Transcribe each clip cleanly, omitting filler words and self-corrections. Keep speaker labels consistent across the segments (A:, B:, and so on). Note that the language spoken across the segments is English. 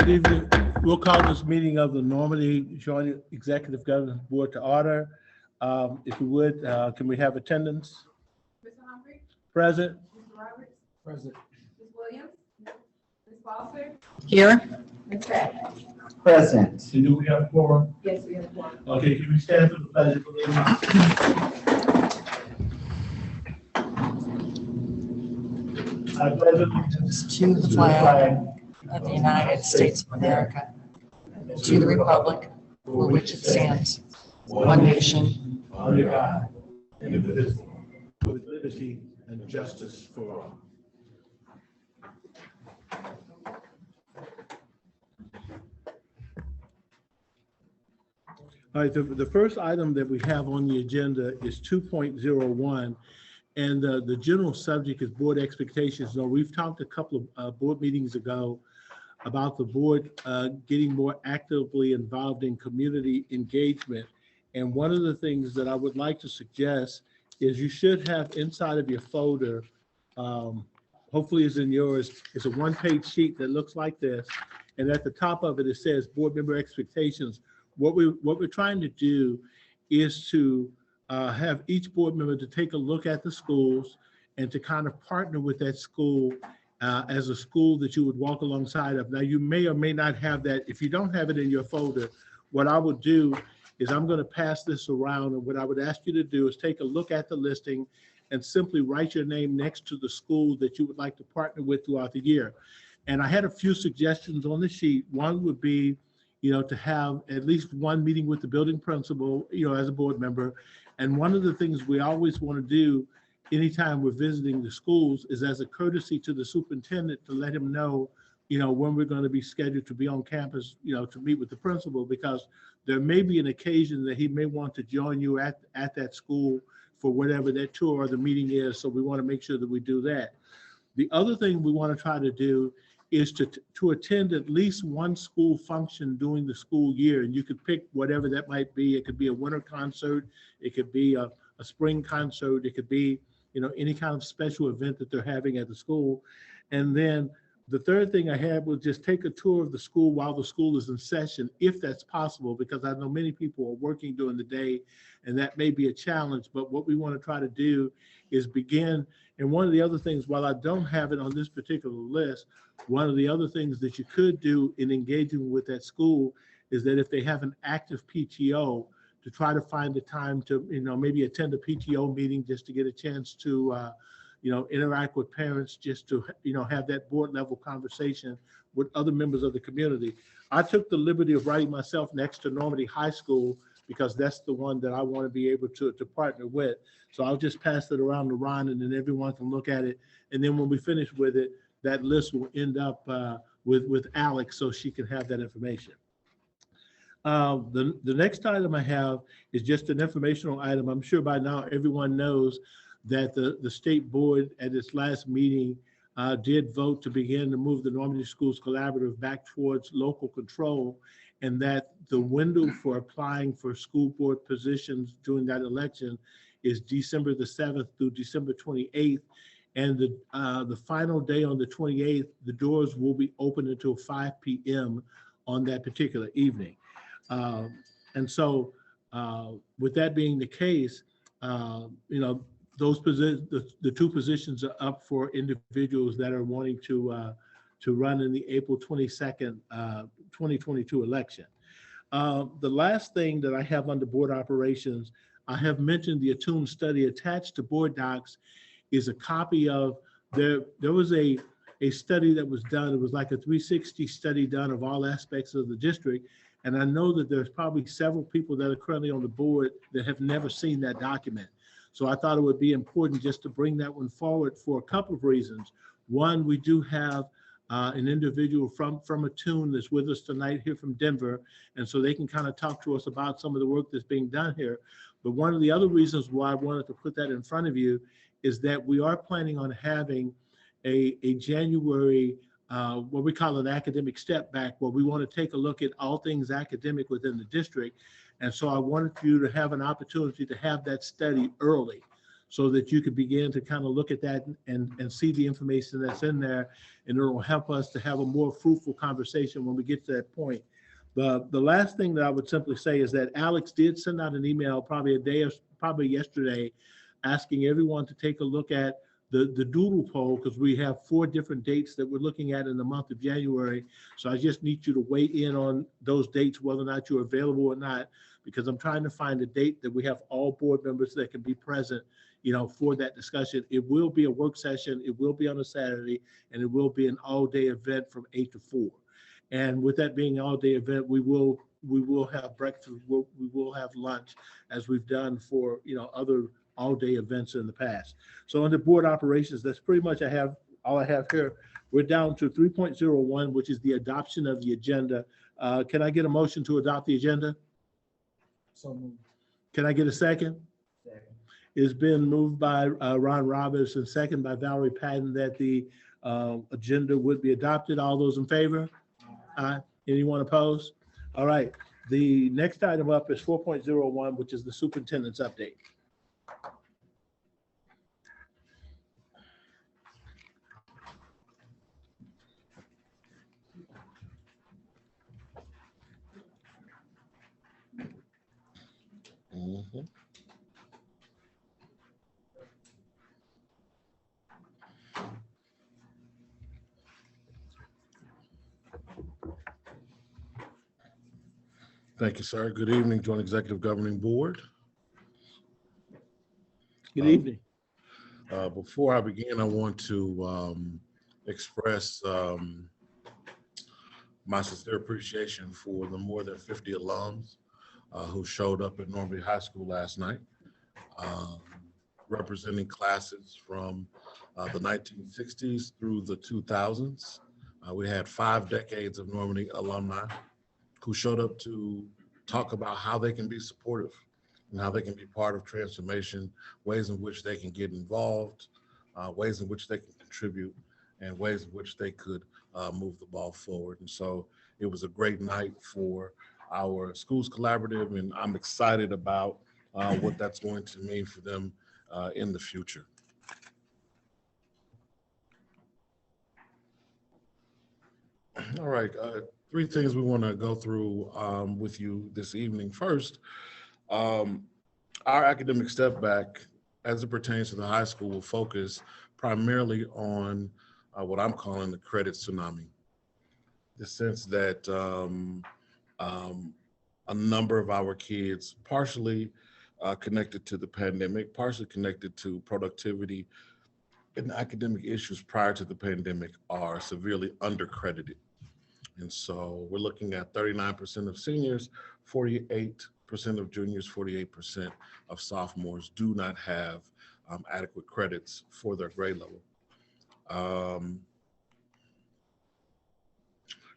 A: Good evening. We'll call this meeting of the Normandy Joint Executive Governance Board to order. If you would, can we have attendance?
B: Mr. Humphrey?
A: Present.
B: Mr. Roberts?
A: Present.
B: Ms. Williams? Ms. Foster?
C: Here.
B: Ms. Pat?
D: Present.
A: So do we have quorum?
B: Yes, we have one.
A: Okay, can we stand for the pledge of allegiance? I pledge allegiance
C: To the flag of the United States of America, and to the republic for which it stands, one nation,
A: under God, indivisible, with liberty and justice for all. All right, the first item that we have on the agenda is 2.01, and the general subject is board expectations. Now, we've talked a couple of board meetings ago about the board getting more actively involved in community engagement. And one of the things that I would like to suggest is you should have inside of your folder, hopefully it's in yours, it's a one-page sheet that looks like this. And at the top of it, it says board member expectations. What we're trying to do is to have each board member to take a look at the schools and to kind of partner with that school as a school that you would walk alongside of. Now, you may or may not have that. If you don't have it in your folder, what I would do is I'm going to pass this around, and what I would ask you to do is take a look at the listing and simply write your name next to the school that you would like to partner with throughout the year. And I had a few suggestions on the sheet. One would be, to have at least one meeting with the building principal, as a board member. And one of the things we always want to do anytime we're visiting the schools is as a courtesy to the superintendent to let him know, when we're going to be scheduled to be on campus, to meet with the principal, because there may be an occasion that he may want to join you at that school for whatever that tour or the meeting is. So we want to make sure that we do that. The other thing we want to try to do is to attend at least one school function during the school year. And you could pick whatever that might be. It could be a winter concert. It could be a spring concert. It could be, any kind of special event that they're having at the school. And then the third thing I had was just take a tour of the school while the school is in session, if that's possible, because I know many people are working during the day and that may be a challenge. But what we want to try to do is begin. And one of the other things, while I don't have it on this particular list, one of the other things that you could do in engaging with that school is that if they have an active PTO, to try to find the time to, maybe attend a PTO meeting just to get a chance to, interact with parents, just to, have that board level conversation with other members of the community. I took the liberty of writing myself next to Normandy High School because that's the one that I want to be able to partner with. So I'll just pass it around to Ron, and then everyone can look at it. And then when we finish with it, that list will end up with Alex so she can have that information. The next item I have is just an informational item. I'm sure by now everyone knows that the state board at its last meeting did vote to begin to move the Normandy Schools Collaborative back towards local control, and that the window for applying for school board positions during that election is December the 7th through December 28th. And the final day on the 28th, the doors will be open until 5 p.m. on that particular evening. And so with that being the case, those positions, the two positions are up for individuals that are wanting to run in the April 22nd, 2022 election. The last thing that I have under board operations, I have mentioned the Attune study. Attached to board docs is a copy of, there was a study that was done. It was like a 360 study done of all aspects of the district. And I know that there's probably several people that are currently on the board that have never seen that document. So I thought it would be important just to bring that one forward for a couple of reasons. One, we do have an individual from Attune that's with us tonight here from Denver. And so they can kind of talk to us about some of the work that's being done here. But one of the other reasons why I wanted to put that in front of you is that we are planning on having a January, what we call an academic step back, where we want to take a look at all things academic within the district. And so I wanted you to have an opportunity to have that study early. so that you could begin to kind of look at that and see the information that's in there, and it will help us to have a more fruitful conversation when we get to that point. The last thing that I would simply say is that Alex did send out an email probably yesterday, asking everyone to take a look at the doodle poll, because we have 4 different dates that we're looking at in the month of January. So I just need you to weigh in on those dates, whether or not you're available or not, because I'm trying to find a date that we have all board members that can be present, for that discussion. It will be a work session. It will be on a Saturday, and it will be an all-day event from 8 to 4. And with that being an all-day event, we will have breakfast. We will have lunch, as we've done for other all-day events in the past. So under board operations, that's pretty much all I have here. We're down to 3.01, which is the adoption of the agenda. Can I get a motion to adopt the agenda?
D: So moved.
A: Can I get a second?
D: Second.
A: It's been moved by Ron Roberts and second by Valerie Patton that the agenda would be adopted. All those in favor? Aye. Anyone opposed? All right. The next item up is 4.01, which is the superintendent's update.
E: Mhm. Thank you, sir. Good evening, Joint Executive Governing Board.
A: Good evening.
E: Before I begin, I want to express my sincere appreciation for the more than 50 alums who showed up at Normandy High School last night, representing classes from the 1960s through the 2000s. We had 5 decades of Normandy alumni who showed up to talk about how they can be supportive and how they can be part of transformation, ways in which they can get involved, ways in which they can contribute, and ways in which they could move the ball forward. And so it was a great night for our schools collaborative, and I'm excited about what that's going to mean for them in the future. All right, 3 things we want to go through with you this evening. First, our academic step back as it pertains to the high school will focus primarily on what I'm calling the credit tsunami. The sense that a number of our kids, partially connected to the pandemic, partially connected to productivity and academic issues prior to the pandemic, are severely undercredited. And so we're looking at 39% of seniors, 48% of juniors, 48% of sophomores do not have adequate credits for their grade level.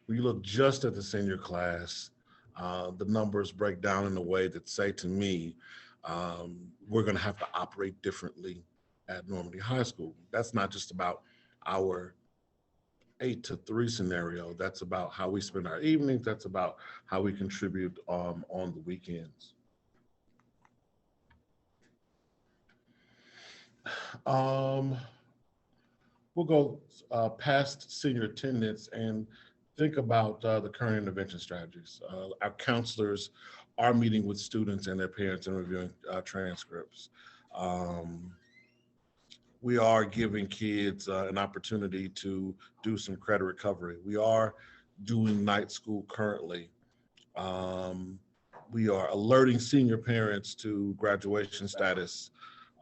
E: When you look just at the senior class, the numbers break down in a way that say to me, we're going to have to operate differently at Normandy High School. That's not just about our 8 to 3 scenario. That's about how we spend our evenings. That's about how we contribute on the weekends. We'll go past senior attendance and think about the current intervention strategies. Our counselors are meeting with students and their parents and reviewing transcripts. We are giving kids an opportunity to do some credit recovery. We are doing night school currently. We are alerting senior parents to graduation status.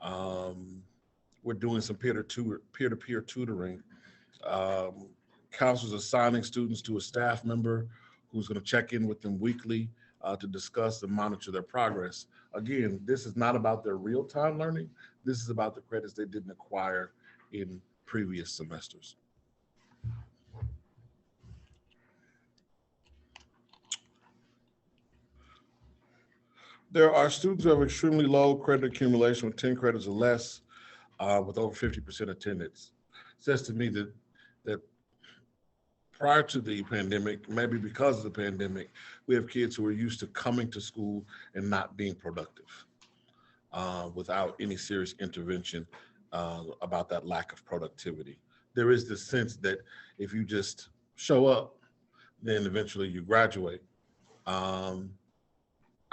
E: We're doing some peer-to-peer tutoring. Counselors assigning students to a staff member who's going to check in with them weekly to discuss and monitor their progress. Again, this is not about their real-time learning. This is about the credits they didn't acquire in previous semesters. There are students who have extremely low credit accumulation with 10 credits or less with over 50% attendance. It says to me that prior to the pandemic, maybe because of the pandemic, we have kids who are used to coming to school and not being productive. without any serious intervention about that lack of productivity. There is this sense that if you just show up, then eventually you graduate. I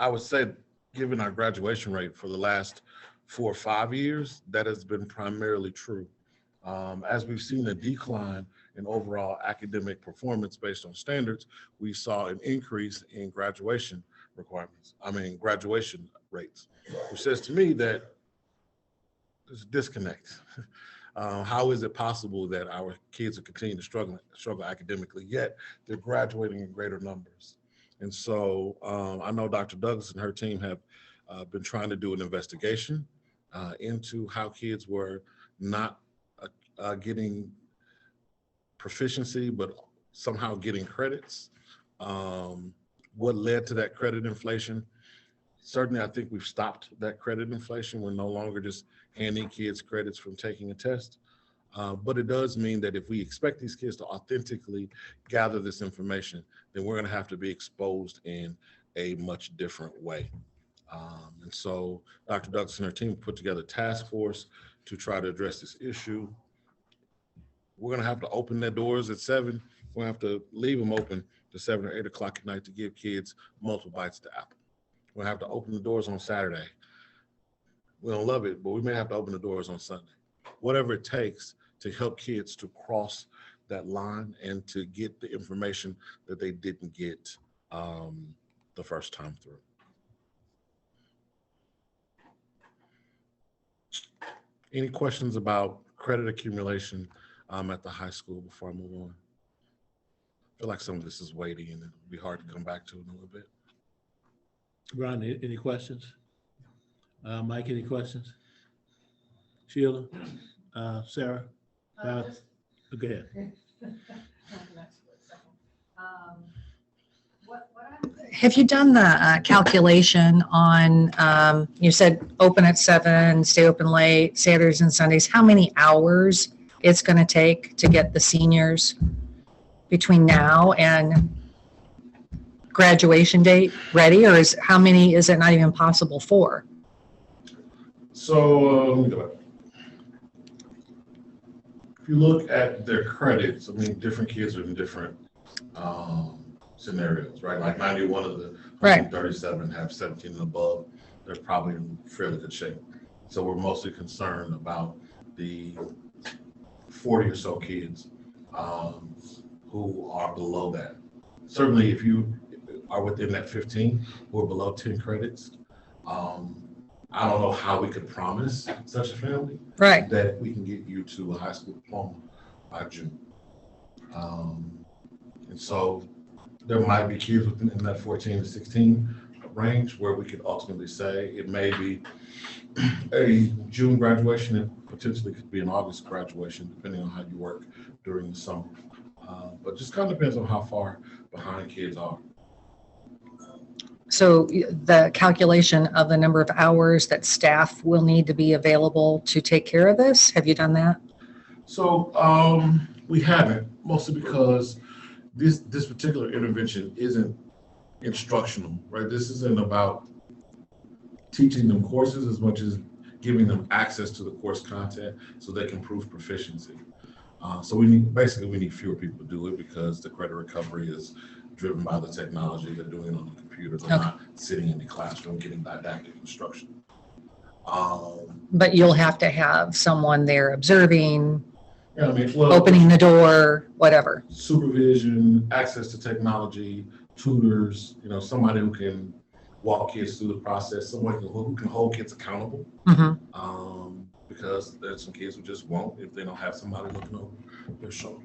E: would say, given our graduation rate for the last 4 or 5 years, that has been primarily true. As we've seen a decline in overall academic performance based on standards, we saw an increase in graduation rates, which says to me that there's a disconnect. How is it possible that our kids are continuing to struggle academically, yet they're graduating in greater numbers? And so I know Dr. Douglas and her team have been trying to do an investigation into how kids were not getting proficiency, but somehow getting credits. What led to that credit inflation? Certainly, I think we've stopped that credit inflation. We're no longer just handing kids credits from taking a test. But it does mean that if we expect these kids to authentically gather this information, then we're going to have to be exposed in a much different way. And so Dr. Douglas and her team put together a task force to try to address this issue. We're going to have to open their doors at 7. We're going to have to leave them open to 7 or 8 o'clock at night to give kids multiple bites to apple. We're going to have to open the doors on Saturday. We don't love it, but we may have to open the doors on Sunday. Whatever it takes to help kids to cross that line and to get the information that they didn't get the first time through. Any questions about credit accumulation at the high school before I move on? I feel like some of this is weighty and it'll be hard to come back to in a little bit.
A: Ron, any questions? Mike, any questions? Sheila? Sarah? Go ahead.
C: Have you done the calculation on, you said open at 7, stay open late, Saturdays and Sundays, how many hours it's going to take to get the seniors between now and graduation date ready, or how many is it not even possible for?
E: So let me go back. If you look at their credits, I mean, different kids are in different scenarios, right? Like 91 of the 37 have 17 and above. They're probably in fairly good shape. So we're mostly concerned about the 40 or so kids who are below that. Certainly, if you are within that 15 who are below 10 credits, I don't know how we could promise such a family that we can get you to a high school diploma by June. And so there might be kids within that 14 to 16 range where we could ultimately say it may be a June graduation and potentially could be an August graduation, depending on how you work during the summer. But just kind of depends on how far behind kids are.
C: So the calculation of the number of hours that staff will need to be available to take care of this, have you done that?
E: So we haven't, mostly because this particular intervention isn't instructional, right? This isn't about teaching them courses as much as giving them access to the course content so they can prove proficiency. So we need fewer people to do it because the credit recovery is driven by the technology. They're doing it on the computer. They're not sitting in the classroom getting didactic instruction.
C: But you'll have to have someone there observing,
E: well,
C: opening the door, whatever.
E: Supervision, access to technology, tutors, somebody who can walk kids through the process, someone who can hold kids accountable. Because there's some kids who just won't if they don't have somebody looking over their shoulder.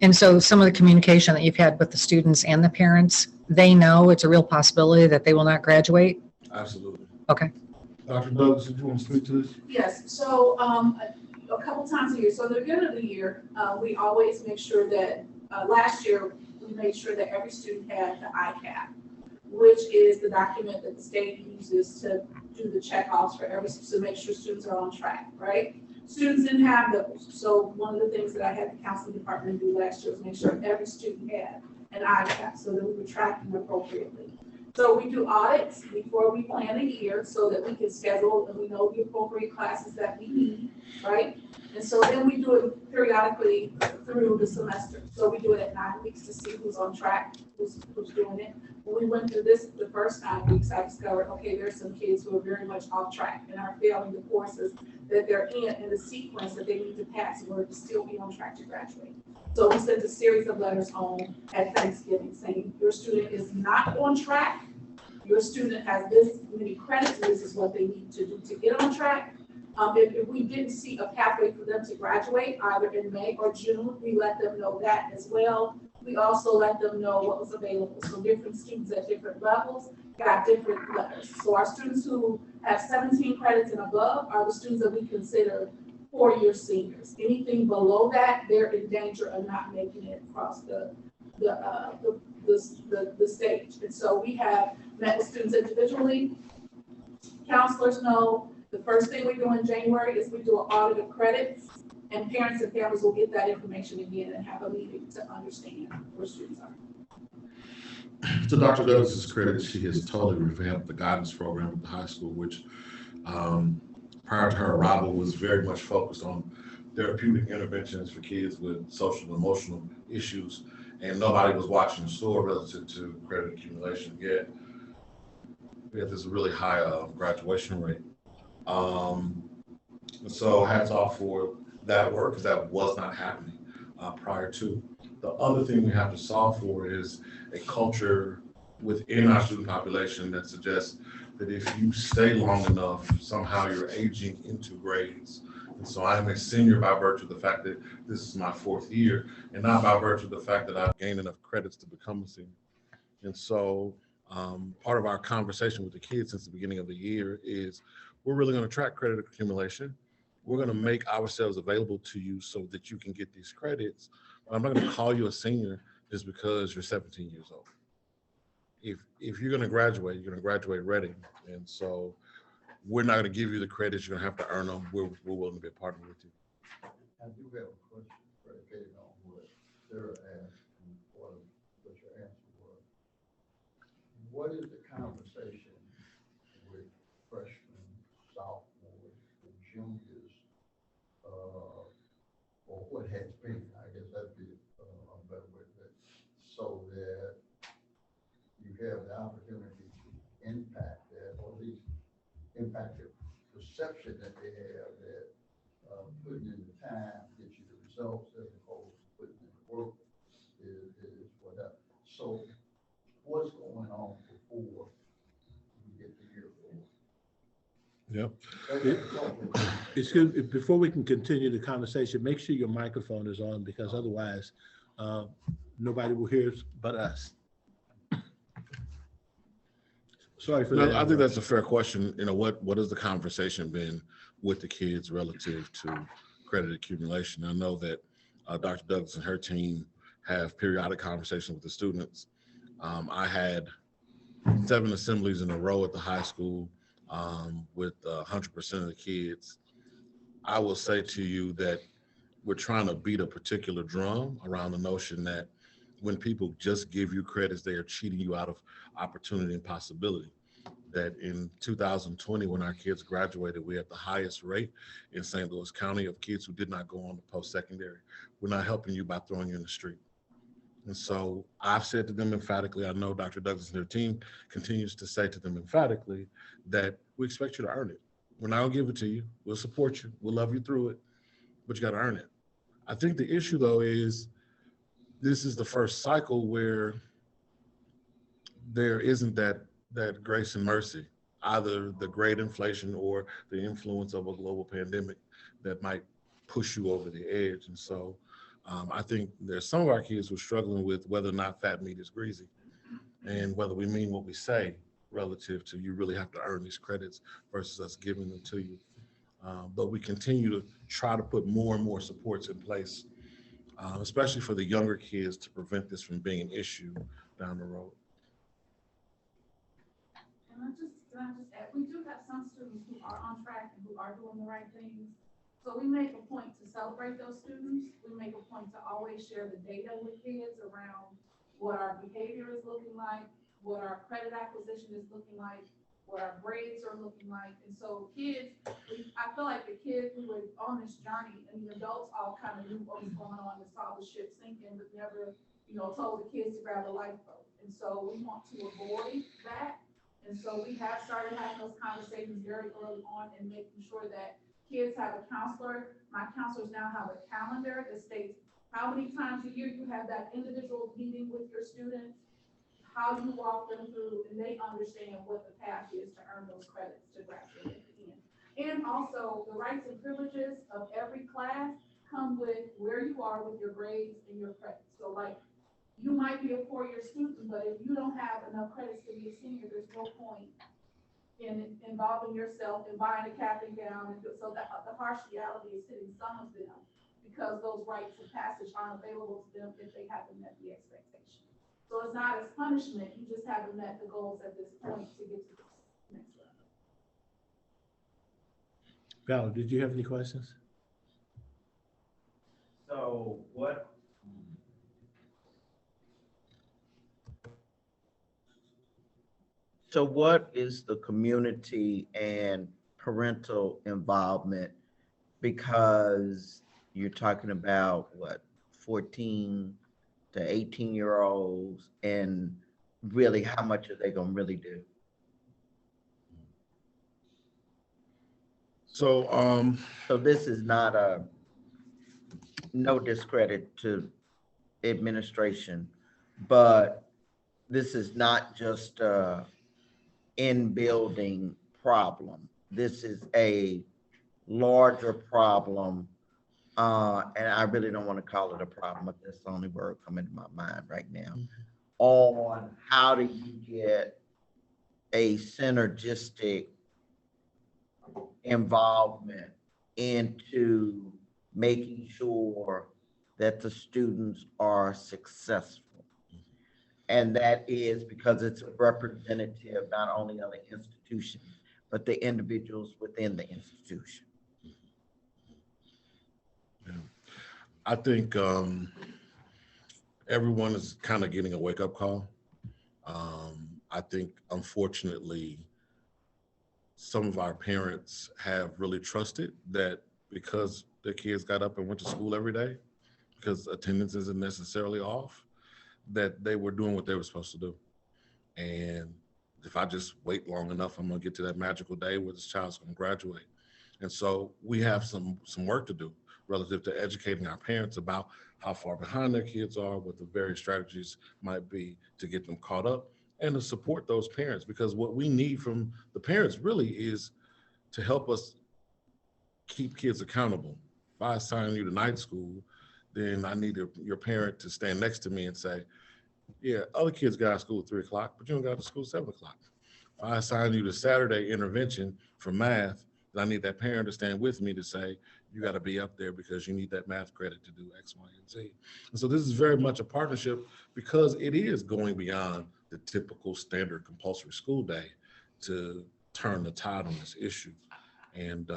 C: And so some of the communication that you've had with the students and the parents, they know it's a real possibility that they will not graduate?
E: Absolutely.
C: Okay.
E: Dr. Douglas, did you want to speak to this?
B: Yes, so a couple times a year, so at the beginning of the year, we always make sure that, last year, we made sure that every student had the ICAP, which is the document that the state uses to do the checkoffs for to make sure students are on track, right? Students didn't have those. So one of the things that I had the counseling department do last year was make sure every student had an ICAP so that we were tracking appropriately. So we do audits before we plan a year so that we can schedule and we know the appropriate classes that we need, right? And so then we do it periodically through the semester. So we do it at 9 weeks to see who's on track, who's doing it. When we went through this, the first 9 weeks, I discovered, okay, there's some kids who are very much off track and are failing the courses that they're in the sequence that they need to pass in order to still be on track to graduate. So we sent a series of letters home at Thanksgiving saying, your student is not on track. Your student has this many credits, and this is what they need to do to get on track. If we didn't see a pathway for them to graduate either in May or June, we let them know that as well. We also let them know what was available. So different students at different levels got different letters. So our students who have 17 credits and above are the students that we consider 4-year seniors. Anything below that, they're in danger of not making it across the stage. And so we have met with students individually. Counselors know the first thing we do in January is we do an audit of credits, and parents and families will get that information again and have a meeting to understand where students are.
E: To Dr. Douglas's credit, she has totally revamped the guidance program at the high school, which prior to her arrival was very much focused on therapeutic interventions for kids with social and emotional issues, and nobody was watching the store relative to credit accumulation yet. We had this really high graduation rate. So hats off for that work, because that was not happening prior to. The other thing we have to solve for is a culture within our student population that suggests that if you stay long enough, somehow you're aging into grades. And so I'm a senior by virtue of the fact that this is my 4th year, and not by virtue of the fact that I've gained enough credits to become a senior. And so part of our conversation with the kids since the beginning of the year is we're really going to track credit accumulation. We're going to make ourselves available to you so that you can get these credits. But I'm not going to call you a senior just because you're 17 years old. If you're going to graduate, you're going to graduate ready. And so we're not going to give you the credits. You're going to have to earn them. We're willing to be a partner with you.
F: I do have a question predicated on what Sarah asked and what your answer was. What is the conversation with freshmen, sophomores, and juniors, or what has been? I guess that'd be a better way to, so that you have the opportunity to impact that, or at least impact the perception that they have that putting in the time gets you the results as opposed to putting in the work is whatever. So what's going on before you get to year 4?
E: Yep.
A: It's good, before we can continue the conversation, make sure your microphone is on, because otherwise nobody will hear us but us. Sorry for that.
E: I think that's a fair question. You know, what has the conversation been with the kids relative to credit accumulation? I know that Dr. Douglas and her team have periodic conversations with the students. I had 7 assemblies in a row at the high school with 100% of the kids. I will say to you that we're trying to beat a particular drum around the notion that when people just give you credits, they are cheating you out of opportunity and possibility. That in 2020, when our kids graduated, we had the highest rate in St. Louis County of kids who did not go on to post-secondary. We're not helping you by throwing you in the street. And so I've said to them emphatically, I know Dr. Douglas and their team continues to say to them emphatically that we expect you to earn it. We're not gonna give it to you. We'll support you. We'll love you through it, but you gotta earn it. I think the issue though is this is the first cycle where there isn't that grace and mercy, either the great inflation or the influence of a global pandemic that might push you over the edge. And so I think there's some of our kids who are struggling with whether or not fat meat is greasy and whether we mean what we say relative to you really have to earn these credits versus us giving them to you. But we continue to try to put more and more supports in place, especially for the younger kids, to prevent this from being an issue down the road.
B: Can I just add, we do have some students who are on track and who are doing the right things. So we make a point to celebrate those students. We make a point to always share the data with kids around what our behavior is looking like. what our credit acquisition is looking like, what our grades are looking like. And so kids, I feel like the kids who were on this journey and the adults all kind of knew what was going on and saw the ship sinking, but never, told the kids to grab a lifeboat. And so we want to avoid that. And so we have started having those conversations very early on and making sure that kids have a counselor. My counselors now have a calendar that states how many times a year you have that individual meeting with your students, how you walk them through, and they understand what the path is to earn those credits to graduate at the end. And also, the rights and privileges of every class come with where you are with your grades and your credits. So like, you might be a 4-year student, but if you don't have enough credits to be a senior, there's no point in involving yourself in buying a cap and gown. And so that the harsh reality is hitting some of them because those rites of passage aren't available to them if they haven't met the expectation. So it's not as punishment, you just haven't met the goals at this point to get to the next level.
A: Val, did you have any questions?
G: So what is the community and parental involvement? Because you're talking about 14 to 18-year-olds, and really how much are they gonna really do?
E: So,
G: So this is not no discredit to administration, but this is not just a in-building problem. This is a larger problem, and I really don't want to call it a problem, but that's the only word coming to my mind right now. On how do you get a synergistic involvement into making sure that the students are successful. And that is because it's a representative not only of the institution, but the individuals within the institution.
E: Yeah. I think everyone is kind of getting a wake-up call. I think, unfortunately, some of our parents have really trusted that because their kids got up and went to school every day, because attendance isn't necessarily off, that they were doing what they were supposed to do. And if I just wait long enough, I'm gonna get to that magical day where this child's gonna graduate. And so we have some work to do relative to educating our parents about how far behind their kids are, what the various strategies might be to get them caught up, and to support those parents, because what we need from the parents really is to help us keep kids accountable. If I assign you to night school, then I need your parent to stand next to me and say, yeah, other kids got out of school at 3 o'clock, but you don't got to school at 7 o'clock. If I assign you to Saturday intervention for math, then I need that parent to stand with me to say, you got to be up there because you need that math credit to do X, Y, and Z. And so this is very much a partnership because it is going beyond the typical standard compulsory school day to turn the tide on this issue. And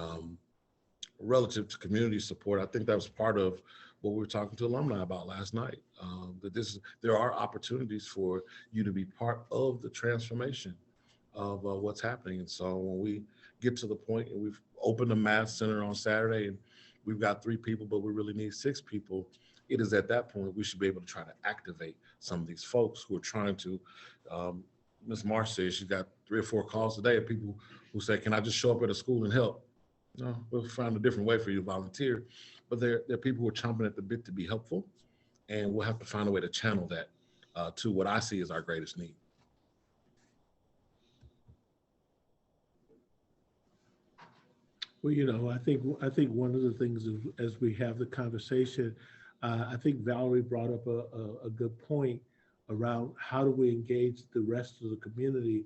E: relative to community support, I think that was part of what we were talking to alumni about last night, that there are opportunities for you to be part of the transformation of what's happening. And so when we get to the point, and we've opened a math center on Saturday, and we've got 3 people, but we really need 6 people, it is at that point we should be able to try to activate some of these folks who are trying to, Ms. Marsh says she's got 3 or 4 calls a day of people who say, can I just show up at a school and help? No, we'll find a different way for you to volunteer. But there are people who are chomping at the bit to be helpful, and we'll have to find a way to channel that to what I see as our greatest need.
A: Well, I think one of the things is, as we have the conversation, I think Valerie brought up a good point around how do we engage the rest of the community,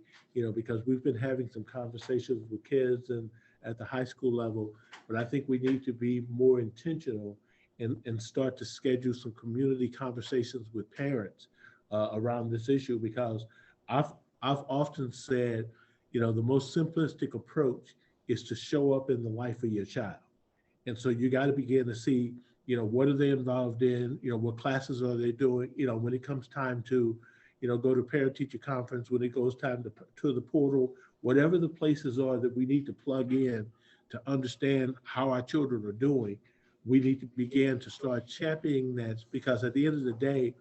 A: because we've been having some conversations with kids and at the high school level, but I think we need to be more intentional and start to schedule some community conversations with parents around this issue, because I've often said, the most simplistic approach is to show up in the life of your child. And so you got to begin to see, what are they involved in, what classes are they doing, when it comes time to, go to parent-teacher conference, when it goes time to the portal, whatever the places are that we need to plug in to understand how our children are doing, we need to begin to start championing that, because at the end of the day,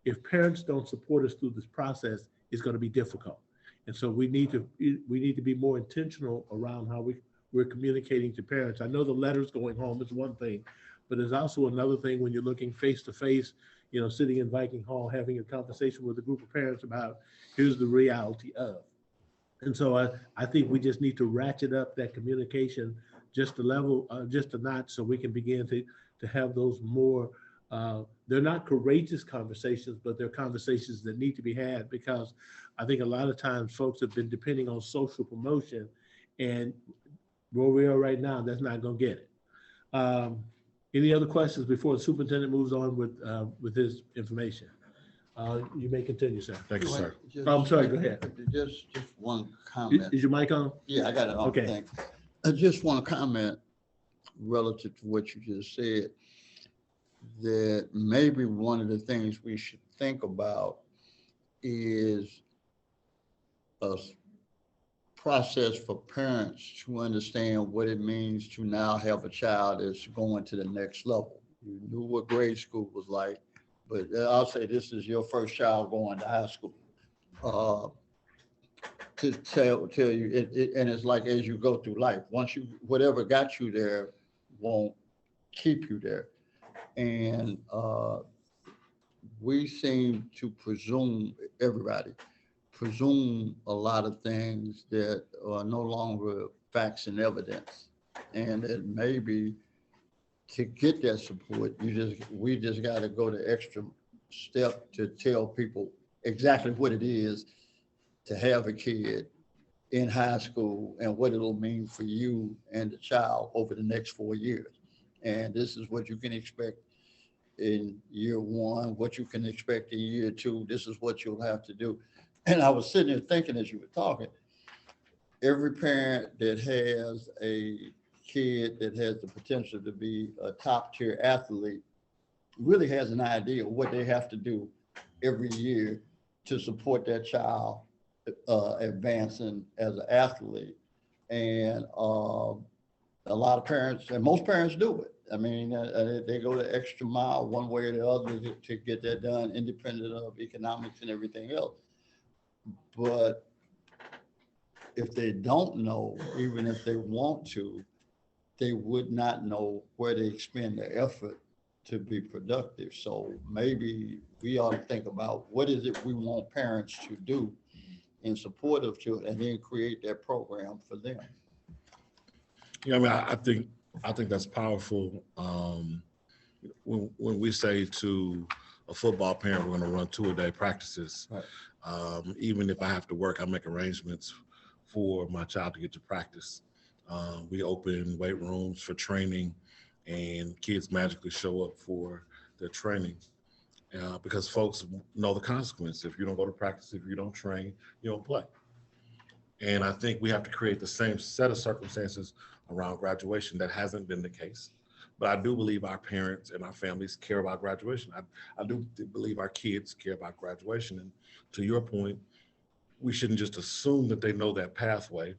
A: if parents don't support us through this process, it's going to be difficult. And so we need to be more intentional around how we're communicating to parents. I know the letters going home is one thing, but there's also another thing when you're looking face to face, sitting in Viking Hall, having a conversation with a group of parents about here's the reality of. And so I think we just need to ratchet up that communication just a level, just a notch, so we can begin to have those more, they're not courageous conversations, but they're conversations that need to be had, because I think a lot of times folks have been depending on social promotion, and where we are right now, that's not going to get it. Any other questions before the superintendent moves on with his information? You may continue, sir.
E: Thank you, sir.
A: I'm sorry, go ahead.
F: Just one comment.
A: Is your mic on?
F: Yeah, I got it on.
A: Okay.
F: Thanks. I just want to comment relative to what you just said, that maybe one of the things we should think about is a process for parents to understand what it means to now have a child that's going to the next level. You knew what grade school was like, but I'll say this is your first child going to high school. To tell you, and it's like as you go through life, whatever got you there won't keep you there. And we seem to everybody presume a lot of things that are no longer facts and evidence. And that maybe to get that support, we just got to go the extra step to tell people exactly what it is to have a kid in high school and what it'll mean for you and the child over the next 4 years. And this is what you can expect in year one, what you can expect in year two. This is what you'll have to do. And I was sitting there thinking as you were talking, every parent that has a kid that has the potential to be a top tier athlete really has an idea of what they have to do every year to support that child advancing as an athlete. And a lot of parents, and most parents do it. I mean, they go the extra mile one way or the other to get that done, independent of economics and everything else. But if they don't know, even if they want to, they would not know where they expend their effort to be productive. So maybe we ought to think about what is it we want parents to do in support of children, and then create that program for them.
E: Yeah, I mean, I think that's powerful. When we say to a football parent, we're going to run 2-a-day practices.
F: Right.
E: Even if I have to work, I make arrangements for my child to get to practice. We open weight rooms for training, and kids magically show up for their training. Because folks know the consequence. If you don't go to practice, if you don't train, you don't play. And I think we have to create the same set of circumstances around graduation. That hasn't been the case. But I do believe our parents and our families care about graduation. I do believe our kids care about graduation. And to your point, we shouldn't just assume that they know that pathway.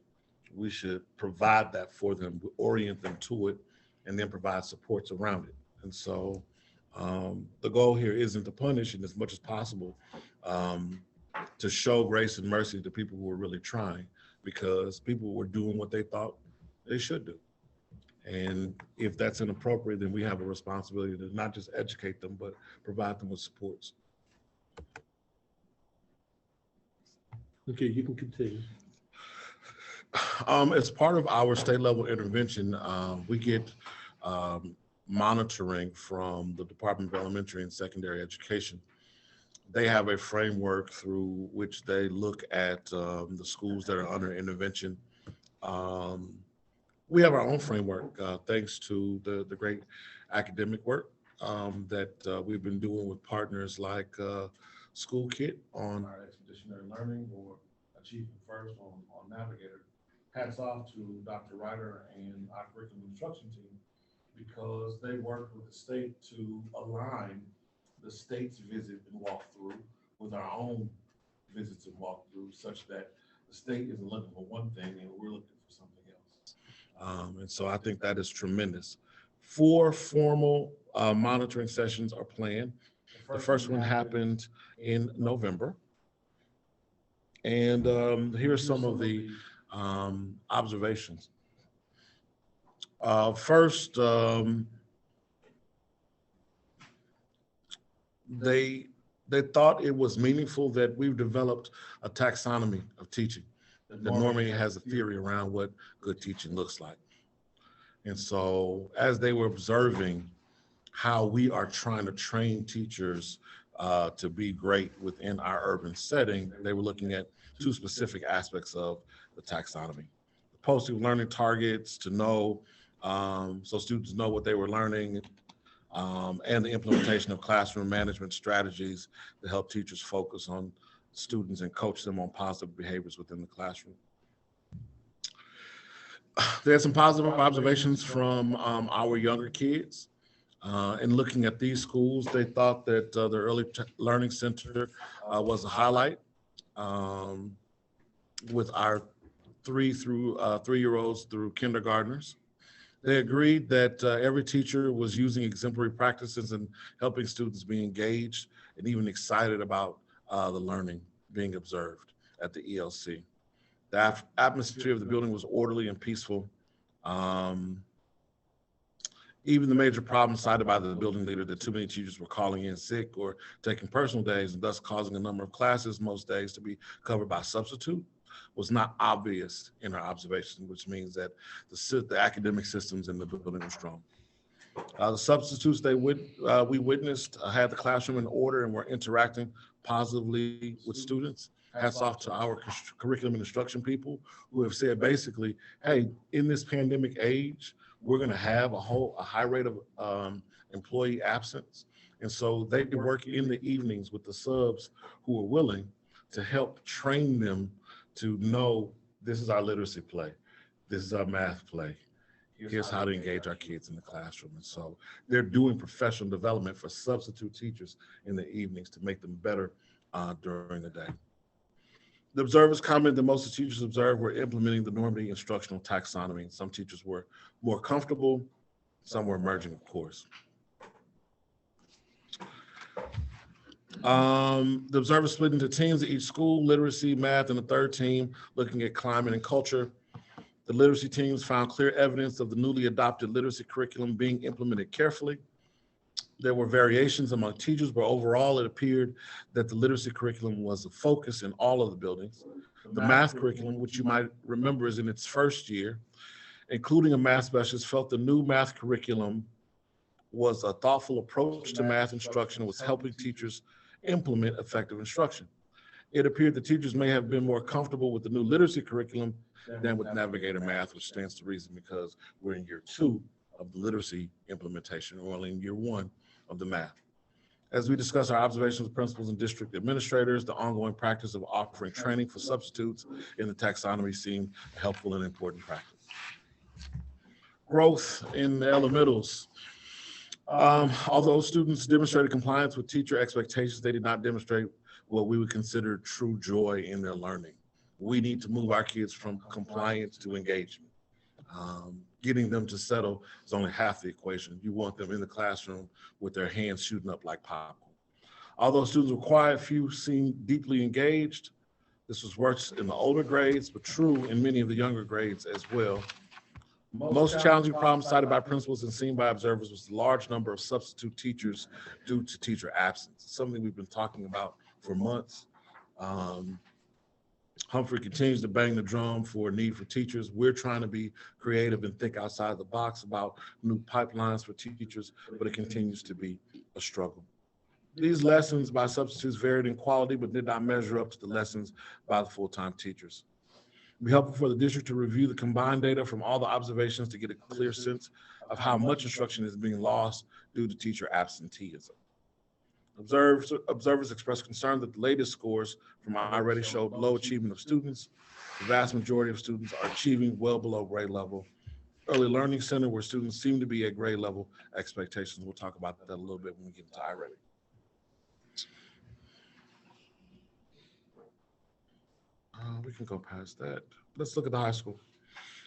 E: We should provide that for them, orient them to it, and then provide supports around it. And so the goal here isn't to punish, and as much as possible, to show grace and mercy to people who are really trying, because people were doing what they thought they should do. And if that's inappropriate, then we have a responsibility to not just educate them, but provide them with supports.
A: Okay, you can continue.
E: As part of our state level intervention, we get monitoring from the Department of Elementary and Secondary Education. They have a framework through which they look at the schools that are under intervention. We have our own framework, thanks to the great academic work that we've been doing with partners like School Kit on our expeditionary learning, or Achieving First on Navigator. Hats off to Dr. Ryder and our curriculum instruction team, because they worked with the state to align the state's visit and walkthrough with our own visits and walkthroughs, such that the state isn't looking for one thing and we're looking for something else. And so I think that is tremendous. 4 formal monitoring sessions are planned. The first one happened in November. And here are some of the observations. First, they thought it was meaningful that we've developed a taxonomy of teaching. That Normandy has a theory around what good teaching looks like. And so as they were observing how we are trying to train teachers to be great within our urban setting, they were looking at 2 specific aspects of the taxonomy. The posting of learning targets to know, so students know what they were learning, and the implementation of classroom management strategies to help teachers focus on students and coach them on positive behaviors within the classroom. There are some positive observations from our younger kids. And looking at these schools, they thought that the Early Learning Center was a highlight with our 3-year-olds through kindergartners. They agreed that every teacher was using exemplary practices and helping students be engaged and even excited about the learning being observed at the ELC. The atmosphere of the building was orderly and peaceful. Even the major problems cited by the building leader that too many teachers were calling in sick or taking personal days and thus causing a number of classes most days to be covered by substitute was not obvious in our observation, which means that the academic systems in the building were strong. The substitutes we witnessed had the classroom in order and were interacting positively with students. Hats off to our curriculum and instruction people who have said basically, hey, in this pandemic age, we're going to have a high rate of employee absence. And so they work in the evenings with the subs who are willing to help train them to know this is our literacy play. This is our math play. Here's how to engage our kids in the classroom. And so they're doing professional development for substitute teachers in the evenings to make them better during the day. The observers commented that most of the teachers observed were implementing the Normandy instructional taxonomy. Some teachers were more comfortable, some were emerging, of course. The observers split into teams at each school, literacy, math, and the third team looking at climate and culture. The literacy teams found clear evidence of the newly adopted literacy curriculum being implemented carefully. There were variations among teachers, but overall it appeared that the literacy curriculum was a focus in all of the buildings. The math curriculum, which you might remember is in its first year, including a math specialist, felt the new math curriculum was a thoughtful approach to math instruction and was helping teachers implement effective instruction. It appeared that teachers may have been more comfortable with the new literacy curriculum than with Navigator Math, which stands to reason because we're in year 2 of the literacy implementation, or only in year 1 of the math. As we discuss our observations with principals and district administrators, the ongoing practice of offering training for substitutes in the taxonomy seemed helpful and important practice. Growth in the elementals. Although students demonstrated compliance with teacher expectations, they did not demonstrate what we would consider true joy in their learning. We need to move our kids from compliance to engagement. Getting them to settle is only half the equation. You want them in the classroom with their hands shooting up like popcorn. Although students were quiet, few seemed deeply engaged. This was worse in the older grades, but true in many of the younger grades as well. Most challenging problems cited by principals and seen by observers was the large number of substitute teachers due to teacher absence, something we've been talking about for months. Humphrey continues to bang the drum for a need for teachers. We're trying to be creative and think outside the box about new pipelines for teachers, but it continues to be a struggle. These lessons by substitutes varied in quality, but did not measure up to the lessons by the full-time teachers. It would be helpful for the district to review the combined data from all the observations to get a clear sense of how much instruction is being lost due to teacher absenteeism. Observers expressed concern that the latest scores from already showed low achievement of students. The vast majority of students are achieving well below grade level. Early Learning Center, where students seem to be at grade level expectations. We'll talk about that a little bit when we get into iReady. We can go past that. Let's look at the high school.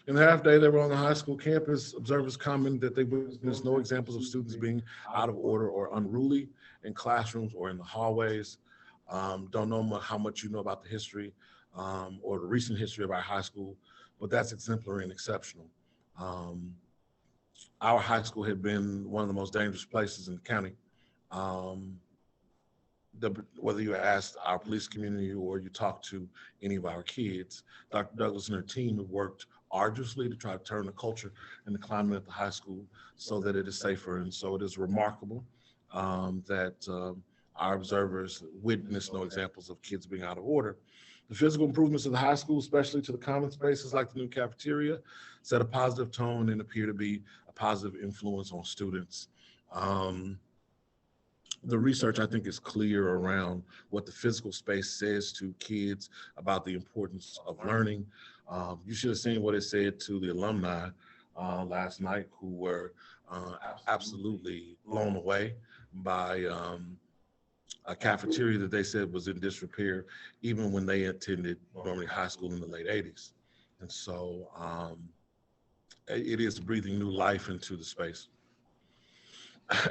E: In the half day they were on the high school campus, observers commented that they witnessed no examples of students being out of order or unruly in classrooms or in the hallways. Don't know how much you know about the history or the recent history of our high school, but that's exemplary and exceptional. Our high school had been one of the most dangerous places in the county. Whether you asked our police community or you talked to any of our kids, Dr. Douglas and her team have worked arduously to try to turn the culture and the climate at the high school so that it is safer. And so it is remarkable that our observers witnessed no examples of kids being out of order. The physical improvements of the high school, especially to the common spaces like the new cafeteria, set a positive tone and appear to be a positive influence on students. The research, I think, is clear around what the physical space says to kids about the importance of learning. You should have seen what it said to the alumni last night, who were absolutely blown away by a cafeteria that they said was in disrepair, even when they attended Normandy High School in the late 80s. And so it is breathing new life into the space.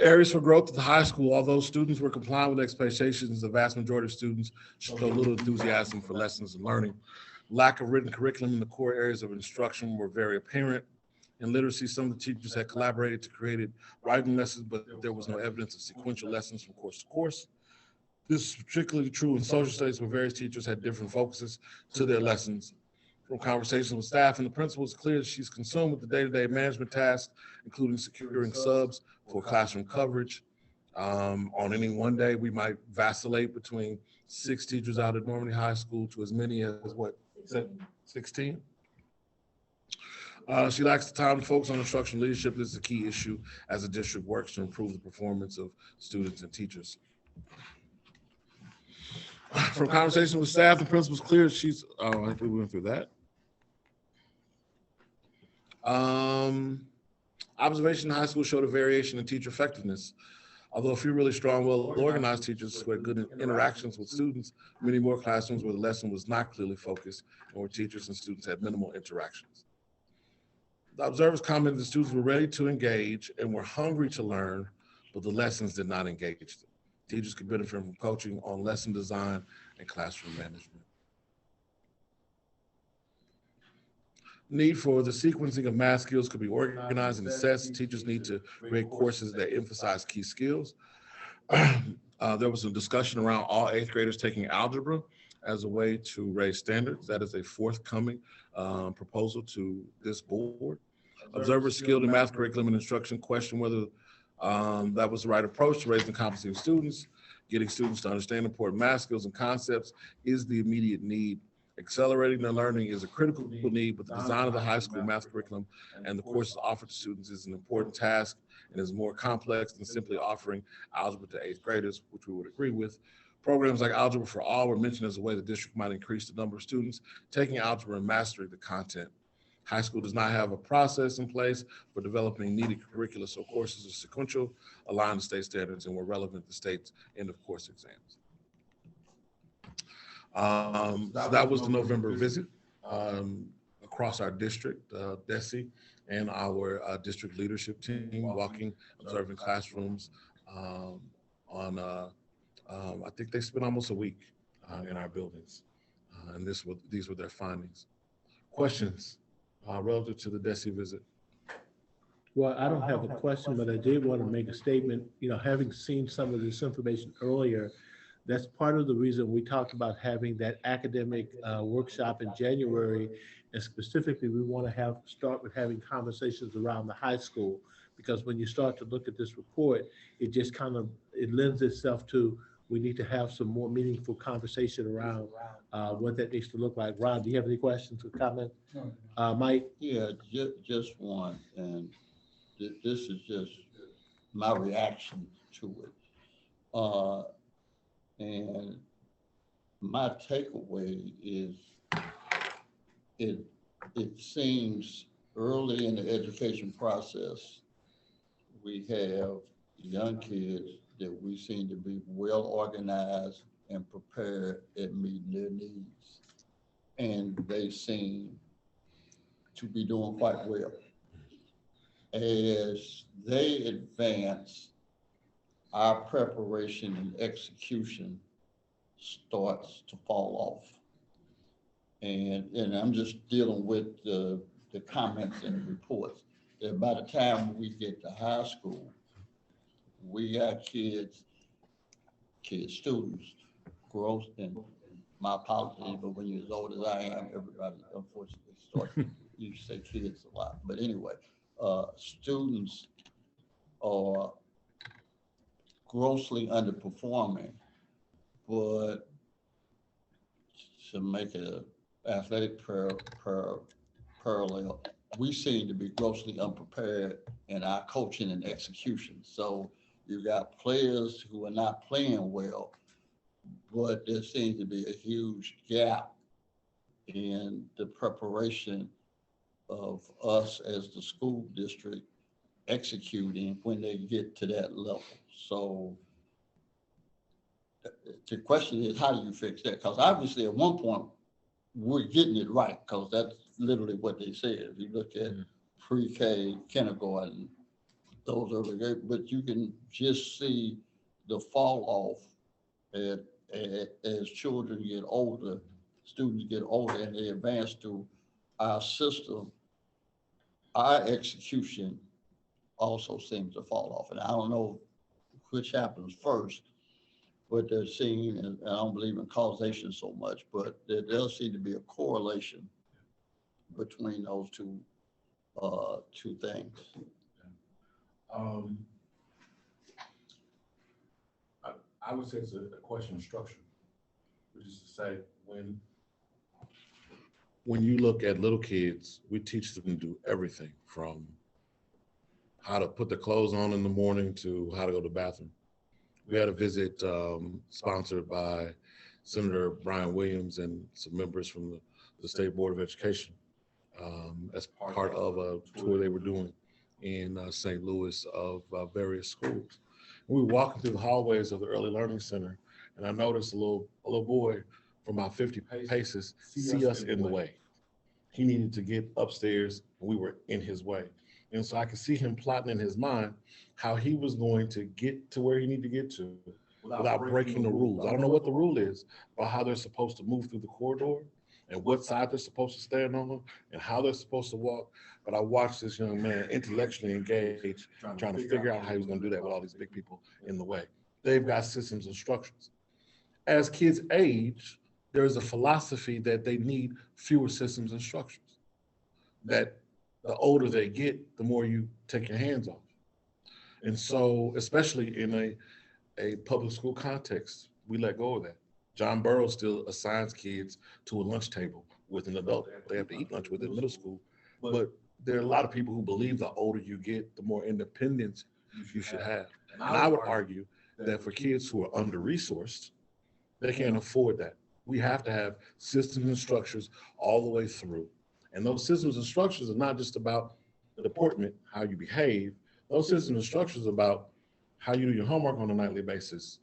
E: Areas for growth at the high school. Although students were complying with expectations, the vast majority of students showed little enthusiasm for lessons and learning. Lack of written curriculum in the core areas of instruction were very apparent. In literacy, some of the teachers had collaborated to create writing lessons, but there was no evidence of sequential lessons from course to course. This is particularly true in social studies, where various teachers had different focuses to their lessons. From conversations with staff and the principal, it's clear that she's consumed with the day-to-day management tasks, including securing subs for classroom coverage. On any one day, we might vacillate between 6 teachers out at Normandy High School to as many as, what, 16? She lacks the time to focus on instructional leadership. This is a key issue as the district works to improve the performance of students and teachers. From conversations with staff and principals, clear she's, I think we went through that. Observation in high school showed a variation in teacher effectiveness. Although a few really strong, well-organized teachers who had good interactions with students, many more classrooms where the lesson was not clearly focused and where teachers and students had minimal interactions. The observers commented that students were ready to engage and were hungry to learn, but the lessons did not engage them. Teachers could benefit from coaching on lesson design and classroom management. Need for the sequencing of math skills could be organized and assessed. Teachers need to create courses that emphasize key skills. There was some discussion around all 8th graders taking algebra as a way to raise standards. That is a forthcoming proposal to this board. Observers skilled in math curriculum and instruction question whether that was the right approach to raising competency of students. Getting students to understand important math skills and concepts is the immediate need. Accelerating their learning is a critical need, but the design of the high school math curriculum and the courses offered to students is an important task and is more complex than simply offering algebra to 8th graders, which we would agree with. Programs like Algebra for All were mentioned as a way the district might increase the number of students taking algebra and mastering the content. High school does not have a process in place for developing needed curricula, so courses are sequential, aligned to state standards, and were relevant to state's end of course exams. So that was the November visit across our district, DESE, and our district leadership team walking, observing classrooms I think they spent almost a week in our buildings, and these were their findings. Questions relative to the DESE visit?
A: Well, I don't have a question, but I did want to make a statement. You know, having seen some of this information earlier, that's part of the reason we talked about having that academic workshop in January. And specifically, we want to start with having conversations around the high school, because when you start to look at this report, it just it lends itself to, we need to have some more meaningful conversation around what that needs to look like. Ron, do you have any questions or comments? Mike?
F: Yeah, just one, and this is just my reaction to it. And my takeaway is it seems early in the education process, we have young kids that we seem to be well organized and prepared at meeting their needs. and they seem to be doing quite well. As they advance, our preparation and execution starts to fall off. And I'm just dealing with the comments and the reports. That by the time we get to high school, we got students, gross, and my apologies, but when you're as old as I am, everybody unfortunately starts, you say kids a lot. But anyway, students are grossly underperforming, but to make it athletic parallel, we seem to be grossly unprepared in our coaching and execution. So you got players who are not playing well, but there seems to be a huge gap in the preparation of us as the school district executing when they get to that level. So the question is, how do you fix that? Because obviously at one point, we're getting it right, because that's literally what they said. If you look at pre-K, kindergarten, those early grades, but you can just see the fall off as children get older, students get older, and they advance through our system. Our execution also seems to fall off, and I don't know which happens first, but they're seeing, and I don't believe in causation so much, but there does seem to be a correlation between those two things.
E: I would say it's a question of structure, which is to say, when you look at little kids, we teach them to do everything from how to put their clothes on in the morning to how to go to the bathroom. We had a visit sponsored by Senator Brian Williams and some members from the State Board of Education as part of a tour they were doing in St. Louis of various schools. And we were walking through the hallways of the Early Learning Center, and I noticed a little boy from about 50 paces see us in the way. He needed to get upstairs, and we were in his way. And so I could see him plotting in his mind how he was going to get to where he needed to get to without breaking the rules. I don't know what the rule is, but how they're supposed to move through the corridor and what side they're supposed to stand on and how they're supposed to walk. But I watched this young man intellectually engaged, trying to figure out how he was going to do that with all these big people in the way. They've got systems and structures. As kids age, there is a philosophy that they need fewer systems and structures, that the older they get, the more you take your hands off. And so, especially in a public school context, we let go of that. John Burroughs still assigns kids to a lunch table with an adult. They have to eat lunch with in middle school. But there are a lot of people who believe the older you get, the more independence you should have. And I would argue that for kids who are under-resourced, they can't afford that. We have to have systems and structures all the way through. And those systems and structures are not just about the deportment, how you behave. Those systems and structures are about how you do your homework on a nightly basis.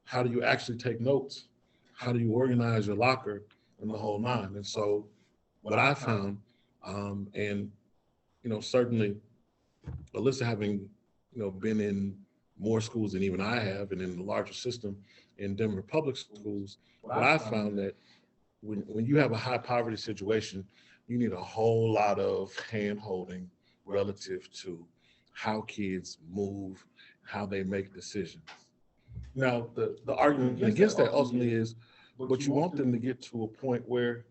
E: How do you actually take notes? How do you organize your locker and the whole nine? And so what I found, and, certainly Alyssa having, been in more schools than even I have and in the larger system in Denver public schools, what I found that when you have a high poverty situation, you need a whole lot of hand holding relative to how kids move, how they make decisions. Now, the argument against that ultimately is, but you want them to get to a point where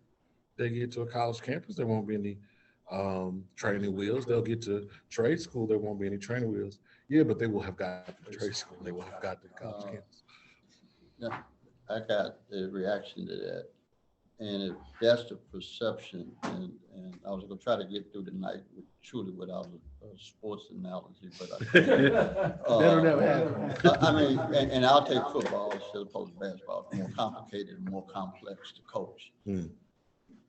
E: they get to a college campus, there won't be any training wheels. They'll get to trade school, there won't be any training wheels. Yeah, but they will have got to trade school. They will have got to college campus.
F: Yeah, I got a reaction to that. And if that's the perception, and I was gonna try to get through the night truly without a sports analogy, but I
A: That'll never happen.
F: I mean, and I'll take football as opposed to basketball. It's more complicated and more complex to coach.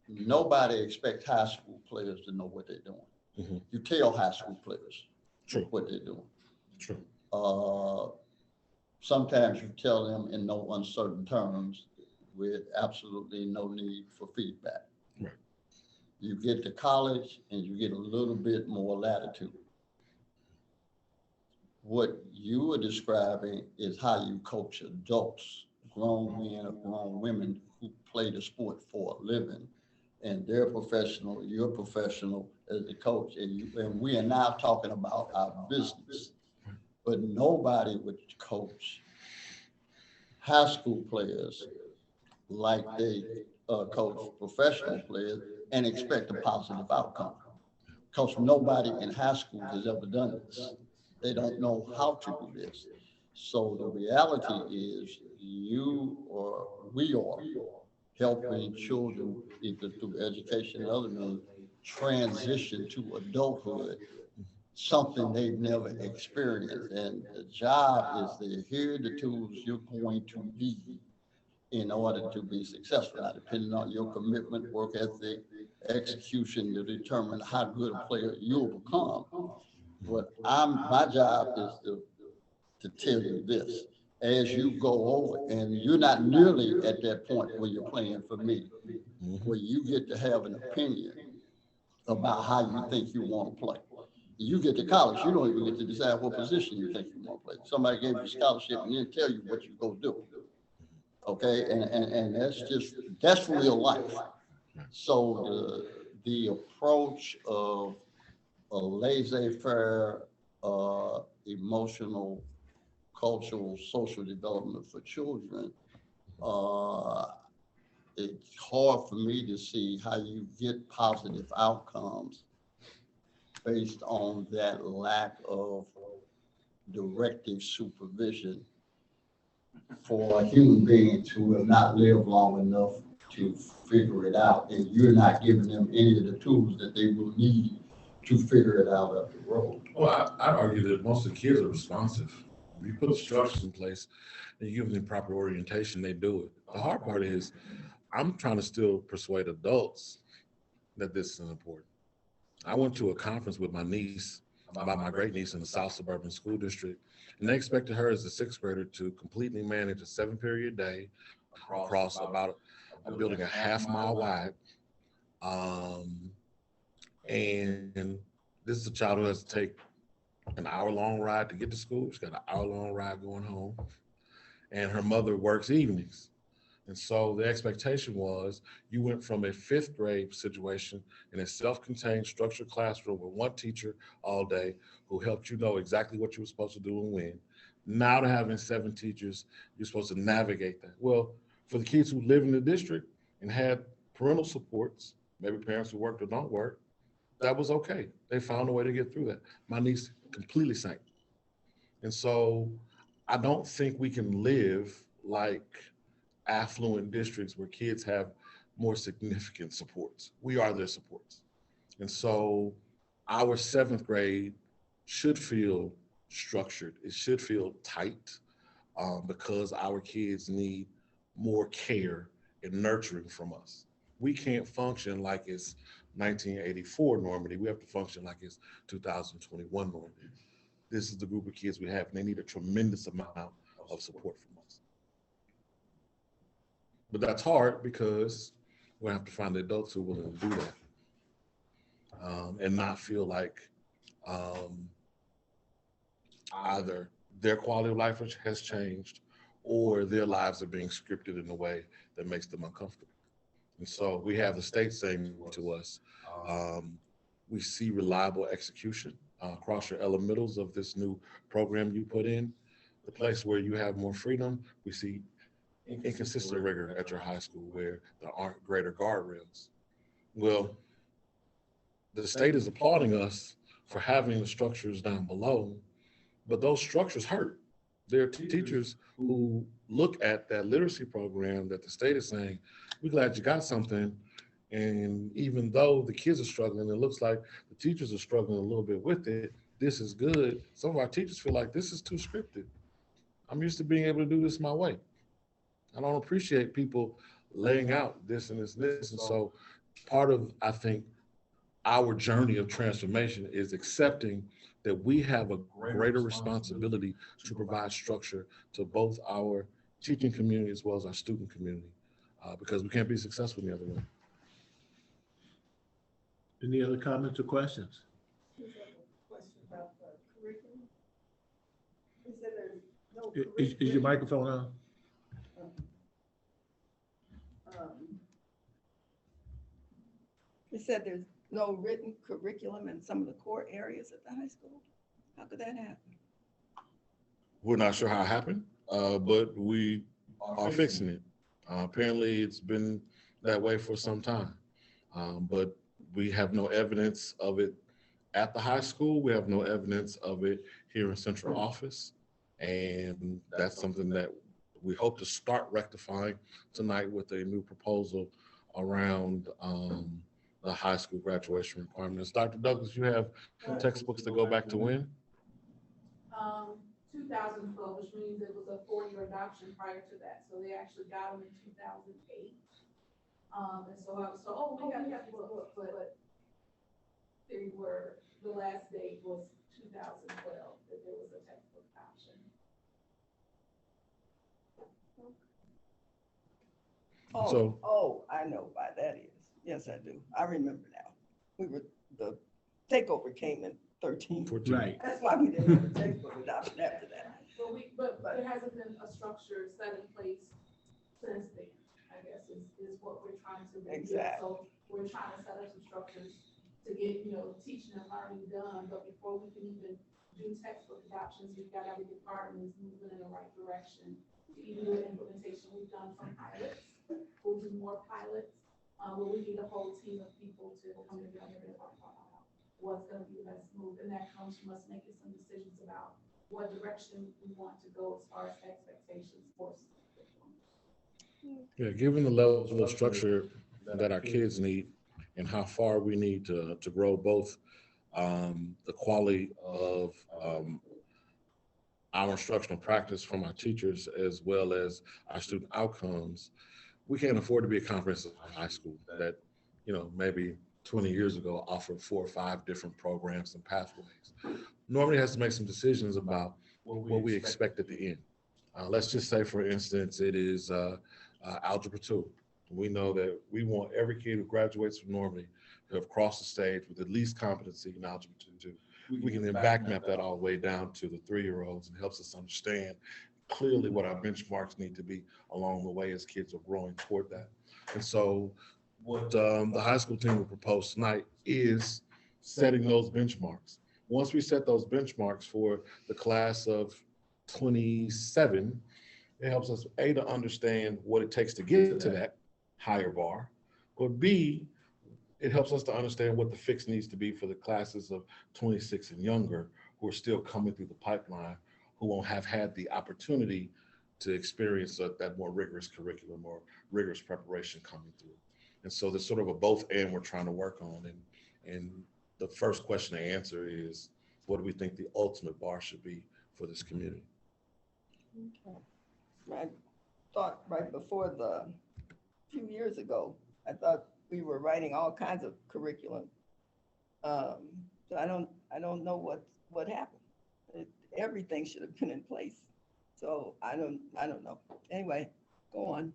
F: Nobody expects high school players to know what they're doing. You tell high school players what they're doing. Sometimes you tell them in no uncertain terms with absolutely no need for feedback. You get to college and you get a little bit more latitude. What you are describing is how you coach adults, grown men or grown women who play the sport for a living. And they're professional, you're professional as a coach, and we are now talking about our business. But nobody would coach high school players like they coach professional players and expect a positive outcome. Because nobody in high school has ever done this. They don't know how to do this. So the reality is you or we are helping children either through education and other means transition to adulthood, something they've never experienced. And the job is to hear the tools you're going to need in order to be successful. Now, depending on your commitment, work ethic, execution to determine how good a player you'll become. But my job is to tell you this. As you go over, and you're not nearly at that point where you're playing for me, where you get to have an opinion about how you think you want to play. You get to college, you don't even get to decide what position you think you want to play. Somebody gave you a scholarship and then tell you what you go do. Okay, and that's real life. So the approach of a laissez-faire, emotional, cultural, social development for children, it's hard for me to see how you get positive outcomes based on that lack of directive supervision for a human being who have not lived long enough to figure it out, and you're not giving them any of the tools that they will need to figure it out up the road.
E: Well, I'd argue that most of the kids are responsive. If you put the structures in place and you give them the proper orientation, they do it. The hard part is I'm trying to still persuade adults that this is important. I went to a conference with my niece, about my great niece in the South Suburban School District, and they expected her as a sixth grader to completely manage a 7-period day across about a building a half-mile wide. And this is a child who has to take an hour-long ride to get to school. She's got an hour-long ride going home. And her mother works evenings. And so the expectation was you went from a 5th grade situation in a self-contained structured classroom with one teacher all day who helped you know exactly what you were supposed to do and when. Now to having 7 teachers, you're supposed to navigate that. Well, for the kids who live in the district and had parental supports, maybe parents who worked or don't work, that was okay. They found a way to get through that. My niece completely sank. And so I don't think we can live like affluent districts where kids have more significant supports. We are their supports. And so our 7th grade should feel structured. It should feel tight because our kids need more care and nurturing from us. We can't function like it's 1984 Normandy. We have to function like it's 2021 Normandy. This is the group of kids we have, and they need a tremendous amount of support from us. But that's hard because we have to find the adults who are willing to do that and not feel like either their quality of life has changed or their lives are being scripted in a way that makes them uncomfortable. And so we have the state saying to us, we see reliable execution across your elementals of this new program you put in. The place where you have more freedom, we see inconsistent rigor at your high school where there aren't greater guardrails. Well, the state is applauding us for having the structures down below, but those structures hurt. There are teachers who look at that literacy program that the state is saying, we're glad you got something. And even though the kids are struggling, it looks like the teachers are struggling a little bit with it. This is good. Some of our teachers feel like this is too scripted. I'm used to being able to do this my way. I don't appreciate people laying out this and this and this. And so part of, I think, our journey of transformation is accepting that we have a greater responsibility to provide structure to both our teaching community as well as our student community, because we can't be successful the other way.
A: Any other comments or questions?
H: Question about the curriculum. Is that there's no
A: Is your microphone on?
H: It said there's no written curriculum in some of the core areas at the high school. How could that happen?
E: We're not sure how it happened, but we are fixing it. Apparently, it's been that way for some time, but we have no evidence of it at the high school. We have no evidence of it here in central office, and that's something that we hope to start rectifying tonight with a new proposal around the high school graduation requirements. Dr. Douglas, you have textbooks that go back to when?
B: 2012, which means it was a 4-year adoption prior to that. So they actually got them in 2008. And so I was told, oh, we got these books, but they were, the last date was 2012, that there was a textbook option.
H: Oh, I know why that is. Yes, I do. I remember now. The takeover came in 13.
E: 14.
A: Right.
H: That's why we didn't have a textbook adoption after that.
B: But there hasn't been a structure set in place since then, I guess, is what we're trying to do.
H: Exactly.
B: So we're trying to set up some structures to get, teaching and learning done, but before we can even do textbook adoptions, we've got every department moving in the right direction to even do an implementation. We've done some pilots, we'll do more pilots, where we need a whole team of people to come together and talk about what's gonna be the best move, and that comes from us making some decisions about what direction we want to go as far as expectations for.
E: Yeah, given the level of structure that our kids need and how far we need to grow both the quality of our instructional practice from our teachers as well as our student outcomes, we can't afford to be a comprehensive high school that, maybe 20 years ago offered 4 or 5 different programs and pathways. Normandy has to make some decisions about what we expect at the end. Let's just say, for instance, it is Algebra 2. We know that we want every kid who graduates from Normandy to have crossed the stage with at least competency in Algebra 2. We can then back map that all the way down to the 3-year-olds and helps us understand clearly what our benchmarks need to be along the way as kids are growing toward that. And so what the high school team will propose tonight is setting those benchmarks. Once we set those benchmarks for the class of 27, it helps us, A, to understand what it takes to get to that higher bar, but B, it helps us to understand what the fix needs to be for the classes of 26 and younger who are still coming through the pipeline, who won't have had the opportunity to experience that more rigorous curriculum or rigorous preparation coming through. And so there's sort of a both and we're trying to work on. And the first question to answer is, what do we think the ultimate bar should be for this community?
H: Okay. I thought right before few years ago, I thought we were writing all kinds of curriculum. So I don't know what happened. Everything should have been in place. So I don't know. Anyway, go on.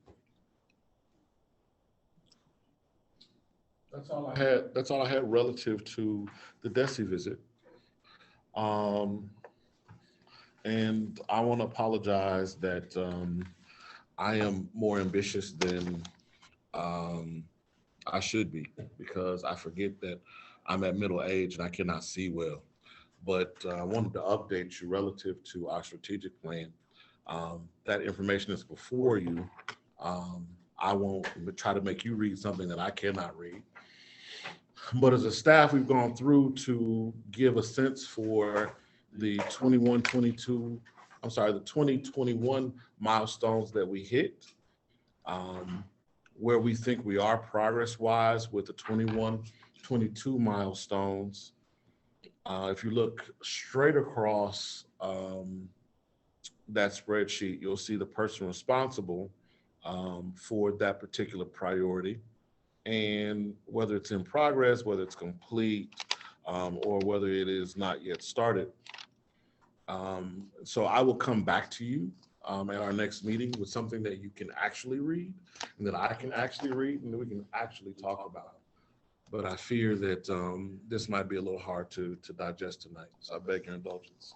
E: That's all I had relative to the DESE visit. And I want to apologize that I am more ambitious than I should be, because I forget that I'm at middle age and I cannot see well. But I wanted to update you relative to our strategic plan. That information is before you. I won't try to make you read something that I cannot read. But as a staff, we've gone through to give a sense for the 2021 milestones that we hit, where we think we are progress-wise with the 21-22 milestones. If you look straight across that spreadsheet, you'll see the person responsible for that particular priority, and whether it's in progress, whether it's complete, or whether it is not yet started. So I will come back to you at our next meeting with something that you can actually read and that I can actually read and that we can actually talk about. but I fear that this might be a little hard to digest tonight. So I beg your indulgence.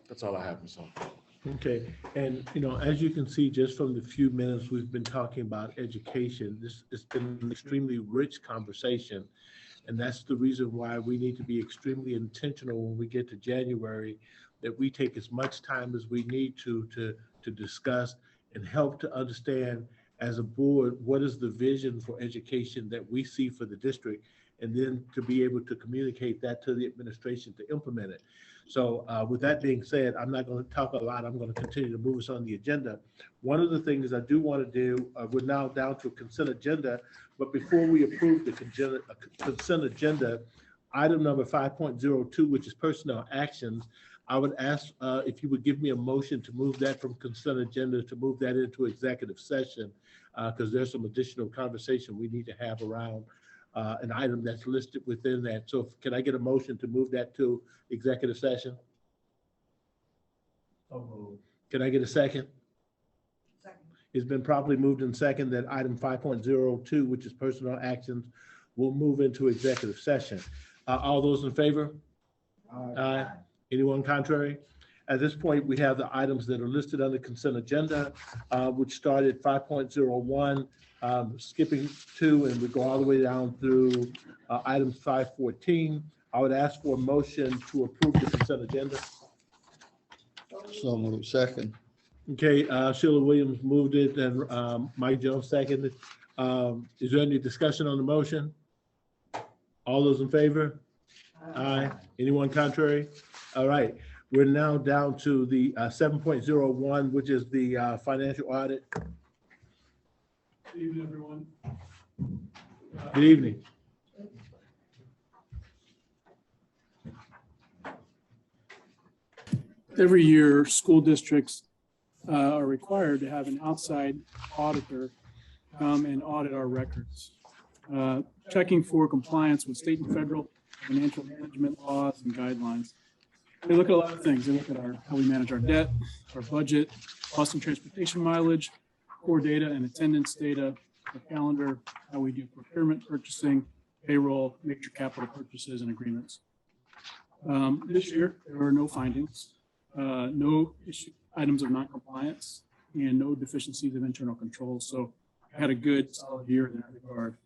E: That's all I have, Ms. Hunt.
A: Okay, and as you can see, just from the few minutes we've been talking about education, it's been an extremely rich conversation. And that's the reason why we need to be extremely intentional when we get to January, that we take as much time as we need to discuss and help to understand as a board, what is the vision for education that we see for the district, and then to be able to communicate that to the administration to implement it. So with that being said, I'm not going to talk a lot. I'm going to continue to move us on the agenda. One of the things I do want to do, we're now down to a consent agenda, but before we approve the consent agenda, item number 5.02, which is personnel actions, I would ask if you would give me a motion to move that from consent agenda to move that into executive session, because there's some additional conversation we need to have around an item that's listed within that. So can I get a motion to move that to executive session? Can I get a second?
B: Second.
A: It's been properly moved and second that item 5.02, which is personnel actions, will move into executive session. All those in favor? Aye. Anyone contrary? At this point, we have the items that are listed on the consent agenda, which start at 5.01, skipping 2, and we go all the way down through item 514. I would ask for a motion to approve the consent agenda.
F: So moved. Second.
A: Okay, Sheila Williams moved it and Mike Jones seconded. Is there any discussion on the motion? All those in favor? Aye. Anyone contrary? All right. We're now down to the 7.01, which is the financial audit.
I: Good evening, everyone.
A: Good evening.
I: Every year, school districts are required to have an outside auditor come and audit our records, checking for compliance with state and federal financial management laws and guidelines. They look at a lot of things. They look at how we manage our debt, our budget, bus and transportation mileage, core data and attendance data, our calendar, how we do procurement, purchasing, payroll, major capital purchases and agreements. This year, there were no findings, no items of non-compliance, and no deficiencies of internal control. So I had a good solid year in that regard.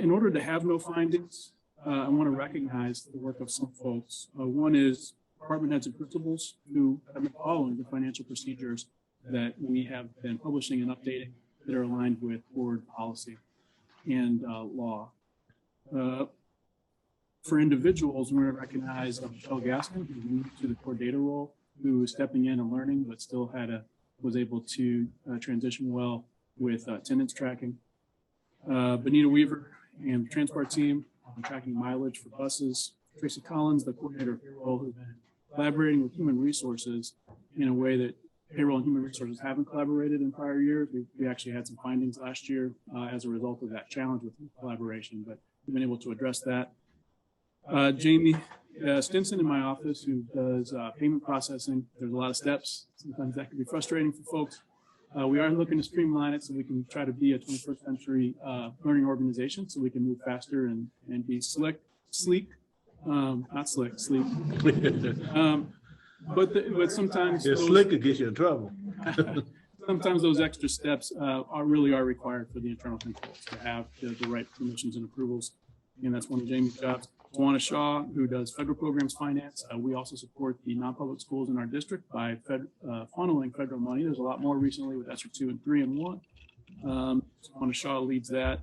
I: In order to have no findings, I want to recognize the work of some folks. One is department heads and principals who have been following the financial procedures that we have been publishing and updating that are aligned with board policy and law. For individuals, we want to recognize Michelle Gaskin, who moved to the core data role, who was stepping in and learning, but still was able to transition well with attendance tracking. Benita Weaver and the transport team on tracking mileage for buses. Tracy Collins, the coordinator of payroll, who's been collaborating with human resources in a way that payroll and human resources haven't collaborated in prior years. We actually had some findings last year as a result of that challenge with collaboration, but we've been able to address that. Jamie Stinson in my office, who does payment processing. There's a lot of steps. Sometimes that can be frustrating for folks. We are looking to streamline it so we can try to be a 21st century learning organization, so we can move faster and be sleek, not slick, sleek. But sometimes
A: Slick could get you in trouble.
I: Sometimes those extra steps are required for the internal controls to have the right permissions and approvals. And that's one of Jamie's jobs. Tawana Shaw, who does federal programs finance. We also support the non-public schools in our district by funneling federal money. There's a lot more recently with ESSER 2 and 3 and 1. Tawana Shaw leads that.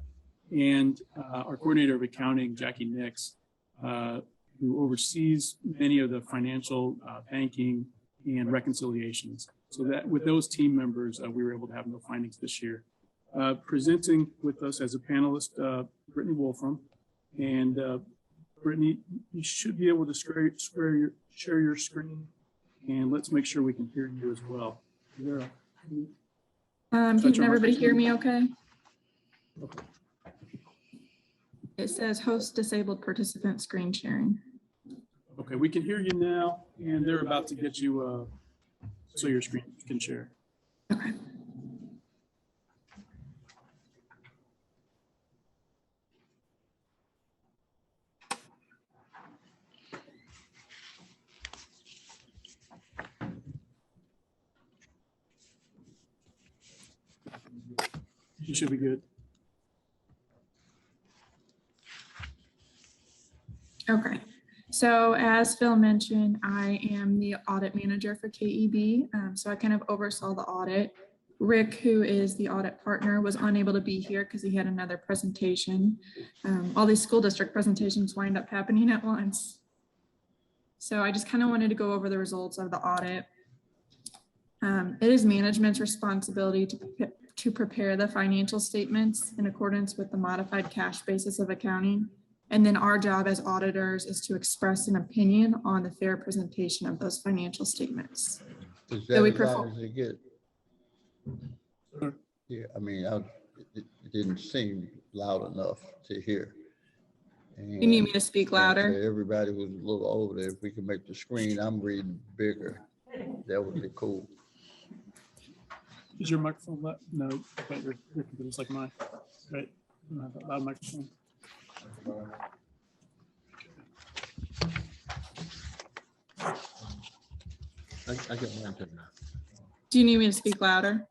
I: And our coordinator of accounting, Jackie Nix, who oversees many of the financial banking and reconciliations. So that with those team members, we were able to have no findings this year. Presenting with us as a panelist, Brittany Wolfram. And Brittany, you should be able to share your screen, and let's make sure we can hear you as well.
J: Can everybody hear me okay? It says host disabled participant screen sharing.
I: Okay, we can hear you now, and they're about to get you so your screen can share.
J: Okay.
I: You should be good.
J: Okay. So as Phil mentioned, I am the audit manager for KEB. So I kind of oversaw the audit. Rick, who is the audit partner, was unable to be here because he had another presentation. All these school district presentations wind up happening at once. So I just kind of wanted to go over the results of the audit. It is management's responsibility to prepare the financial statements in accordance with the modified cash basis of accounting. And then our job as auditors is to express an opinion on the fair presentation of those financial statements.
F: Is
J: So
F: that
J: we
F: as loud as it get?
I: Sure.
F: Yeah, I mean, it didn't seem loud enough to hear.
J: You need me to speak louder?
F: Everybody was a little over there. If we could make the screen, I'm reading bigger, that would be cool.
I: Is your microphone loud? No, but your computer's like mine, right? You don't have that loud microphone.
E: I get mine turned now.
J: Do you need me to speak louder?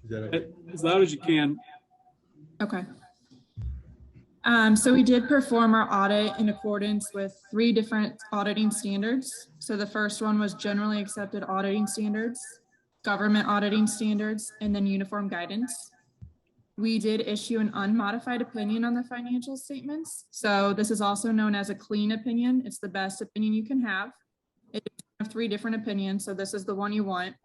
A: Is that okay?
I: As loud as you can.
J: Okay. So we did perform our audit in accordance with 3 different auditing standards. So the first one was generally accepted auditing standards, government auditing standards, and then uniform guidance. We did issue an unmodified opinion on the financial statements. So this is also known as a clean opinion. It's the best opinion you can have. It is 3 different opinions, so this is the one you want.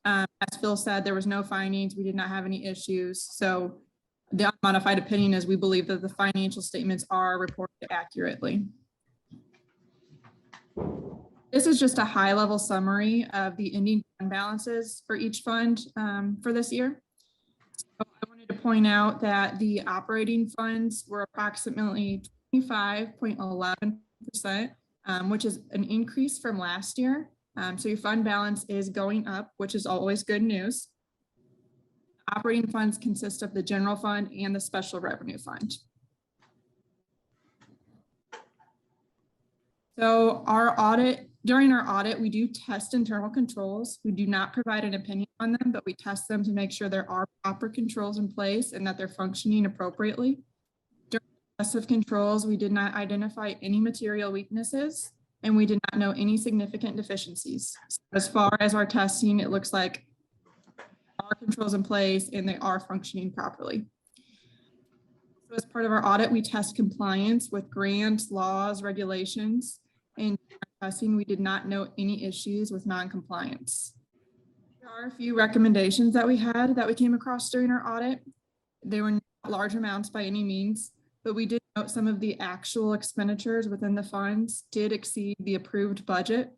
J: As Phil said, there was no findings. We did not have any issues. So the unmodified opinion is we believe that the financial statements are reported accurately. This is just a high-level summary of the ending fund balances for each fund for this year. So I wanted to point out that the operating funds were approximately 25.11%, which is an increase from last year. So your fund balance is going up, which is always good news. Operating funds consist of the general fund and the special revenue fund. So during our audit, we do test internal controls. We do not provide an opinion on them, but we test them to make sure there are proper controls in place and that they're functioning appropriately. During the test of controls, we did not identify any material weaknesses, and we did not know any significant deficiencies. So as far as our testing, it looks like our controls in place and they are functioning properly. So as part of our audit, we test compliance with grants, laws, regulations, and our testing, we did not note any issues with non-compliance. There are a few recommendations that we came across during our audit. They were not large amounts by any means, but we did note some of the actual expenditures within the funds did exceed the approved budget.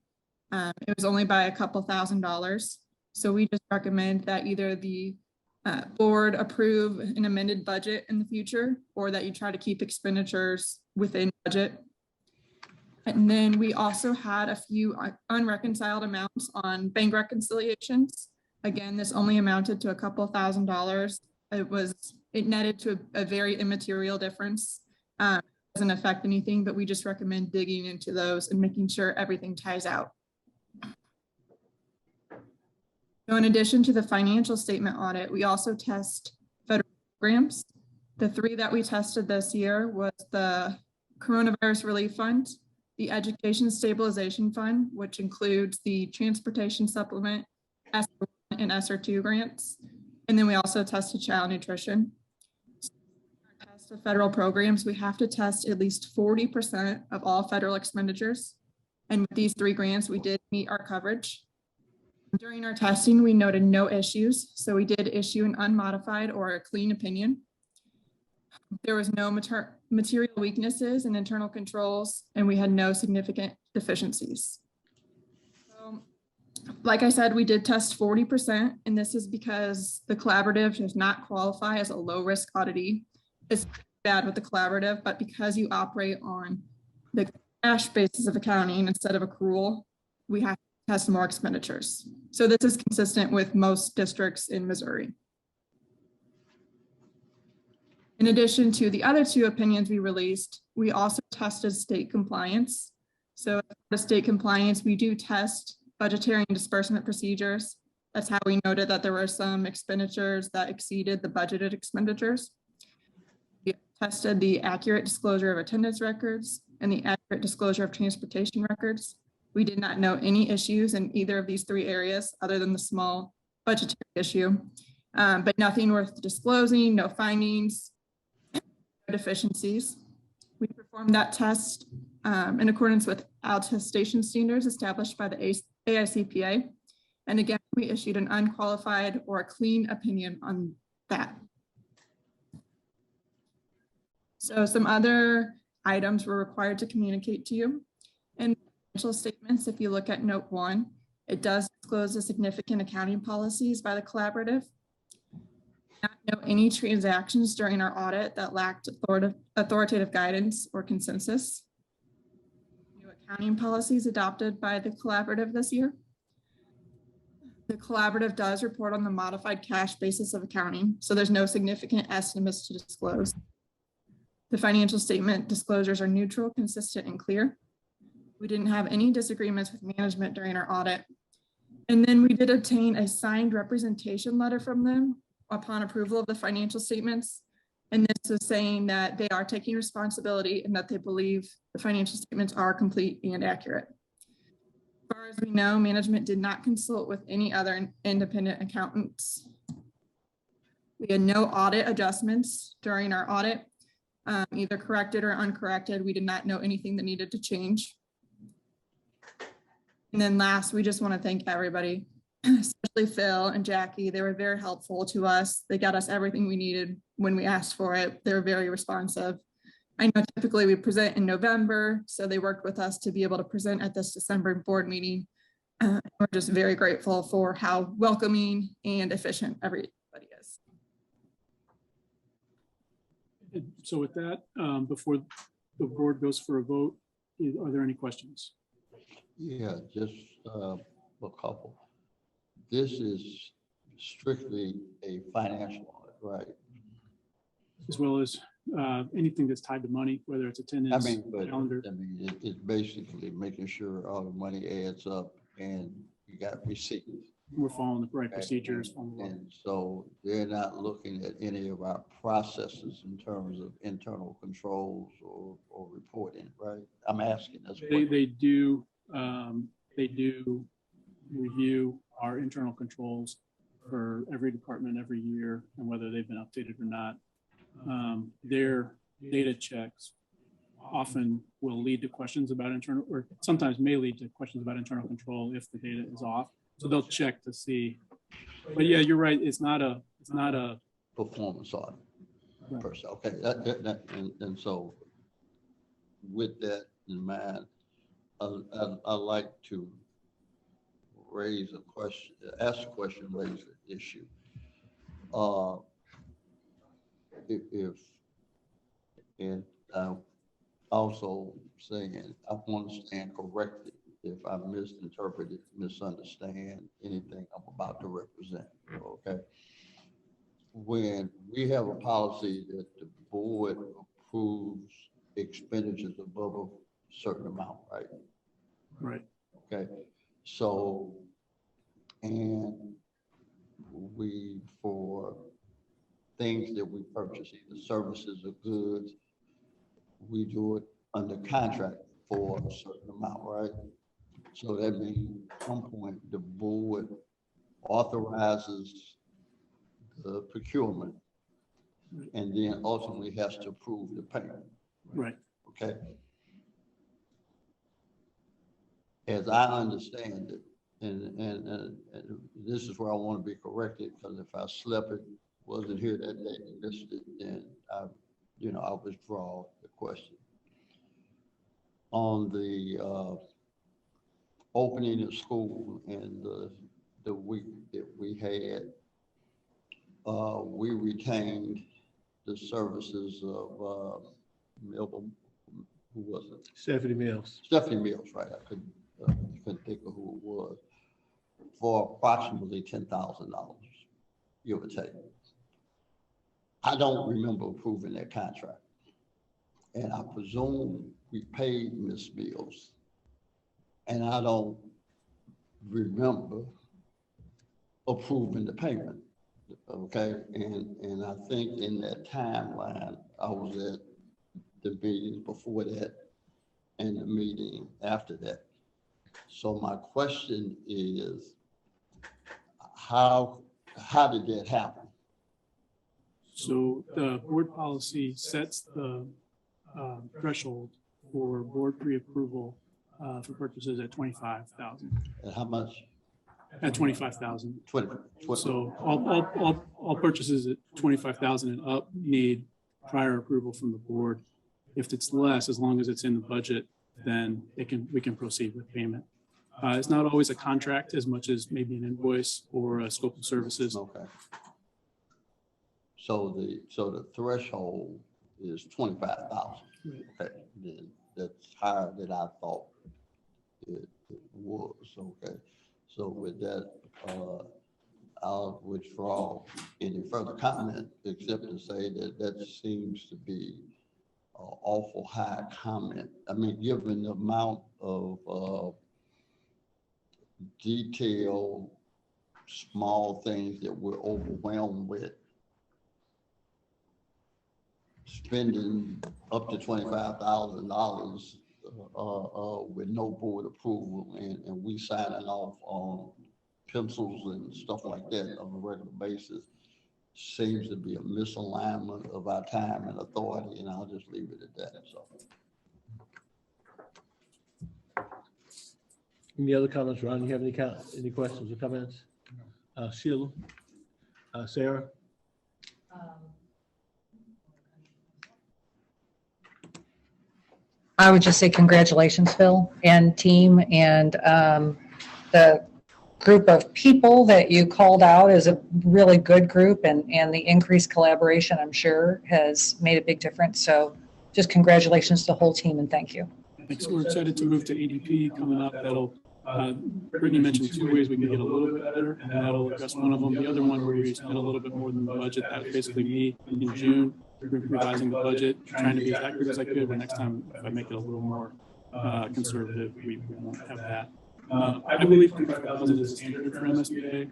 J: It was only by a couple $1,000s. So we just recommend that either the board approve an amended budget in the future, or that you try to keep expenditures within budget. And then we also had a few unreconciled amounts on bank reconciliations. Again, this only amounted to a couple $1,000s. It netted to a very immaterial difference. It doesn't affect anything, but we just recommend digging into those and making sure everything ties out. So in addition to the financial statement audit, we also test federal programs. The 3 that we tested this year was the Coronavirus Relief Fund, the Education Stabilization Fund, which includes the Transportation Supplement, ESSER 1 and ESSER 2 grants. And then we also tested child nutrition. So in our test of federal programs, we have to test at least 40% of all federal expenditures. And with these 3 grants, we did meet our coverage. During our testing, we noted no issues, so we did issue an unmodified or a clean opinion. There was no material weaknesses in internal controls, and we had no significant deficiencies. So, like I said, we did test 40%, and this is because the collaborative does not qualify as a low-risk auditee. It's bad with the collaborative, but because you operate on the cash basis of accounting instead of accrual, we have test more expenditures. So this is consistent with most districts in Missouri. In addition to the other 2 opinions we released, we also tested state compliance. So for state compliance, we do test budgetary and disbursement procedures, That's how we noted that there were some expenditures that exceeded the budgeted expenditures. We tested the accurate disclosure of attendance records and the accurate disclosure of transportation records. We did not note any issues in either of these three areas other than the small budgetary issue, but nothing worth disclosing, no findings, no deficiencies. We performed that test in accordance with attestation standards established by the AICPA. And again, we issued an unqualified or a clean opinion on that. So some other items were required to communicate to you. In financial statements, if you look at note 1, it does disclose the significant accounting policies by the collaborative. Not know any transactions during our audit that lacked authoritative guidance or consensus. New accounting policies adopted by the collaborative this year. The collaborative does report on the modified cash basis of accounting, so there's no significant estimates to disclose. The financial statement disclosures are neutral, consistent, and clear. We didn't have any disagreements with management during our audit. And then we did obtain a signed representation letter from them upon approval of the financial statements. And this is saying that they are taking responsibility and that they believe the financial statements are complete and accurate. As far as we know, management did not consult with any other independent accountants. We had no audit adjustments during our audit, either corrected or uncorrected. We did not know anything that needed to change. And then last, we just want to thank everybody, especially Phil and Jackie. They were very helpful to us. They got us everything we needed when we asked for it. They were very responsive. I know typically we present in November, so they worked with us to be able to present at this December board meeting. We're just very grateful for how welcoming and efficient everybody is.
I: So with that, before the board goes for a vote, are there any questions?
F: Yeah, just a couple. This is strictly a financial audit, right?
I: As well as anything that's tied to money, whether it's attendance, calendar.
F: It's basically making sure all the money adds up and you got receipts.
I: We're following the right procedures.
F: And so they're not looking at any of our processes in terms of internal controls or reporting, right? I'm asking.
I: They do review our internal controls for every department every year and whether they've been updated or not. Their data checks often will lead to questions about internal, or sometimes may lead to questions about internal control if the data is off. So they'll check to see. But yeah, you're right. It's not a
F: performance audit.
I: Right.
F: Per se. Okay. And so with that in mind, I'd like to raise a question, ask a question, raise an issue. And also saying, I want to stand corrected if I misinterpreted, misunderstand anything I'm about to represent, okay? When we have a policy that the board approves expenditures above a certain amount, right?
I: right.
F: Okay, so, and we, for things that we purchase, either services or goods, we do it under contract for a certain amount, right? So that means at some point the board authorizes the procurement and then ultimately has to approve the payment.
I: Right.
F: Okay. As I understand it, and this is where I want to be corrected, because if I slept it, wasn't here that day, then I withdraw the question. On the opening of school and the week that we had, we retained the services of Melbourne, who was it?
A: Stephanie Mills.
F: Stephanie Mills, right? I couldn't think of who it was, for approximately $10,000, give or take. I don't remember approving that contract. And I presume we paid Ms. Mills. And I don't remember approving the payment. Okay, and I think in that timeline, I was at the meeting before that and the meeting after that. So my question is, how did that happen?
I: So the board policy sets the threshold for board pre-approval for purchases at 25,000.
F: And how much?
I: At 25,000.
F: 20.
I: So all purchases at 25,000 and up need prior approval from the board. If it's less, as long as it's in the budget, then we can proceed with payment. It's not always a contract as much as maybe an invoice or a scope of services.
F: Okay. So the threshold is 25,000.
I: Right.
F: Okay, then that's higher than I thought it was. Okay, so with that, I'll withdraw any further comment except to say that seems to be an awful high comment. I mean, given the amount of detailed, small things that we're overwhelmed with, spending up to $25,000 with no board approval, and we signing off on pencils and stuff like that on a regular basis seems to be a misalignment of our time and authority, and I'll just leave it at that. So.
A: Any other comments, Ron? You have any questions or comments? Sheila? Sarah?
C: I would just say congratulations, Phil and team, and the group of people that you called out is a really good group, and the increased collaboration, I'm sure, has made a big difference. So just congratulations to the whole team and thank you.
I: Thanks. We're excited to move to ADP coming up. That'll, Brittany mentioned 2 ways we can get a little bit better, and that'll address one of them. The other one where we spend a little bit more than the budget, that would basically be in June, revising the budget, trying to be as accurate as I could, but next time if I make it a little more conservative, we won't have that. I believe 25,000 is standard for MSBA,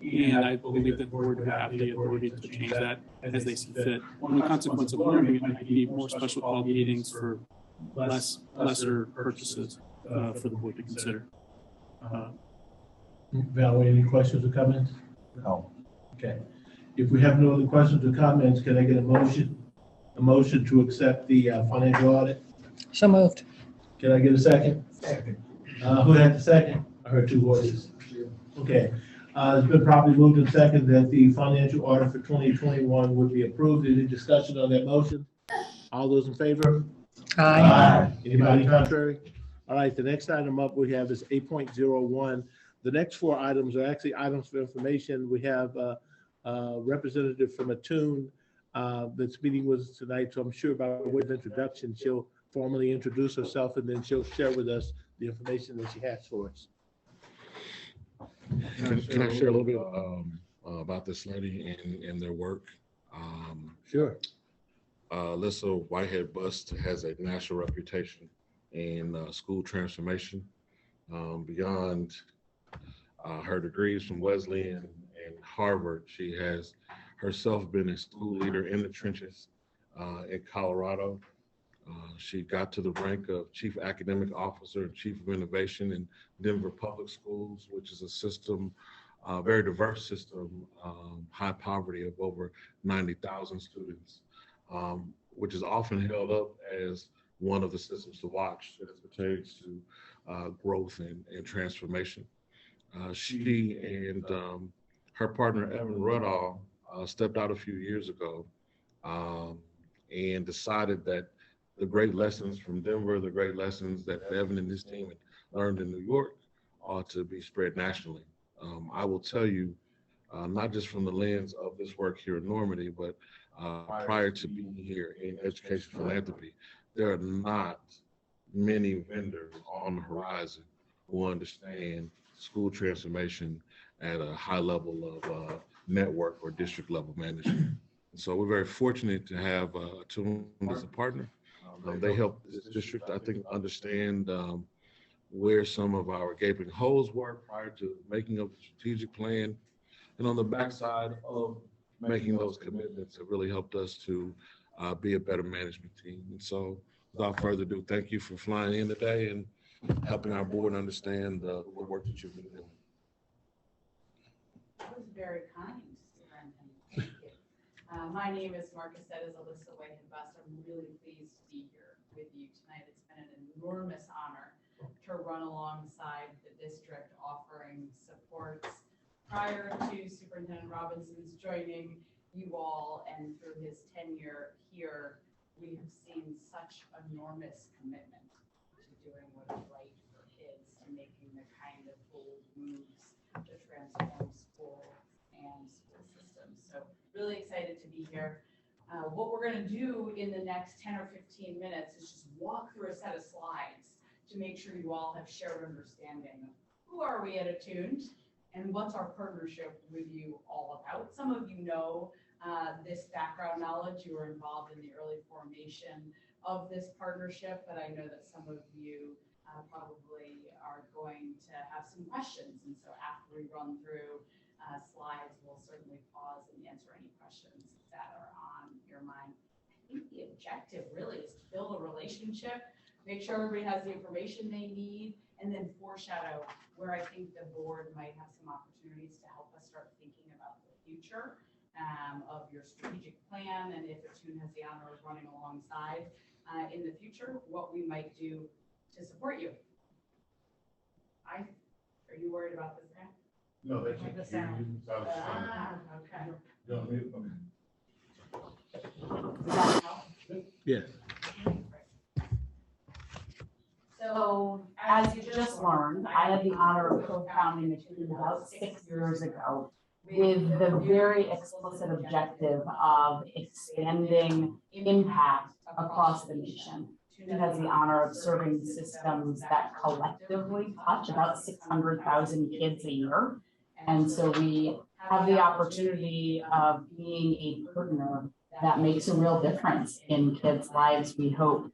I: and I believe that the board would have the authority to change that as they see fit. One consequence of learning, it might be more special call meetings for lesser purchases for the board to consider.
A: Valerie, any questions or comments?
F: No.
A: Okay. If we have no other questions or comments, can I get a motion? A motion to accept the financial audit?
C: So moved.
A: Can I get a second?
D: Second.
A: Who had the second? I heard 2 voices. Okay. It's been properly moved and second that the financial audit for 2021 would be approved. Any discussion on that motion? All those in favor?
C: Aye.
A: Anybody contrary? All right, the next item up we have is 8.01. The next 4 items are actually items for information. We have a representative from Attune that's meeting with us tonight, so I'm sure by way of introduction, she'll formally introduce herself and then she'll share with us the information that she has for us.
E: Can I share a little bit about this lady and their work?
A: Sure.
E: Alyssa Whitehead Bust has a national reputation in school transformation. Beyond her degrees from Wesleyan and Harvard, she has herself been a school leader in the trenches in Colorado. She got to the rank of Chief Academic Officer and Chief of Innovation in Denver Public Schools, which is a system, very diverse system, high poverty of over 90,000 students, which is often held up as one of the systems to watch as it pertains to growth and transformation. She and her partner, Evan Ruddall, stepped out a few years ago and decided that the great lessons from Denver, the great lessons that Evan and his team had learned in New York ought to be spread nationally. I will tell you, not just from the lens of this work here in Normandy, but prior to being here in education philanthropy, there are not many vendors on the horizon who understand school transformation at a high level of network or district level management. So we're very fortunate to have Attune as a partner. They help this district, I think, understand where some of our gaping holes were prior to making of the strategic plan. And on the backside of making those commitments, it really helped us to be a better management team. And so without further ado, thank you for flying in today and helping our board understand the work that you've been doing.
K: That was very kind, Superintendent. Thank you. My name is Marcus Alyssa Whitehead-Bust. I'm really pleased to be here with you tonight. It's been an enormous honor to run alongside the district offering supports prior to Superintendent Robinson's joining you all, and through his tenure here, we have seen such enormous commitment to doing what is right for kids, to making the kind of bold moves to transform school and school systems. So really excited to be here. What we're going to do in the next 10 or 15 minutes is just walk through a set of slides to make sure you all have shared understanding of who are we at Attuned and what's our partnership with you all about. Some of you know this background knowledge. You were involved in the early formation of this partnership, but I know that some of you probably are going to have some questions. And so after we run through slides, we'll certainly pause and answer any questions that are on your mind. I think the objective really is to build a relationship, make sure everybody has the information they need, and then foreshadow where I think the board might have some opportunities to help us start thinking about the future of your strategic plan, and if Attune has the honor of running alongside in the future, what we might do to support you. Are you worried about this now?
E: No, they
K: can't hear you. Okay. Does that help?
A: Yes.
L: So, as you just learned, I had the honor of co-founding Attune about 6 years ago with the very explicit objective of expanding impact across the nation. Attune has the honor of serving systems that collectively touch about 600,000 kids a year. And so we have the opportunity of being a partner that makes a real difference in kids' lives, we hope.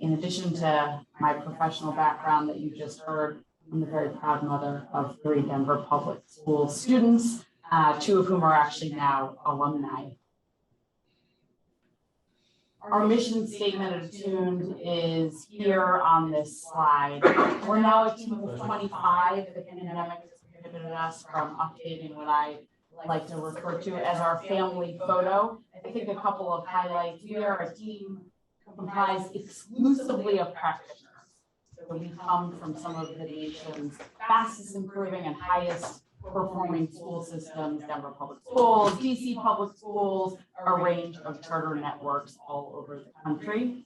L: In addition to my professional background that you just heard, I'm a very proud mother of 3 Denver Public School students, 2 of whom are actually now alumni. Our mission statement at Attuned is here on this slide. We're now a team of 25. The pandemic has prohibited us from updating what I like to refer to as our family photo. I think a couple of highlights. We are a team comprised exclusively of practitioners. So we come from some of the nation's fastest improving and highest performing school systems, Denver Public Schools, DC Public Schools, a range of charter networks all over the country.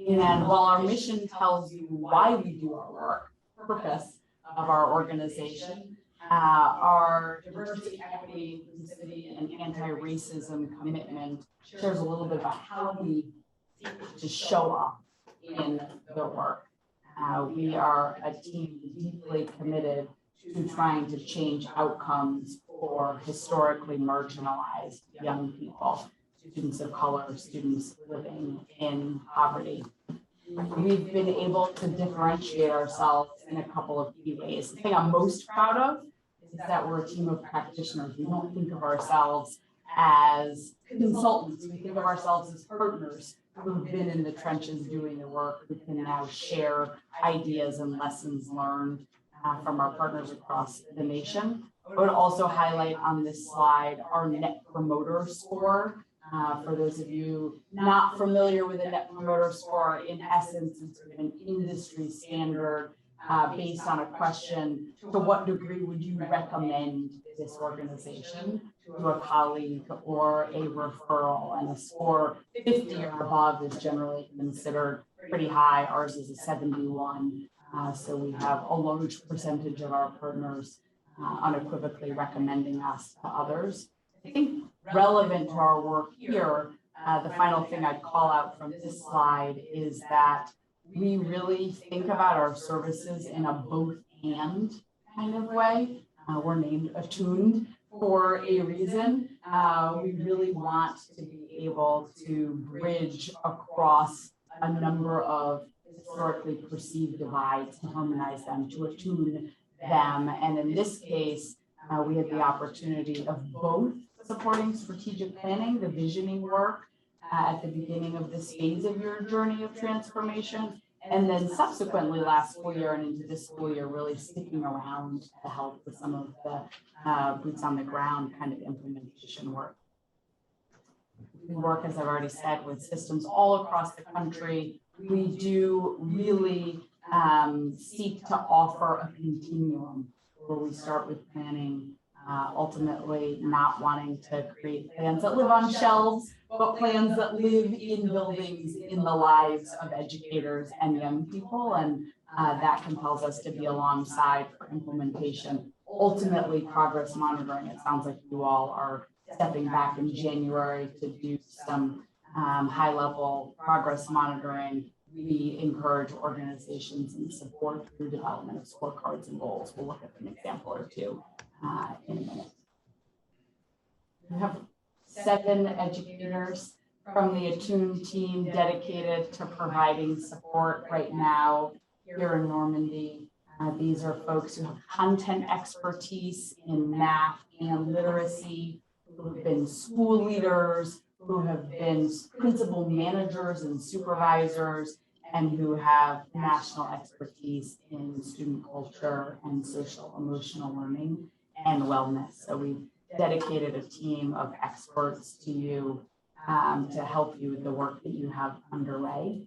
L: And while our mission tells you why we do our work, purpose of our organization, our diversity, equity, inclusivity, and anti-racism commitment shares a little bit about how we seek to show up in the work. We are a team deeply committed to trying to change outcomes for historically marginalized young people, students of color, students living in poverty. We've been able to differentiate ourselves in a couple of key ways. The thing I'm most proud of is that we're a team of practitioners. We don't think of ourselves as consultants. We think of ourselves as partners who've been in the trenches doing the work, who can now share ideas and lessons learned from our partners across the nation. I would also highlight on this slide our Net Promoter Score. For those of you not familiar with the Net Promoter Score, in essence, it's sort of an industry standard based on a question: to what degree would you recommend this organization to a colleague or a referral? And a score 50 or above is generally considered pretty high. Ours is a 71. So we have a large percentage of our partners unequivocally recommending us to others. I think relevant to our work here, the final thing I'd call out from this slide is that we really think about our services in a both and kind of way. We're named Attuned for a reason. We really want to be able to bridge across a number of historically perceived divides, to harmonize them, to attune them. And in this case, we had the opportunity of both supporting strategic planning, the visioning work at the beginning of this phase of your journey of transformation, and then subsequently last school year and into this school year, really sticking around to help with some of the boots on the ground kind of implementation work. We work, as I've already said, with systems all across the country. We do really seek to offer a continuum where we start with planning, ultimately not wanting to create plans that live on shelves, but plans that live in buildings in the lives of educators and young people. And that compels us to be alongside for implementation. Ultimately, progress monitoring, it sounds like you all are stepping back in January to do some high-level progress monitoring. We encourage organizations and support through development of scorecards and goals. We'll look at an example or two in a minute. We have 7 educators from the Attune team dedicated to providing support right now here in Normandy. These are folks who have content expertise in math and literacy, who have been school leaders, who have been principal managers and supervisors, and who have national expertise in student culture and social emotional learning and wellness. So we've dedicated a team of experts to you to help you with the work that you have underway.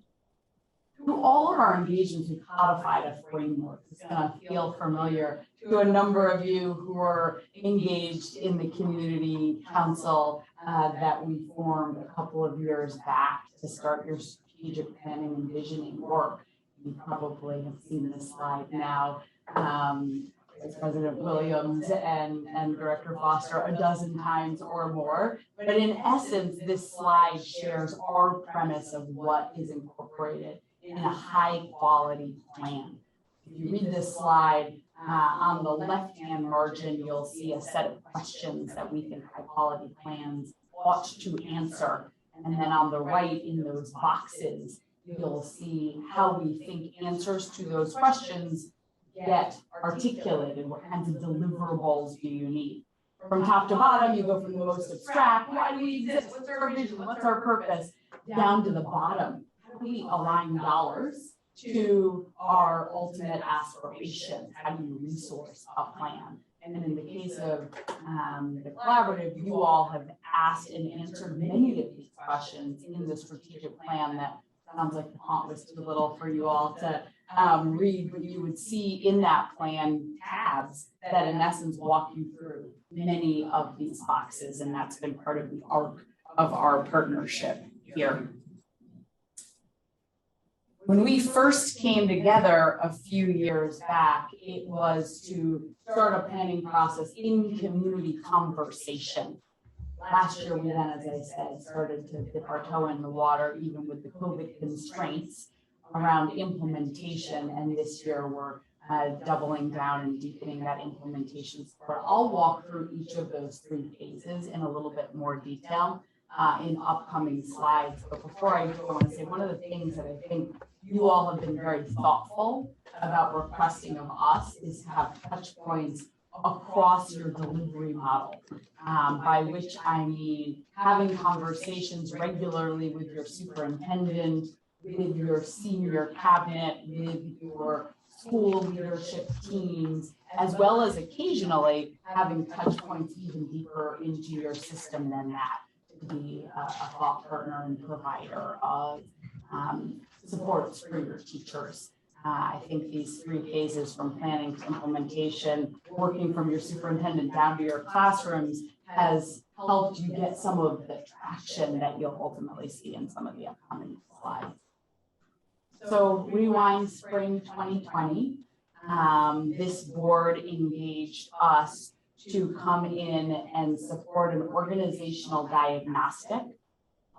L: Through all of our engagements, we've codified a framework. It's going to feel familiar to a number of you who are engaged in the community council that we formed a couple of years back to start your strategic planning and visioning work. You probably have seen this slide now. Vice President Williams and Director Foster a dozen times or more. But in essence, this slide shares our premise of what is incorporated in a high quality plan. If you read this slide, on the left-hand margin, you'll see a set of questions that we think high quality plans ought to answer. And then on the right in those boxes, you'll see how we think answers to those questions get articulated. What kinds of deliverables do you need? From top to bottom, you go from the most abstract, why do we exist? What's our vision? What's our purpose? Down to the bottom, how do we align dollars to our ultimate aspirations? How do you resource a plan? And in the case of the collaborative, you all have asked and answered many of these questions in the strategic plan. That sounds like the font was too little for you all to read, but you would see in that plan tabs that in essence walk you through many of these boxes, and that's been part of the arc of our partnership here. When we first came together a few years back, it was to start a planning process in community conversation. Last year, we then, as I said, started to dip our toe in the water, even with the COVID constraints around implementation. And this year, we're doubling down and deepening that implementation support. I'll walk through each of those 3 phases in a little bit more detail in upcoming slides. But before I do, I want to say one of the things that I think you all have been very thoughtful about requesting of us is to have touch points across your delivery model, by which I mean having conversations regularly with your superintendent, with your senior cabinet, with your school leadership teams, as well as occasionally having touch points even deeper into your system than that, to be a thought partner and provider of supports for your teachers. I think these 3 phases, from planning to implementation, working from your superintendent down to your classrooms, has helped you get some of the traction that you'll ultimately see in some of the upcoming slides. So rewind spring 2020, this board engaged us to come in and support an organizational diagnostic.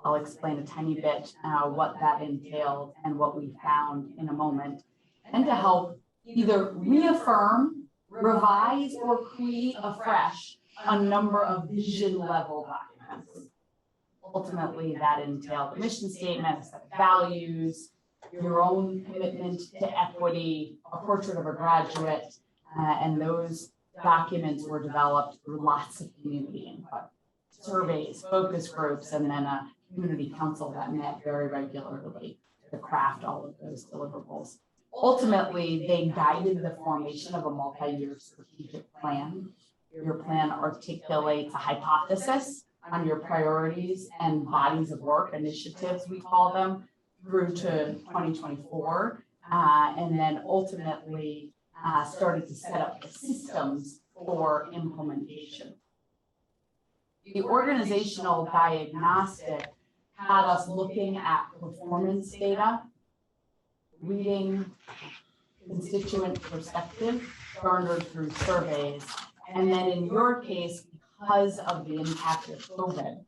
L: I'll explain a tiny bit what that entailed and what we found in a moment, and to help either reaffirm, revise, or create afresh a number of vision level documents. Ultimately, that entailed a mission statement, a set of values, your own commitment to equity, a portrait of a graduate, and those documents were developed through lots of community input, surveys, focus groups, and then a community council that met very regularly to craft all of those deliverables. Ultimately, they guided the formation of a multi-year strategic plan. Your plan articulates a hypothesis on your priorities and bodies of work, initiatives we call them, through to 2024, and then ultimately started to set up the systems for implementation. The organizational diagnostic had us looking at performance data, reading constituent perspective garnered through surveys, and then in your case, because of the impact of COVID,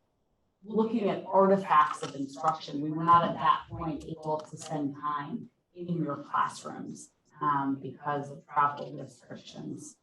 L: looking at artifacts of instruction. We were not at that point able to spend time in your classrooms because of travel restrictions.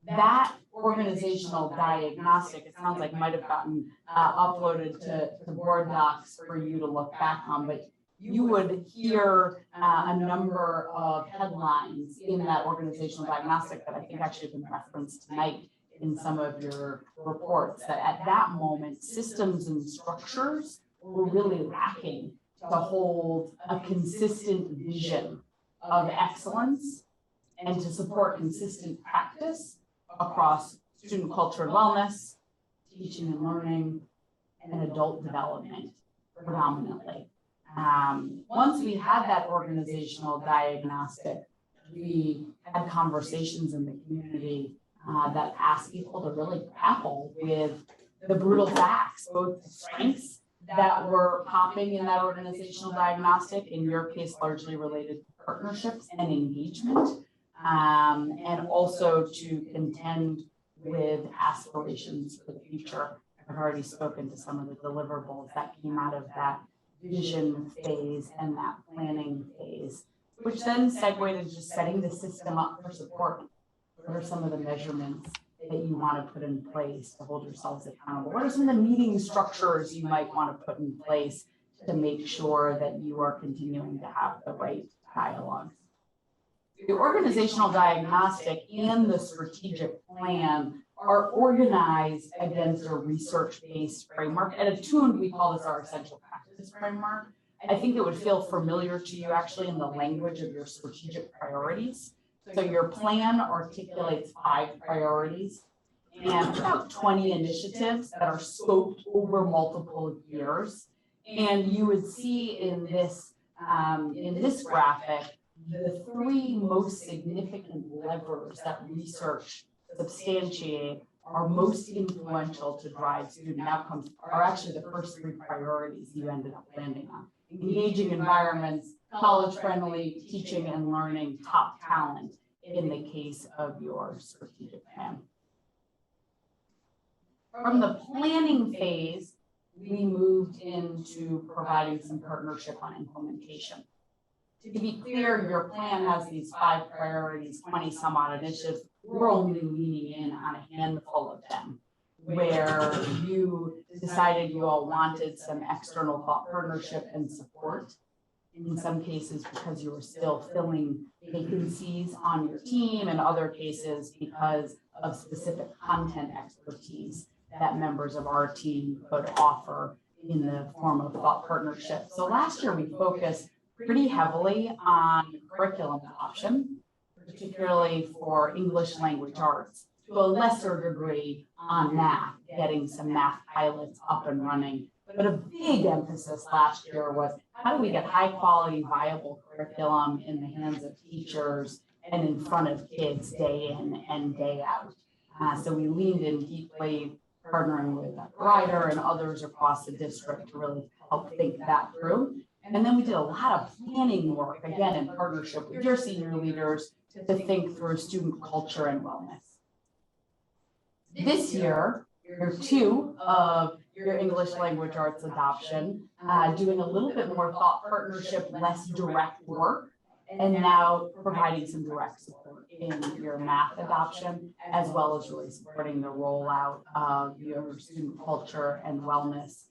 L: That organizational diagnostic, it sounds like might have gotten uploaded to board docs for you to look back on, but you would hear a number of headlines in that organizational diagnostic that I think actually have been referenced tonight in some of your reports, that at that moment, systems and structures were really lacking to hold a consistent vision of excellence and to support consistent practice across student culture and wellness, teaching and learning, and adult development predominantly. Once we had that organizational diagnostic, we had conversations in the community that asked people to really grapple with the brutal facts, both the strengths that were popping in that organizational diagnostic, in your case, largely related to partnerships and engagement, and also to contend with aspirations for the future. I've already spoken to some of the deliverables that came out of that vision phase and that planning phase, which then segued into just setting the system up for support. What are some of the measurements that you want to put in place to hold yourselves accountable? What are some of the meeting structures you might want to put in place to make sure that you are continuing to have the right dialogues? The organizational diagnostic and the strategic plan are organized against a research-based framework. And attuned, we call this our essential practice framework. I think it would feel familiar to you actually in the language of your strategic priorities. So your plan articulates 5 priorities and about 20 initiatives that are scoped over multiple years. And you would see in this graphic, the 3 most significant levers that research substantiate are most influential to drive student outcomes are actually the first 3 priorities you ended up landing on. Engaging environments, college-friendly teaching and learning, top talent in the case of your strategic plan. From the planning phase, we moved into providing some partnership on implementation. To be clear, your plan has these 5 priorities, 20 some odd initiatives. We're only leaning in on a handful of them, where you decided you all wanted some external thought partnership and support. In some cases, because you were still filling vacancies on your team, in other cases, because of specific content expertise that members of our team could offer in the form of thought partnership. So last year, we focused pretty heavily on curriculum adoption, particularly for English language arts, to a lesser degree on math, getting some math pilots up and running. But a big emphasis last year was how do we get high quality, viable curriculum in the hands of teachers and in front of kids day in and day out. So we leaned in deeply, partnering with a provider and others across the district to really help think that through. And then we did a lot of planning work, again, in partnership with your senior leaders to think through student culture and wellness. This year, year 2 of your English language arts adoption, doing a little bit more thought partnership, less direct work, and now providing some direct support in your math adoption, as well as really supporting the rollout of your student culture and wellness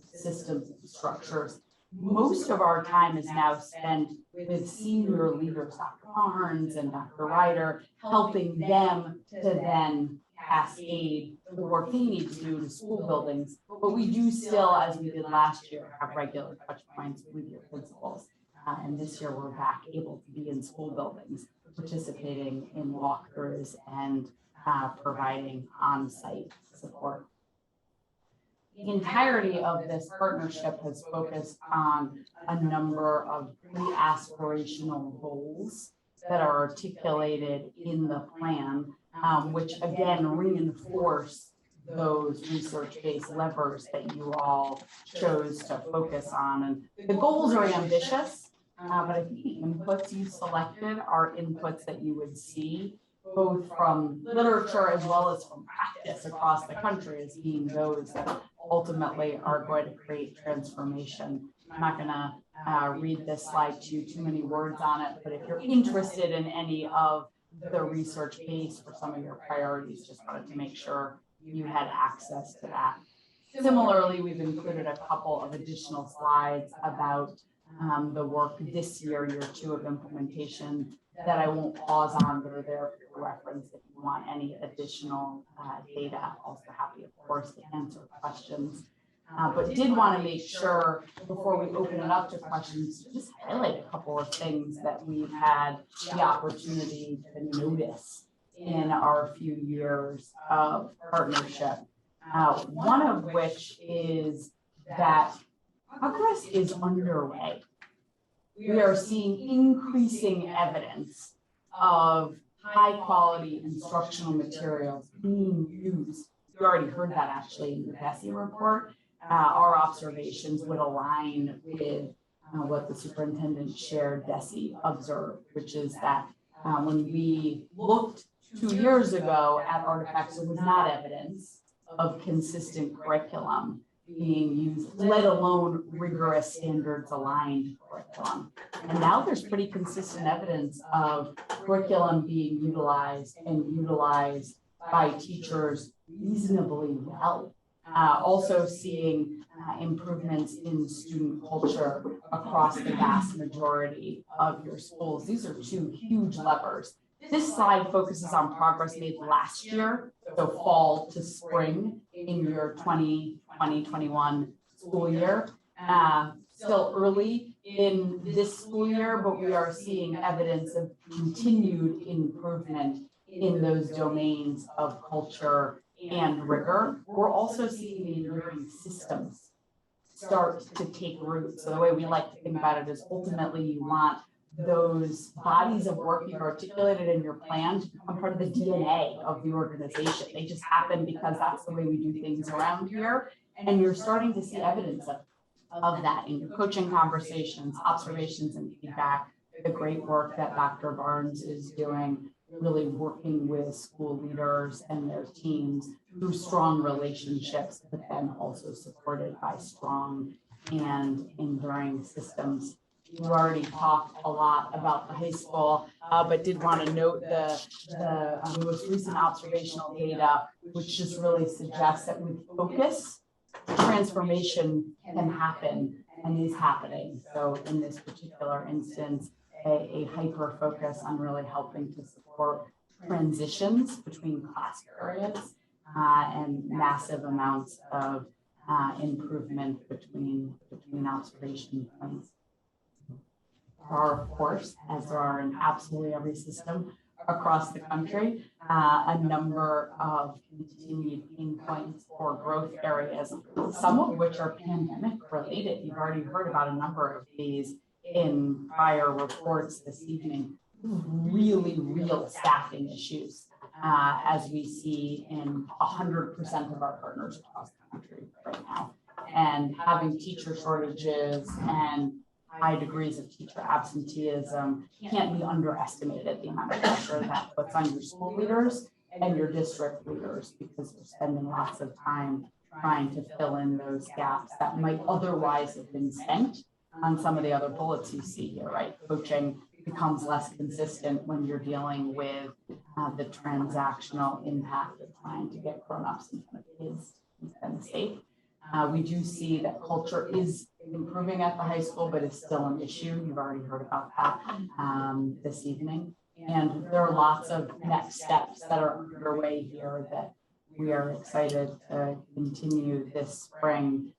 L: systems and structures. most of our time is now spent with senior leaders, Dr. Barnes and Dr. Ryder, helping them to then cascade the work they need to do to school buildings. But we do still, as we did last year, have regular touch points with your principals. And this year we're back able to be in school buildings, participating in walkthroughs and providing on-site support. The entirety of this partnership has focused on a number of pretty aspirational goals that are articulated in the plan, which again reinforce those research-based levers that you all chose to focus on. And the goals are ambitious, but I think the inputs you selected are inputs that you would see both from literature as well as from practice across the country as being those that ultimately are going to create transformation. I'm not going to read this slide to you, too many words on it, but if you're interested in any of the research base for some of your priorities, just wanted to make sure you had access to that. Similarly, we've included a couple of additional slides about the work this year, year 2 of implementation, that I won't pause on, but are there for your reference if you want any additional data. Also happy, of course, to answer questions. But did want to make sure before we open it up to questions, just highlight a couple of things that we've had the opportunity to notice in our few years of partnership. One of which is that progress is underway. We are seeing increasing evidence of high quality instructional materials being used. You already heard that actually in the DESI report. Our observations would align with what the superintendent shared DESI observed, which is that when we looked 2 years ago at artifacts, there was not evidence of consistent curriculum being used, let alone rigorous standards aligned curriculum. And now there's pretty consistent evidence of curriculum being utilized and utilized by teachers reasonably well. Also seeing improvements in student culture across the vast majority of your schools. These are 2 huge levers. This slide focuses on progress made last year, so fall to spring in your 2020-21 school year. Still early in this school year, but we are seeing evidence of continued improvement in those domains of culture and rigor. We're also seeing the enduring systems start to take root. So the way we like to think about it is ultimately you want those bodies of work you've articulated in your plan to become part of the DNA of the organization. They just happen because that's the way we do things around here. And you're starting to see evidence of that in your coaching conversations, observations, and feedback. The great work that Dr. Barnes is doing, really working with school leaders and their teams through strong relationships, but then also supported by strong and enduring systems. We already talked a lot about the high school, but did want to note the most recent observational data, which just really suggests that with focus, transformation can happen and is happening. So in this particular instance, a hyper focus on really helping to support transitions between class periods and massive amounts of improvement between observation points. There are, of course, as there are in absolutely every system across the country, a number of continued pain points or growth areas, some of which are pandemic related. You've already heard about a number of these in prior reports this evening. Really real staffing issues, as we see in 100% of our partners across the country right now. And having teacher shortages and high degrees of teacher absenteeism can't be underestimated, the amount of pressure that puts on your school leaders and your district leaders, because you're spending lots of time trying to fill in those gaps that might otherwise have been spent on some of the other bullets you see here, right? Coaching becomes less consistent when you're dealing with the transactional impact of trying to get grown-ups in front of kids and stay. We do see that culture is improving at the high school, but it's still an issue. You've already heard about that this evening. And there are lots of next steps that are underway here that we are excited to continue this spring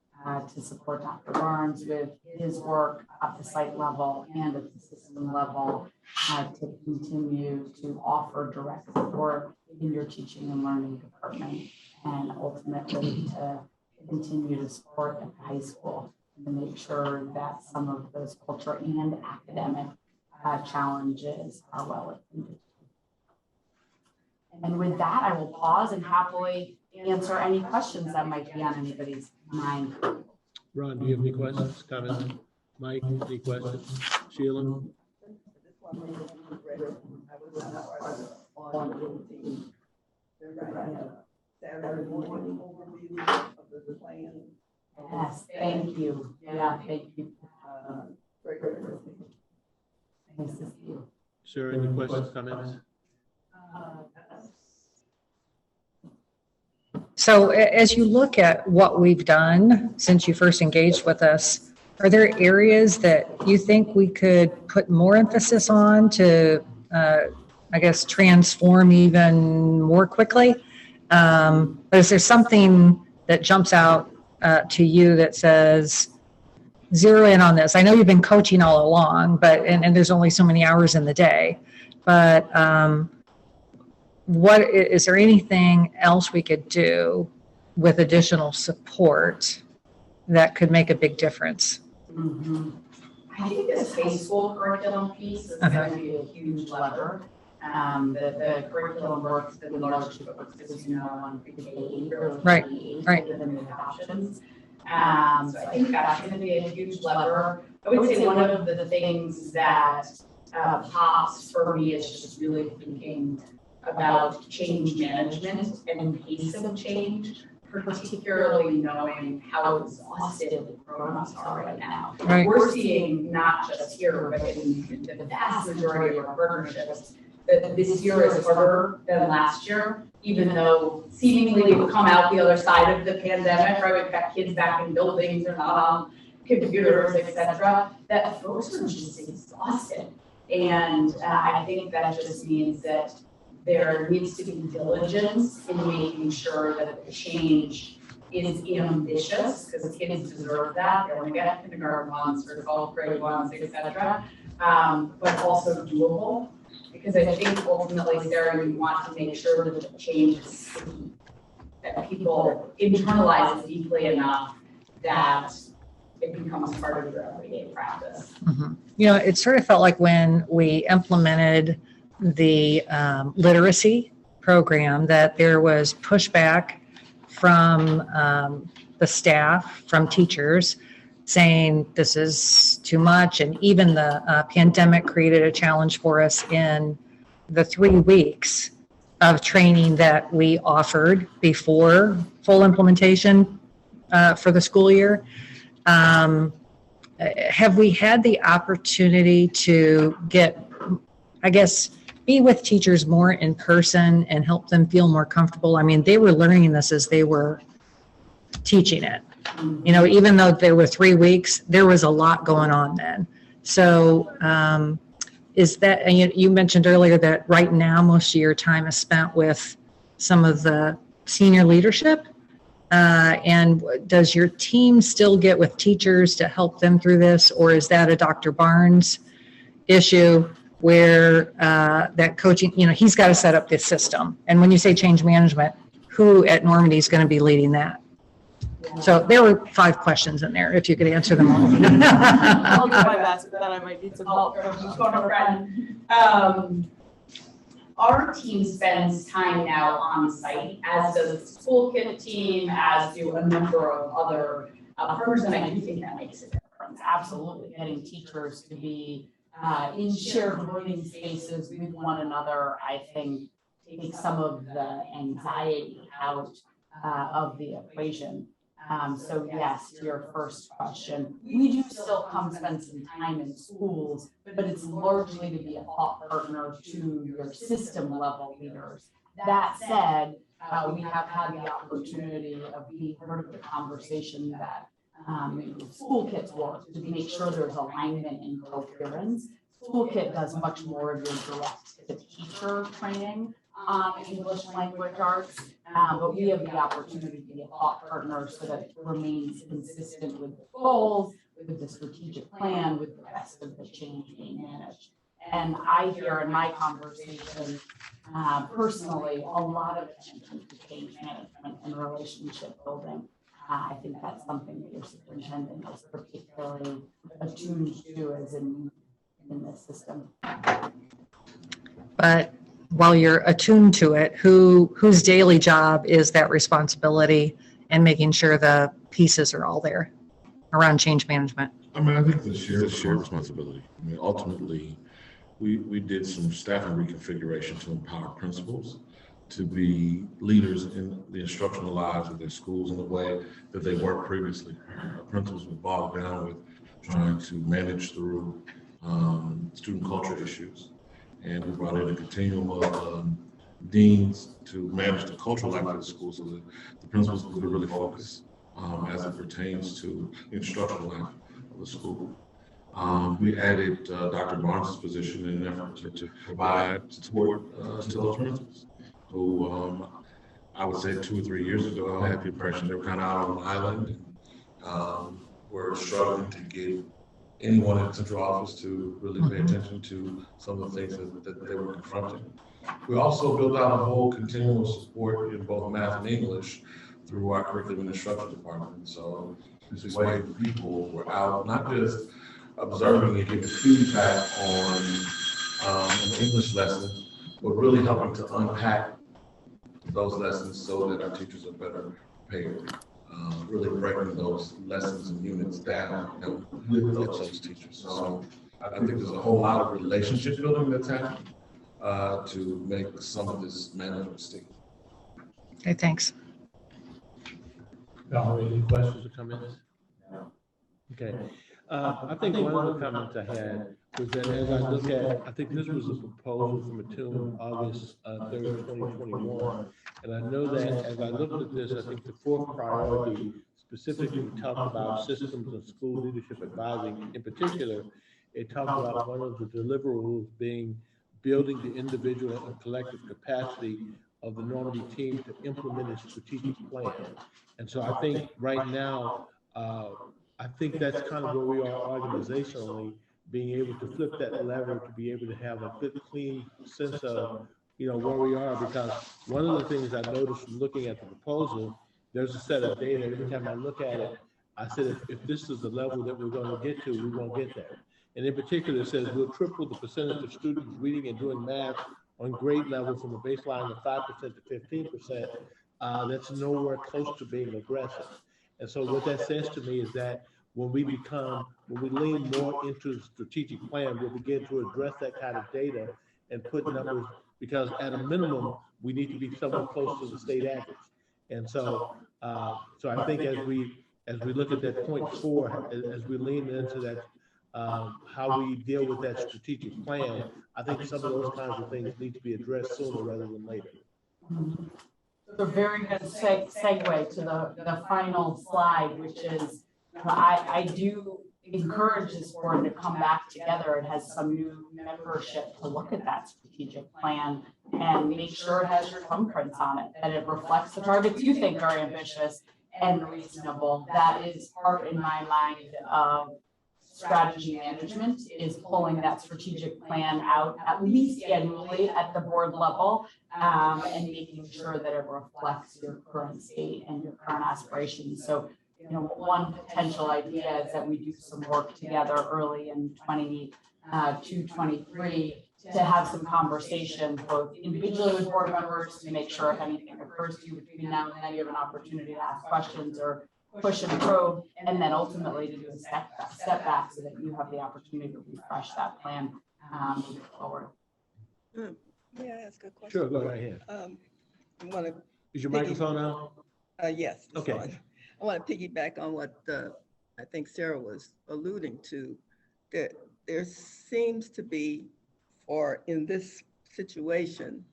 L: to support Dr. Barnes with his work at the site level and at the system level to continue to offer direct support in your teaching and learning department, and ultimately to continue to support at the high school and to make sure that some of those culture and academic challenges are well attended. And with that, I will pause and happily answer any questions that might be on anybody's mind.
A: Ron, do you have any questions, comments? Mike, any questions? Sheila?
H: Saturday morning overview of the plan.
L: Yes, thank you. Yeah, thank you. Nice to see you.
A: Sure, any questions, comments?
C: So as you look at what we've done since you first engaged with us, are there areas that you think we could put more emphasis on to, I guess, transform even more quickly? But is there something that jumps out to you that says, zero in on this? I know you've been coaching all along, but and there's only so many hours in the day, but what is there anything else we could do with additional support that could make a big difference?
L: Mm-hmm. I think this high school curriculum piece is going to be a huge lever. The curriculum works in large books, as you know, on pre-K,
C: right,
L: within the adoptions. So I think that's going to be a huge lever. I would say one of the things that pops for me is just really thinking about change management and pace of change, particularly knowing how exhausted grown-ups are right now.
C: Right.
L: We're seeing not just here, but in the vast majority of our partnerships, that this year is harder than last year, even though seemingly we've come out the other side of the pandemic, right? We've got kids back in buildings, they're not on computers, et cetera, that folks are just exhausted. And I think that just means that there needs to be diligence in making sure that the change is ambitious, because kids deserve that. They only get kindergarten once or 12th grade once, et cetera, but also doable. Because I think ultimately, Sarah, we want to make sure that the change is sticky, that people internalize it deeply enough that it becomes part of their everyday practice.
C: Mm-hmm. You know, it sort of felt like when we implemented the literacy program that there was pushback from the staff, from teachers, saying this is too much. And even the pandemic created a challenge for us in the 3 weeks of training that we offered before full implementation for the school year. Have we had the opportunity to get, I guess, be with teachers more in person and help them feel more comfortable? I mean, they were learning this as they were teaching it. You know, even though there were 3 weeks, there was a lot going on then. So is that, and you mentioned earlier that right now most of your time is spent with some of the senior leadership. And does your team still get with teachers to help them through this? Or is that a Dr. Barnes issue where that coaching, you know, he's got to set up this system? And when you say change management, who at Normandy is going to be leading that? So there were 5 questions in there, if you could answer them all.
M: I'll do my best, but then I might need some help.
K: Our team spends time now on site, as does the school kit team, as do a number of other partners, and I do think that makes a difference.
L: Absolutely, getting teachers to be in shared learning spaces with one another, I think, takes some of the anxiety out of the equation. So yes, to your first question, we do still come spend some time in schools, but it's largely to be a thought partner to your system level leaders. That said, we have had the opportunity of being part of the conversation that school kit's work to make sure there's alignment and coherence. Toolkit does much more of your direct to teacher training in English language arts, but we have the opportunity to be a thought partner so that it remains consistent with the goals, with the strategic plan, with the rest of the change being managed. And I hear in my conversation, personally, a lot of attention to change management and relationship building. I think that's something that your superintendent is particularly attuned to as in this system.
C: But while you're attuned to it, whose daily job is that responsibility and making sure the pieces are all there around change management?
E: I mean, I think it's a shared responsibility. I mean, ultimately, we did some staffing reconfiguration to empower principals to be leaders in the instructional lives of their schools in a way that they weren't previously. Our principals were bogged down with trying to manage through student culture issues. And we brought in a continuum of deans to manage the cultural life of the school so that the principals could really focus as it pertains to the instructional life of the school. We added Dr. Barnes' position in an effort to provide support to those principals who I would say 2 or 3 years ago, I had the impression they were kind of out on an island and were struggling to get anyone in the central office to really pay attention to some of the things that they were confronting. We also built out a whole continuum of support in both math and English through our curriculum and instruction department. So this way people were out not just observing and giving feedback on an English lesson, but really helping to unpack those lessons so that our teachers are better prepared. Really breaking those lessons and units down with those teachers. So I think there's a whole lot of relationship building that's happening to make some of this management sticky.
C: Okay, thanks.
A: Any questions or comments? Okay. I think one of the comments I had was that as I look at, I think this was a proposal from a tune August 3rd, 2021. And I know that as I looked at this, I think the fourth priority specifically talked about systems and school leadership advising. In particular, it talked about one of the deliverables being building the individual and collective capacity of the Normandy team to implement a strategic plan. And so I think right now, I think that's kind of where we are organizationally, being able to flip that lever to be able to have a good, clean sense of, where we are. Because one of the things I noticed from looking at the proposal, there's a set of data. Every time I look at it, I said, if this is the level that we're going to get to, we won't get there. And in particular, it says we'll triple the percentage of students reading and doing math on grade level from a baseline of 5% to 15%. That's nowhere close to being aggressive. And so what that says to me is that when we lean more into the strategic plan, we'll begin to address that kind of data and put numbers, because at a minimum, we need to be somewhat close to the state average. And so, so I think as we look at that point 4, as we lean into that, how we deal with that strategic plan, I think some of those kinds of things need to be addressed sooner rather than later.
L: A very good segue to the final slide, which is, I do encourage this board to come back together. It has some new membership to look at that strategic plan and make sure it has your thumbprints on it, that it reflects the targets you think are ambitious and reasonable. That is part, in my mind, of strategy management, is pulling that strategic plan out at least annually at the board level, and making sure that it reflects your current state and your current aspirations. So, one potential idea is that we do some work together early in 22-23 to have some conversations, both individually with board members, to make sure if anything occurs to you between now and then, you have an opportunity to ask questions or push and probe, and then ultimately to do a step back so that you have the opportunity to refresh that plan moving forward.
H: May I ask a question?
A: Sure, go right ahead. Is your microphone on?
H: Yes.
A: Okay.
H: On. I want to piggyback on what I think Sarah was alluding to, that there seems to be, or in this situation,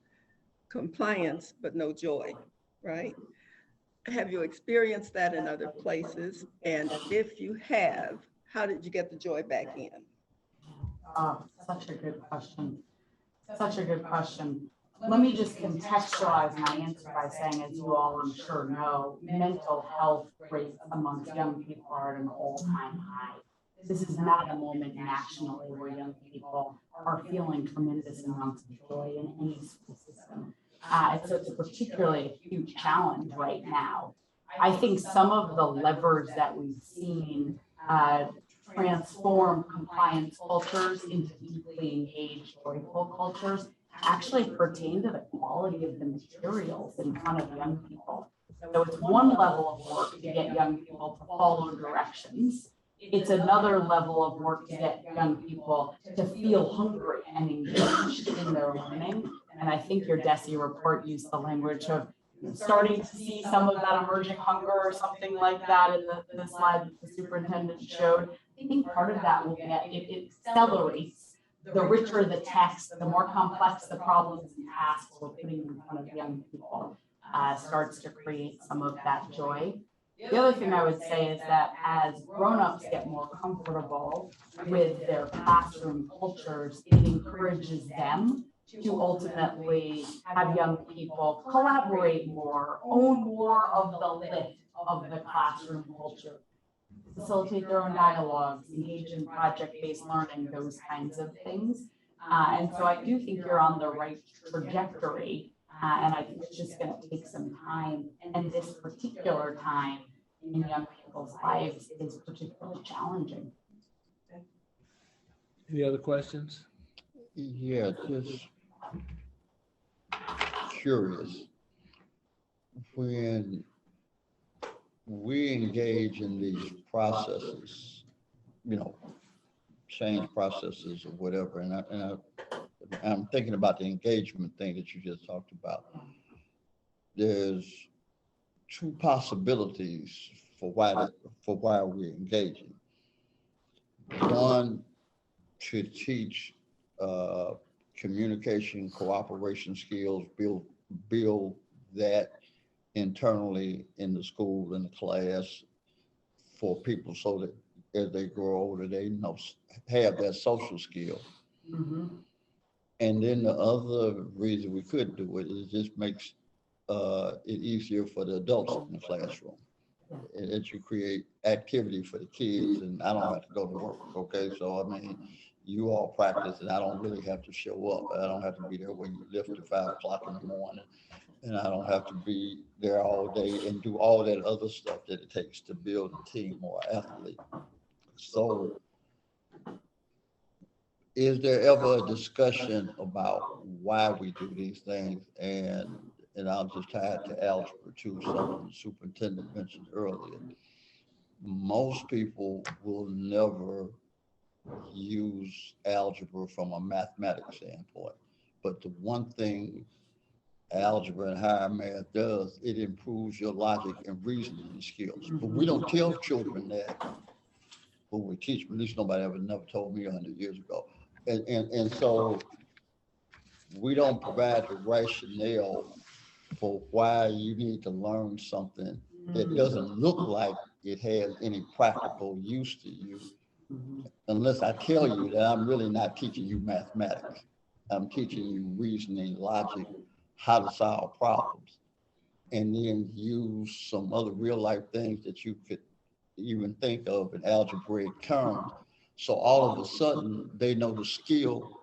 H: compliance but no joy, right? have you experienced that in other places? And if you have, how did you get the joy back in?
L: Such a good question. Such a good question. Let me just contextualize my answer by saying, as you all I'm sure know, mental health rates amongst young people are at an all-time high. This is not a moment nationally where young people are feeling tremendous amounts of joy in any school system. And so it's a particularly huge challenge right now. I think some of the levers that we've seen transform compliance cultures into deeply engaged, joyful cultures actually pertain to the quality of the materials in front of young people. So it's one level of work to get young people to follow directions. It's another level of work to get young people to feel hungry and engaged in their learning. And I think your DESE report used the language of starting to see some of that emerging hunger or something like that in the slide that the superintendent showed. I think part of that will get, it accelerates. The richer the text, the more complex the problems and tasks we're putting in front of young people starts to create some of that joy. The other thing I would say is that as grown-ups get more comfortable with their classroom cultures, it encourages them to ultimately have young people collaborate more, own more of the lift of the classroom culture, facilitate their own dialogues, engage in project-based learning, those kinds of things. And so I do think you're on the right trajectory, and I think it's just going to take some time. And this particular time in young people's lives is particularly challenging.
A: Any other questions?
F: Yeah, just curious. When we engage in these processes, you know, change processes or whatever, and I'm thinking about the engagement thing that you just talked about. There's two possibilities for why we're engaging. One, to teach communication, cooperation skills, build that internally in the school, in the class, for people so that as they grow older, they have that social skill.
L: Mm-hmm.
F: And then the other reason we could do it is it just makes it easier for the adults in the classroom. That you create activity for the kids, and I don't have to go to work. Okay, so I mean, you all practice, and I don't really have to show up. I don't have to be there when you lift at 5 o'clock in the morning, and I don't have to be there all day and do all that other stuff that it takes to build a team or athlete. So, is there ever a discussion about why we do these things? And I'll just tie it to algebra too, something the superintendent mentioned earlier. Most people will never use algebra from a mathematics standpoint, but the one thing algebra and higher math does, it improves your logic and reasoning skills. But we don't tell children that when we teach them. At least nobody never told me 100 years ago. And so we don't provide the rationale for why you need to learn something that doesn't look like it has any practical use to you, unless I tell you that I'm really not teaching you mathematics. I'm teaching you reasoning, logic, how to solve problems, and then use some other real life things that you could even think of in algebraic terms. So all of a sudden they know the skill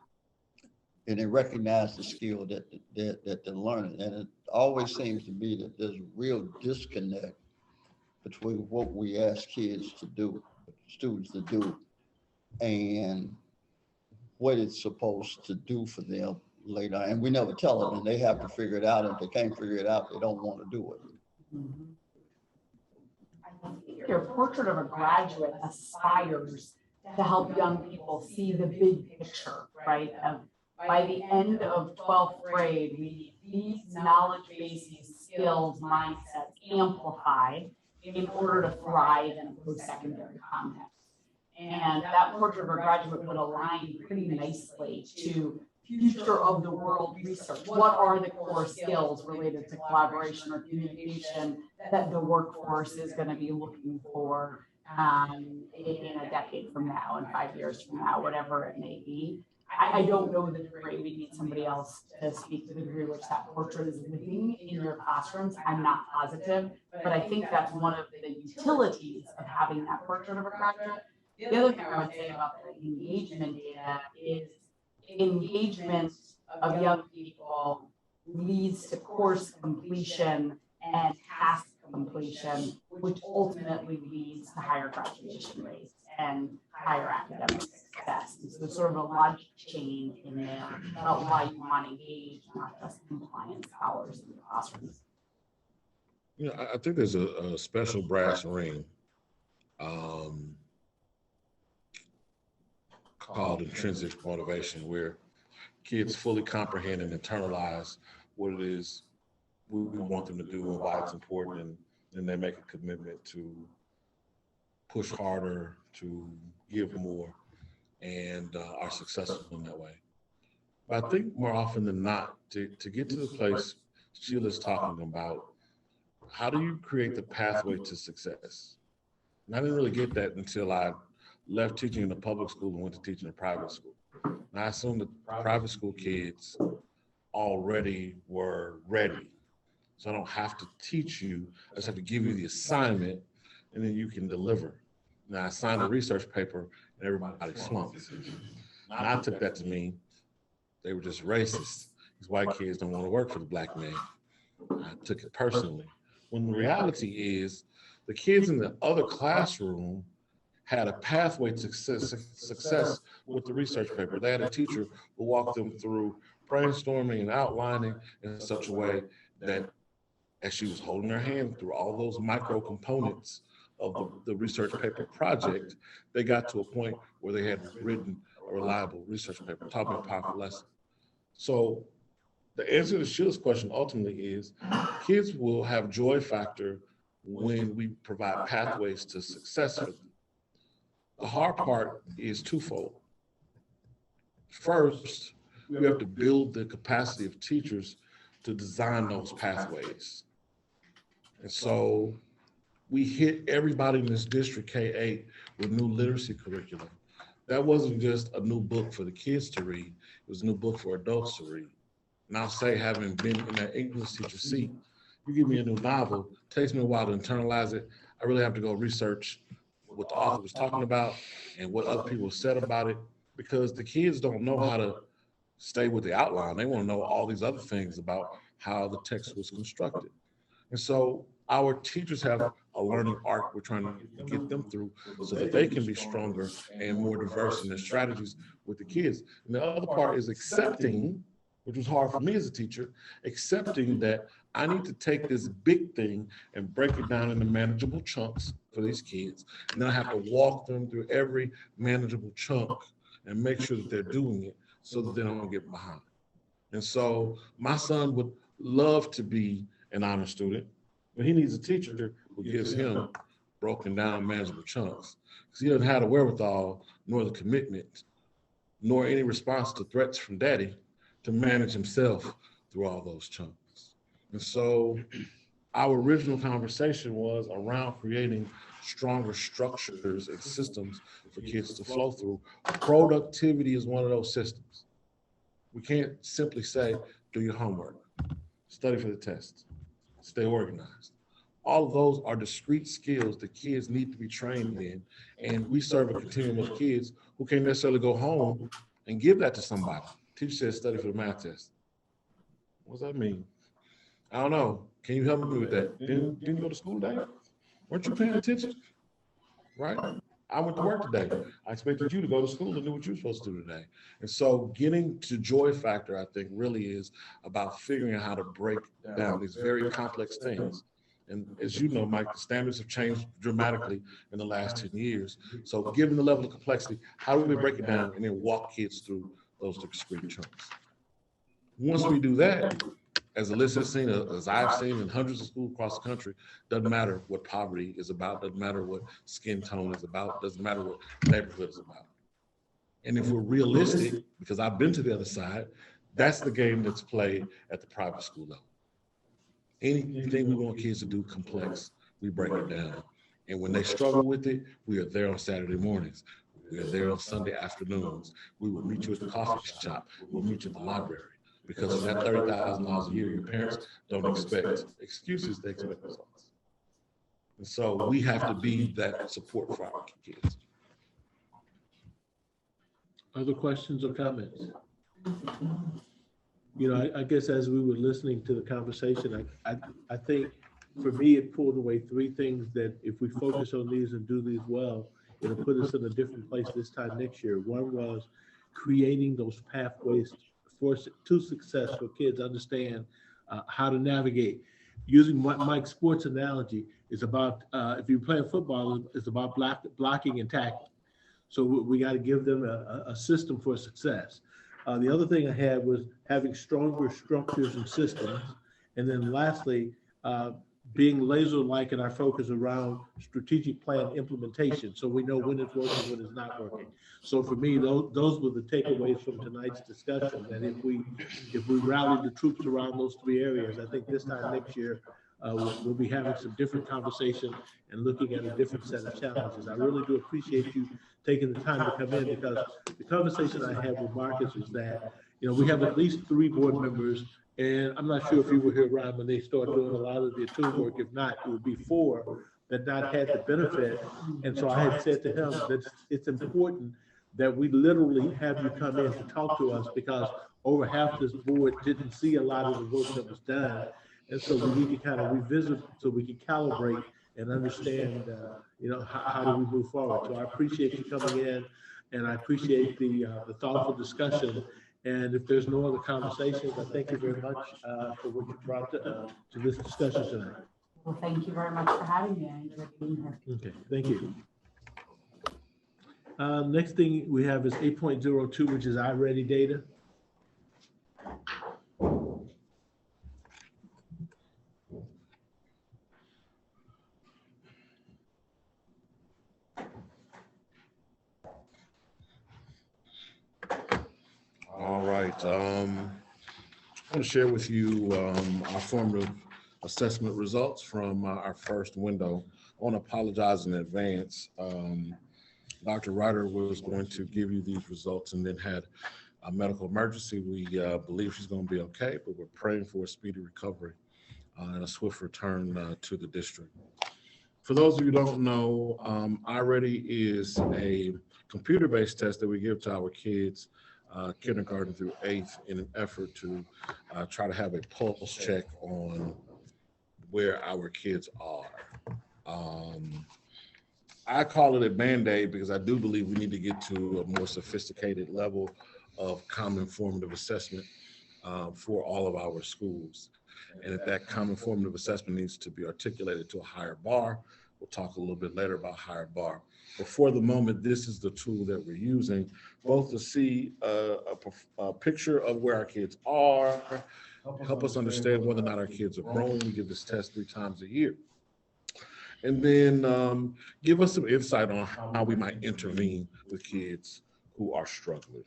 F: and they recognize the skill that they're learning. And it always seems to be that there's a real disconnect between what we ask kids to do, students to do, and what it's supposed to do for them later. And we never tell them, and they have to figure it out. And if they can't figure it out, they don't want to do it.
L: I think your portrait of a graduate aspires to help young people see the big picture, right? By the end of 12th grade, we need these knowledge bases, skills, mindsets amplified in order to thrive in a post-secondary context. And that portrait of a graduate would align pretty nicely to future of the world research. What are the core skills related to collaboration or communication that the workforce is going to be looking for in a decade from now, in 5 years from now, whatever it may be. I don't know the degree. We need somebody else to speak to the degree which that portrait is living in your classrooms. I'm not positive, but I think that's one of the utilities of having that portrait of a graduate. The other thing I would say about the engagement data is engagement of young people leads to course completion and task completion, which ultimately leads to higher graduation rates and higher academic success. And so there's sort of a logic chain in there about why you want to engage, not just compliance hours in the classrooms.
E: You know, I think there's a special brass ring called Intrinsic Motivation, where kids fully comprehend and internalize what it is we want them to do and why it's important, and they make a commitment to push harder, to give more, and are successful in that way. But I think more often than not, to get to the place Sheila's talking about, how do you create the pathway to success? And I didn't really get that until I left teaching in the public school and went to teaching in private school. And I assumed that private school kids already were ready. So I don't have to teach you, I just have to give you the assignment and then you can deliver. Now I signed a research paper and everybody slumps. And I took that to mean they were just racist. These white kids don't want to work for the black man. I took it personally. When the reality is the kids in the other classroom had a pathway to success with the research paper. They had a teacher who walked them through brainstorming and outlining in such a way that as she was holding her hand through all those micro components of the research paper project, they got to a point where they had written a reliable research paper, talking about powerful lessons. So the answer to Sheila's question ultimately is kids will have joy factor when we provide pathways to success for them. The hard part is twofold. First, we have to build the capacity of teachers to design those pathways. And so we hit everybody in this district K-8 with new literacy curriculum. That wasn't just a new book for the kids to read, it was a new book for adults to read. And I'll say, having been in that English teacher seat, you give me a new novel, it takes me a while to internalize it. I really have to go research what the author was talking about and what other people said about it, because the kids don't know how to stay with the outline. They want to know all these other things about how the text was constructed. And so our teachers have a learning arc we're trying to get them through so that they can be stronger and more diverse in their strategies with the kids. And the other part is accepting, which was hard for me as a teacher, accepting that I need to take this big thing and break it down into manageable chunks for these kids. And then I have to walk them through every manageable chunk and make sure that they're doing it so that they don't get behind. And so my son would love to be an honor student, but he needs a teacher who gives him broken down manageable chunks, because he doesn't have the wherewithal, nor the commitment, nor any response to threats from daddy to manage himself through all those chunks. And so our original conversation was around creating stronger structures and systems for kids to flow through. Productivity is one of those systems. We can't simply say, do your homework, study for the test, stay organized. All of those are discrete skills that kids need to be trained in. And we serve a continuum of kids who can't necessarily go home and give that to somebody. Teacher says study for the math test. What does that mean? I don't know. Can you help me with that? Didn't you go to school today? Weren't you paying attention? Right? I went to work today. I expected you to go to school and do what you were supposed to do today. And so getting to joy factor, I think, really is about figuring out how to break down these very complex things. And as you know, Mike, the standards have changed dramatically in the last 10 years. So given the level of complexity, how do we break it down and then walk kids through those discrete chunks? Once we do that, as Alyssa has seen, as I've seen in hundreds of schools across the country, doesn't matter what poverty is about, doesn't matter what skin tone is about, doesn't matter what neighborhood is about. And if we're realistic, because I've been to the other side, that's the game that's played at the private school level. Anything we want kids to do complex, we break it down. And when they struggle with it, we are there on Saturday mornings. We are there on Sunday afternoons. We will meet you at the coffee shop. We'll meet you at the library. Because for that $30,000 a year, your parents don't expect excuses, they expect results. And so we have to be that support for our kids.
A: Other questions or comments? You know, I guess as we were listening to the conversation, I think for me, it pulled away three things that if we focus on these and do these well, it'll put us in a different place this time next year. One was creating those pathways to success for kids understand how to navigate. Using Mike's sports analogy is about, if you're playing football, it's about blocking and tackling. So we got to give them a system for success. The other thing I had was having stronger structures and systems. And then lastly, being laser-like in our focus around strategic plan implementation. So we know when it's working, when it's not working. So for me, those were the takeaways from tonight's discussion, that if we rally the troops around those three areas, I think this time next year, we'll be having some different conversation and looking at a different set of challenges. I really do appreciate you taking the time to come in, because the conversation I had with Marcus was that, you know, we have at least 3 board members, and I'm not sure if you were here, Ryan, when they start doing a lot of the attuned work. If not, it would be 4 that not had the benefit. And so I had said to him that it's important that we literally have you come in to talk to us, because over half this board didn't see a lot of the work that was done. And so we need to kind of revisit so we can calibrate and understand, you know, how do we move forward. So I appreciate you coming in, and I appreciate the thoughtful discussion. And if there's no other conversations, I thank you very much for what you brought to this discussion tonight.
L: Well, thank you very much for having me. I enjoyed being here.
A: Okay, thank you. Next thing we have is 8.02, which is iReady data.
E: All right. I want to share with you our formative assessment results from our first window. I want to apologize in advance. Dr. Ryder was going to give you these results and then had a medical emergency. We believe she's going to be okay, but we're praying for a speedy recovery and a swift return to the district. For those of you who don't know, iReady is a computer-based test that we give to our kids kindergarten through 8th in an effort to try to have a pulse check on where our kids are. I call it a Band-Aid because I do believe we need to get to a more sophisticated level of common formative assessment for all of our schools. And that common formative assessment needs to be articulated to a higher bar. We'll talk a little bit later about higher bar. But for the moment, this is the tool that we're using, both to see a picture of where our kids are, help us understand whether or not our kids are growing. We give this test 3 times a year. And then give us some insight on how we might intervene with kids who are struggling.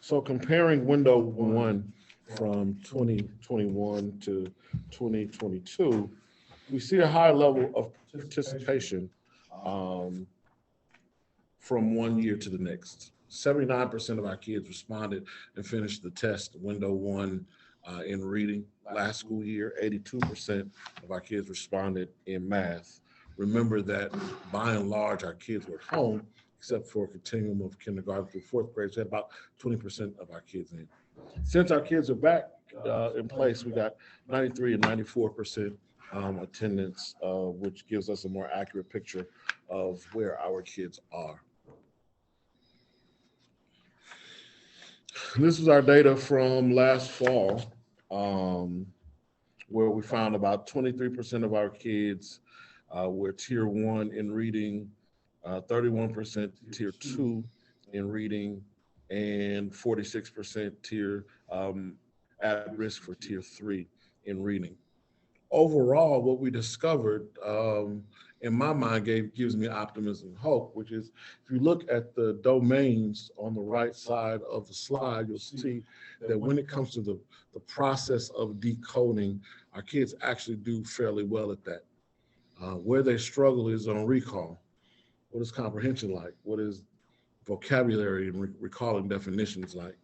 E: So comparing window 1 from 2021 to 2022, we see a high level of participation from one year to the next. 79% of our kids responded and finished the test window 1 in reading last school year. 82% of our kids responded in math. Remember that by and large, our kids were at home, except for a continuum of kindergarten through 4th grade. So we had about 20% of our kids in. Since our kids are back in place, we got 93 and 94% attendance, which gives us a more accurate picture of where our kids are. This is our data from last fall, where we found about 23% of our kids were tier 1 in reading, 31% tier 2 in reading, and 46% tier at risk for tier 3 in reading. Overall, what we discovered in my mind gives me optimism and hope, which is if you look at the domains on the right side of the slide, you'll see that when it comes to the process of decoding, our kids actually do fairly well at that. Where they struggle is on recall. What is comprehension like? What is vocabulary and recalling definitions like?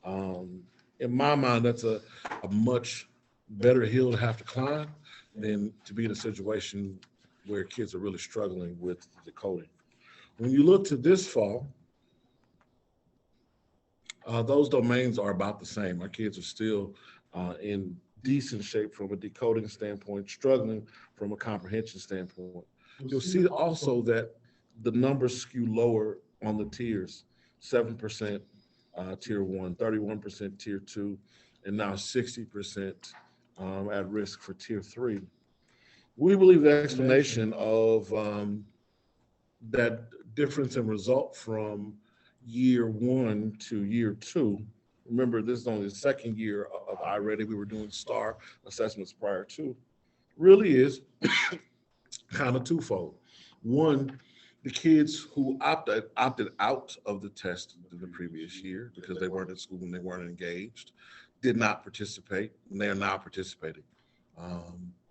E: In my mind, that's a much better hill to have to climb than to be in a situation where kids are really struggling with decoding. When you look to this fall, those domains are about the same. Our kids are still in decent shape from a decoding standpoint, struggling from a comprehension standpoint. You'll see also that the numbers skew lower on the tiers, 7% tier 1, 31% tier 2, and now 60% at risk for tier 3. We believe the explanation of that difference in result from year 1 to year 2, remember this is only the second year of iReady, we were doing STAR assessments prior to, really is kind of twofold. One, the kids who opted out of the test the previous year because they weren't at school and they weren't engaged, did not participate, and they are now participating.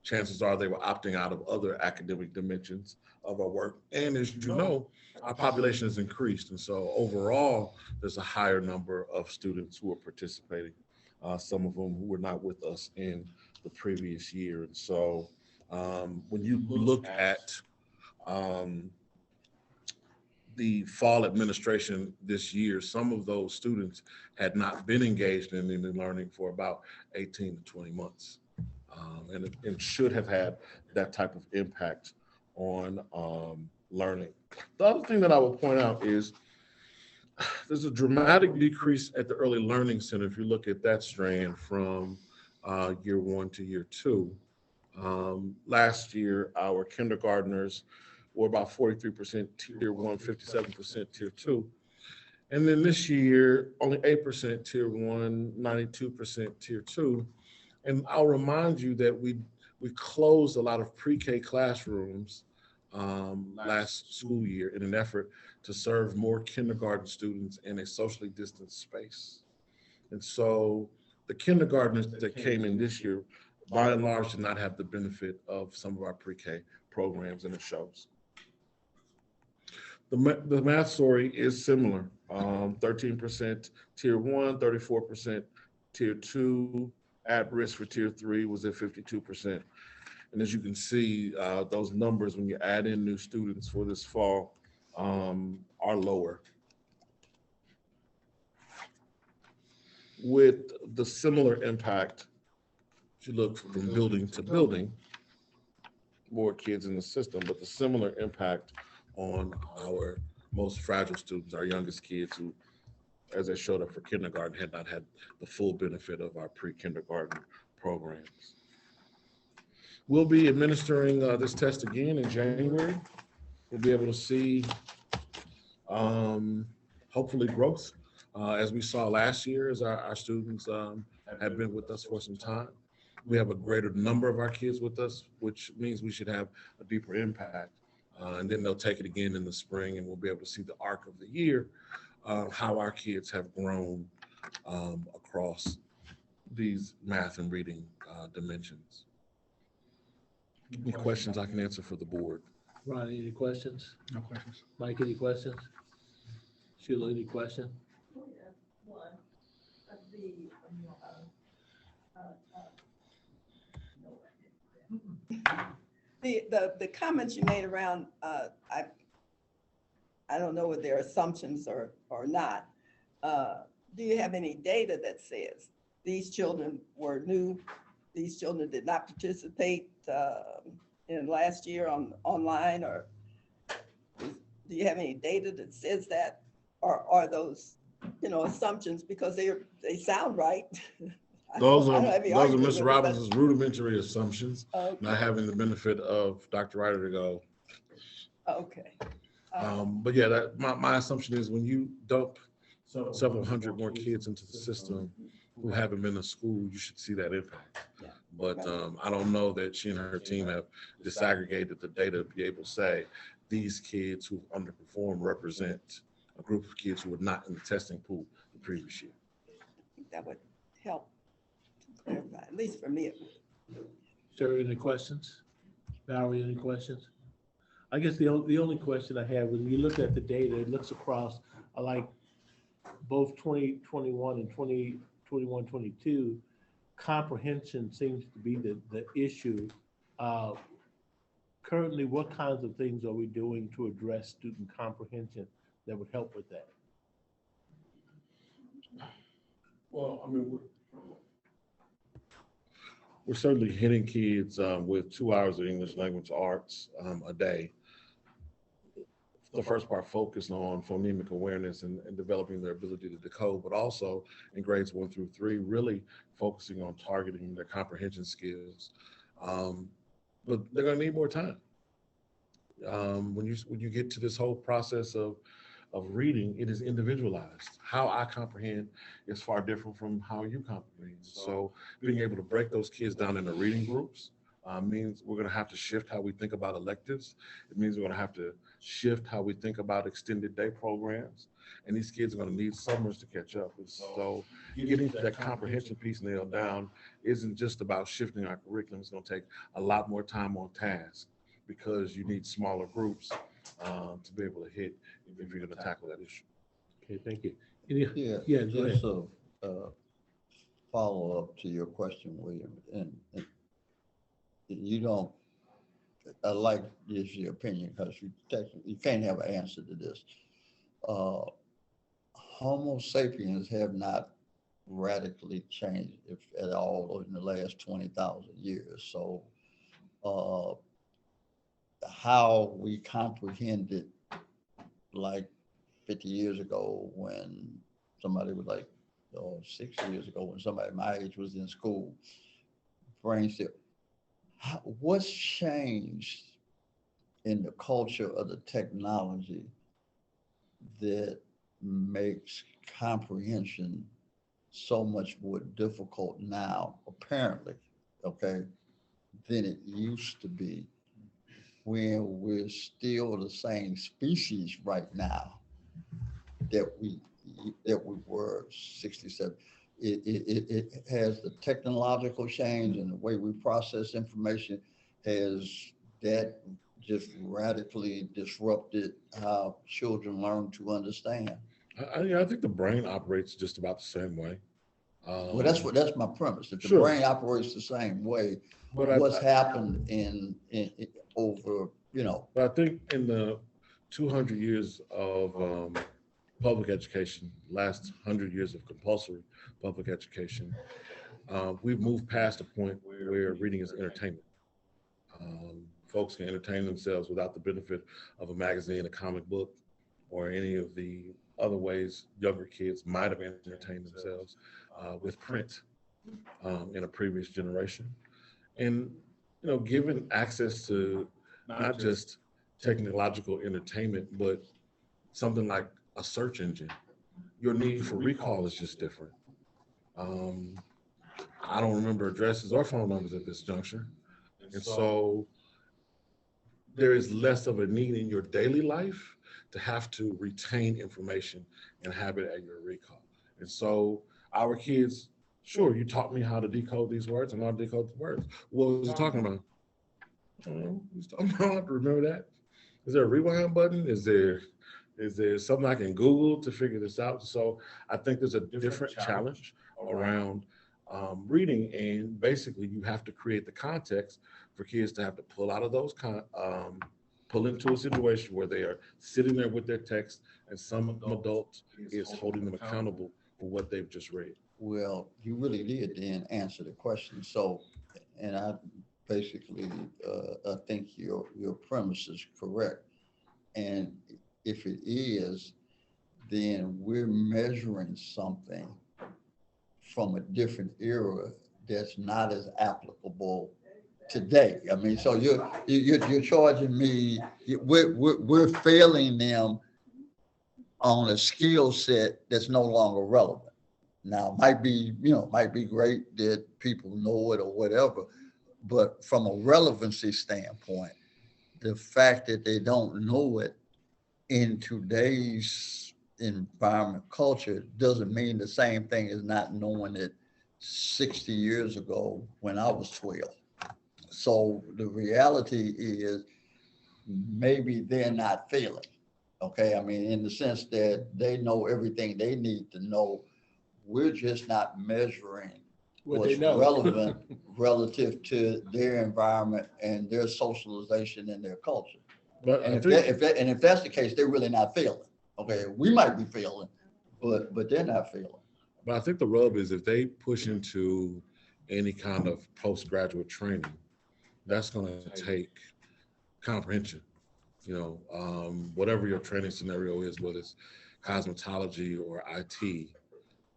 E: Chances are they were opting out of other academic dimensions of our work. And as you know, our population has increased. And so overall, there's a higher number of students who are participating, some of them who were not with us in the previous year. And so when you look at the fall administration this year, some of those students had not been engaged in learning for about 18 to 20 months. And it should have had that type of impact on learning. The other thing that I would point out is there's a dramatic decrease at the Early Learning Center if you look at that strand from year 1 to year 2. Last year, our kindergartners were about 43% tier 1, 57% tier 2. And then this year, only 8% tier 1, 92% tier 2. And I'll remind you that we closed a lot of pre-K classrooms last school year in an effort to serve more kindergarten students in a socially distanced space. And so the kindergartners that came in this year, by and large, did not have the benefit of some of our pre-K programs, and it shows. The math story is similar, 13% tier 1, 34% tier 2, at risk for tier 3 was at 52%. And as you can see, those numbers, when you add in new students for this fall, are lower. With the similar impact, if you look from building to building, more kids in the system, but the similar impact on our most fragile students, our youngest kids who, as they showed up for kindergarten, had not had the full benefit of our pre-kindergarten programs. We'll be administering this test again in January. We'll be able to see, hopefully, growth, as we saw last year, as our students have been with us for some time. We have a greater number of our kids with us, which means we should have a deeper impact. And then they'll take it again in the spring, and we'll be able to see the arc of the year, how our kids have grown across these math and reading dimensions. Any questions I can answer for the board?
A: Ron, any questions?
D: No questions.
A: Mike, any questions? Sheila, any question?
H: The comments you made around, I don't know whether they're assumptions or not. Do you have any data that says these children were new, these children did not participate in last year online, or do you have any data that says that? Or are those, assumptions because they sound right?
E: Those are Mr. Robinson's rudimentary assumptions,
H: okay.
E: Not having the benefit of Dr. Ryder to go.
H: Okay.
E: But yeah, my assumption is when you dump several hundred more kids into the system, who haven't been to school, you should see that impact.
H: Yeah.
E: But I don't know that she and her team have disaggregated the data to be able to say these kids who underperform represent a group of kids who were not in the testing pool the previous year.
H: I think that would help to clarify, at least for me.
A: Sir, any questions? Valerie, any questions? I guess the only question I have, when you look at the data, it looks across, like both 2021 and 2021, 22, comprehension seems to be the issue. Currently, what kinds of things are we doing to address student comprehension that would help with that?
E: Well, I mean, we're certainly hitting kids with 2 hours of English language arts a day. The first part focused on phonemic awareness and developing their ability to decode, but also in grades 1 through 3, really focusing on targeting their comprehension skills. But they're going to need more time. When you get to this whole process of reading, it is individualized. How I comprehend is far different from how you comprehend. So being able to break those kids down into reading groups means we're going to have to shift how we think about electives. It means we're going to have to shift how we think about extended day programs. And these kids are going to need summers to catch up. And so getting that comprehension piece nailed down isn't just about shifting our curriculum. It's going to take a lot more time on task because you need smaller groups to be able to hit if you're going to tackle that issue.
A: Okay, thank you.
F: Yeah,
A: go ahead.
F: just a follow-up to your question, William, and you don't, I like this your opinion because you can't have an answer to this. Homo sapiens have not radically changed, if at all, in the last 20,000 years. So how we comprehended like 50 years ago when somebody was like, 60 years ago when somebody my age was in school, brainstem. What's changed in the culture of the technology that makes comprehension so much more difficult now, apparently, okay, than it used to be, when we're still the same species right now that we were 67. It has the technological change and the way we process information has that just radically disrupted how children learn to understand.
E: I think the brain operates just about the same way.
F: Well, that's my premise. If the
E: Sure.
F: brain operates the same way,
E: But
F: what's happened in over,
E: But I think in the 200 years of public education, last 100 years of compulsory public education, we've moved past a point where reading is entertainment. Folks can entertain themselves without the benefit of a magazine, a comic book, or any of the other ways younger kids might have entertained themselves with print in a previous generation. And, given access to not just technological entertainment, but something like a search engine, your need for recall is just different. I don't remember addresses or phone numbers at this juncture. And so there is less of a need in your daily life to have to retain information and have it at your recall. And so our kids, sure, you taught me how to decode these words and how to decode the words. What was he talking about? I don't know. He's talking about, I have to remember that. Is there a rewind button? Is there something I can Google to figure this out? So I think there's a different challenge around reading, and basically you have to create the context for kids to have to pull out of those, pull into a situation where they are sitting there with their text and some adult is holding them accountable for what they've just read.
F: Well, you really did then answer the question. So, and I basically, I think your premise is correct. And if it is, then we're measuring something from a different era that's not as applicable today. I mean, so you're charging me, we're failing them on a skill set that's no longer relevant. Now, might be, might be great that people know it or whatever, but from a relevancy standpoint, the fact that they don't know it in today's environment culture doesn't mean the same thing as not knowing it 60 years ago when I was 12. So the reality is maybe they're not feeling, okay? I mean, in the sense that they know everything they need to know. We're just not measuring
A: What
F: what's
A: they know.
F: relevant relative to their environment and their socialization and their culture.
E: But
F: And
E: I
F: if that's the case, they're really not feeling. Okay, we might be feeling, but they're not feeling.
E: But I think the rub is if they push into any kind of postgraduate training, that's going to take comprehension. Whatever your training scenario is, whether it's cosmetology or IT,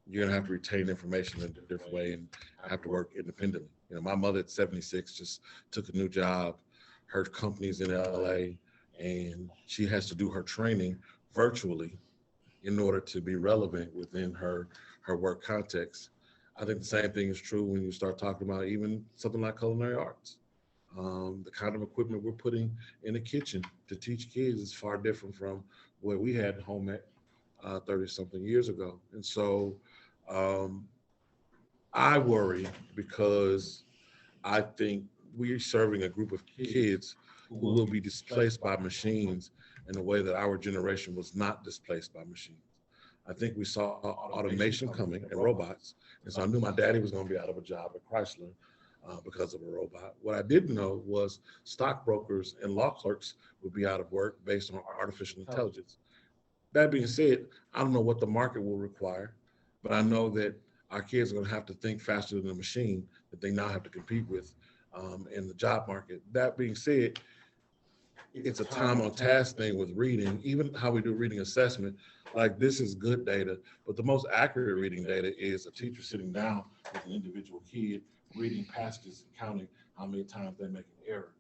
E: you're going to have to retain information in a different way and have to work independently. My mother at 76 just took a new job. Her company's in LA, and she has to do her training virtually in order to be relevant within her work context. I think the same thing is true when you start talking about even something like culinary arts. The kind of equipment we're putting in the kitchen to teach kids is far different from what we had home at 30-something years ago. And so I worry because I think we're serving a group of kids who will be displaced by machines in a way that our generation was not displaced by machines. I think we saw automation coming and robots. And so I knew my daddy was going to be out of a job at Chrysler because of a robot. What I didn't know was stockbrokers and law clerks would be out of work based on artificial intelligence. That being said, I don't know what the market will require, but I know that our kids are going to have to think faster than the machine that they now have to compete with in the job market. That being said, it's a time on task thing with reading, even how we do reading assessment. Like, this is good data, but the most accurate reading data is a teacher sitting down with an individual kid, reading passages and counting how many times they make an error.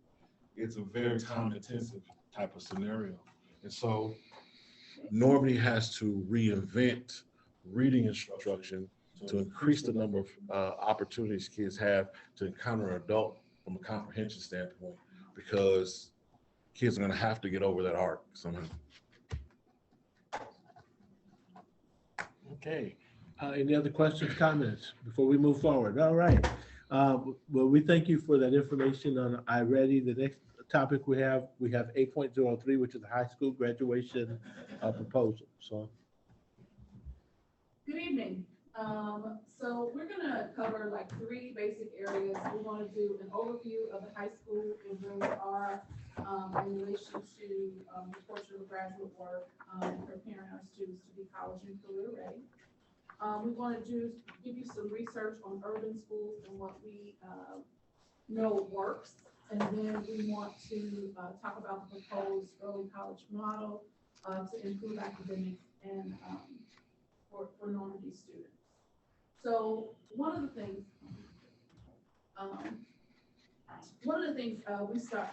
E: It's a very time intensive type of scenario. And so Normandy has to reinvent reading instruction to increase the number of opportunities kids have to encounter an adult from a comprehension standpoint, because kids are going to have to get over that arc somehow.
A: Okay. Any other questions, comments before we move forward? All right. Well, we thank you for that information on iReady. The next topic we have 8.03, which is the high school graduation proposal. So.
B: Good evening. So we're going to cover like 3 basic areas. We want to do an overview of the high school and where we are in relation to the portion of graduate work, preparing our students to be college and career ready. We want to give you some research on urban schools and what we know works. And then we want to talk about the proposed early college model to improve academics and for Normandy students. So one of the things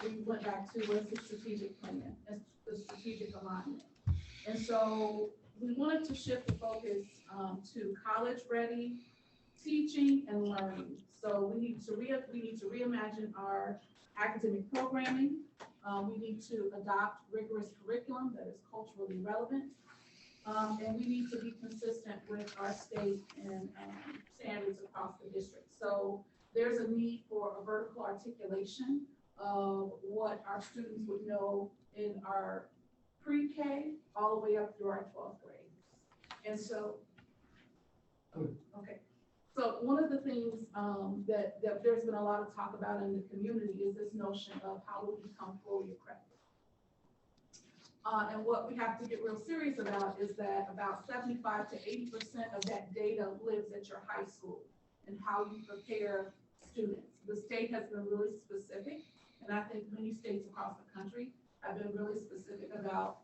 B: we went back to was the strategic plan, the strategic alignment. And so we wanted to shift the focus to college ready teaching and learning. So we need to reimagine our academic programming. We need to adopt rigorous curriculum that is culturally relevant. And we need to be consistent with our state and standards across the district. So there's a need for a vertical articulation of what our students would know in our pre-K all the way up through our 12th grade. And so, okay. So one of the things that there's been a lot of talk about in the community is this notion of how do we become fully accredited. And what we have to get real serious about is that about 75 to 80% of that data lives at your high school and how you prepare students. The state has been really specific, and I think many states across the country have been really specific about,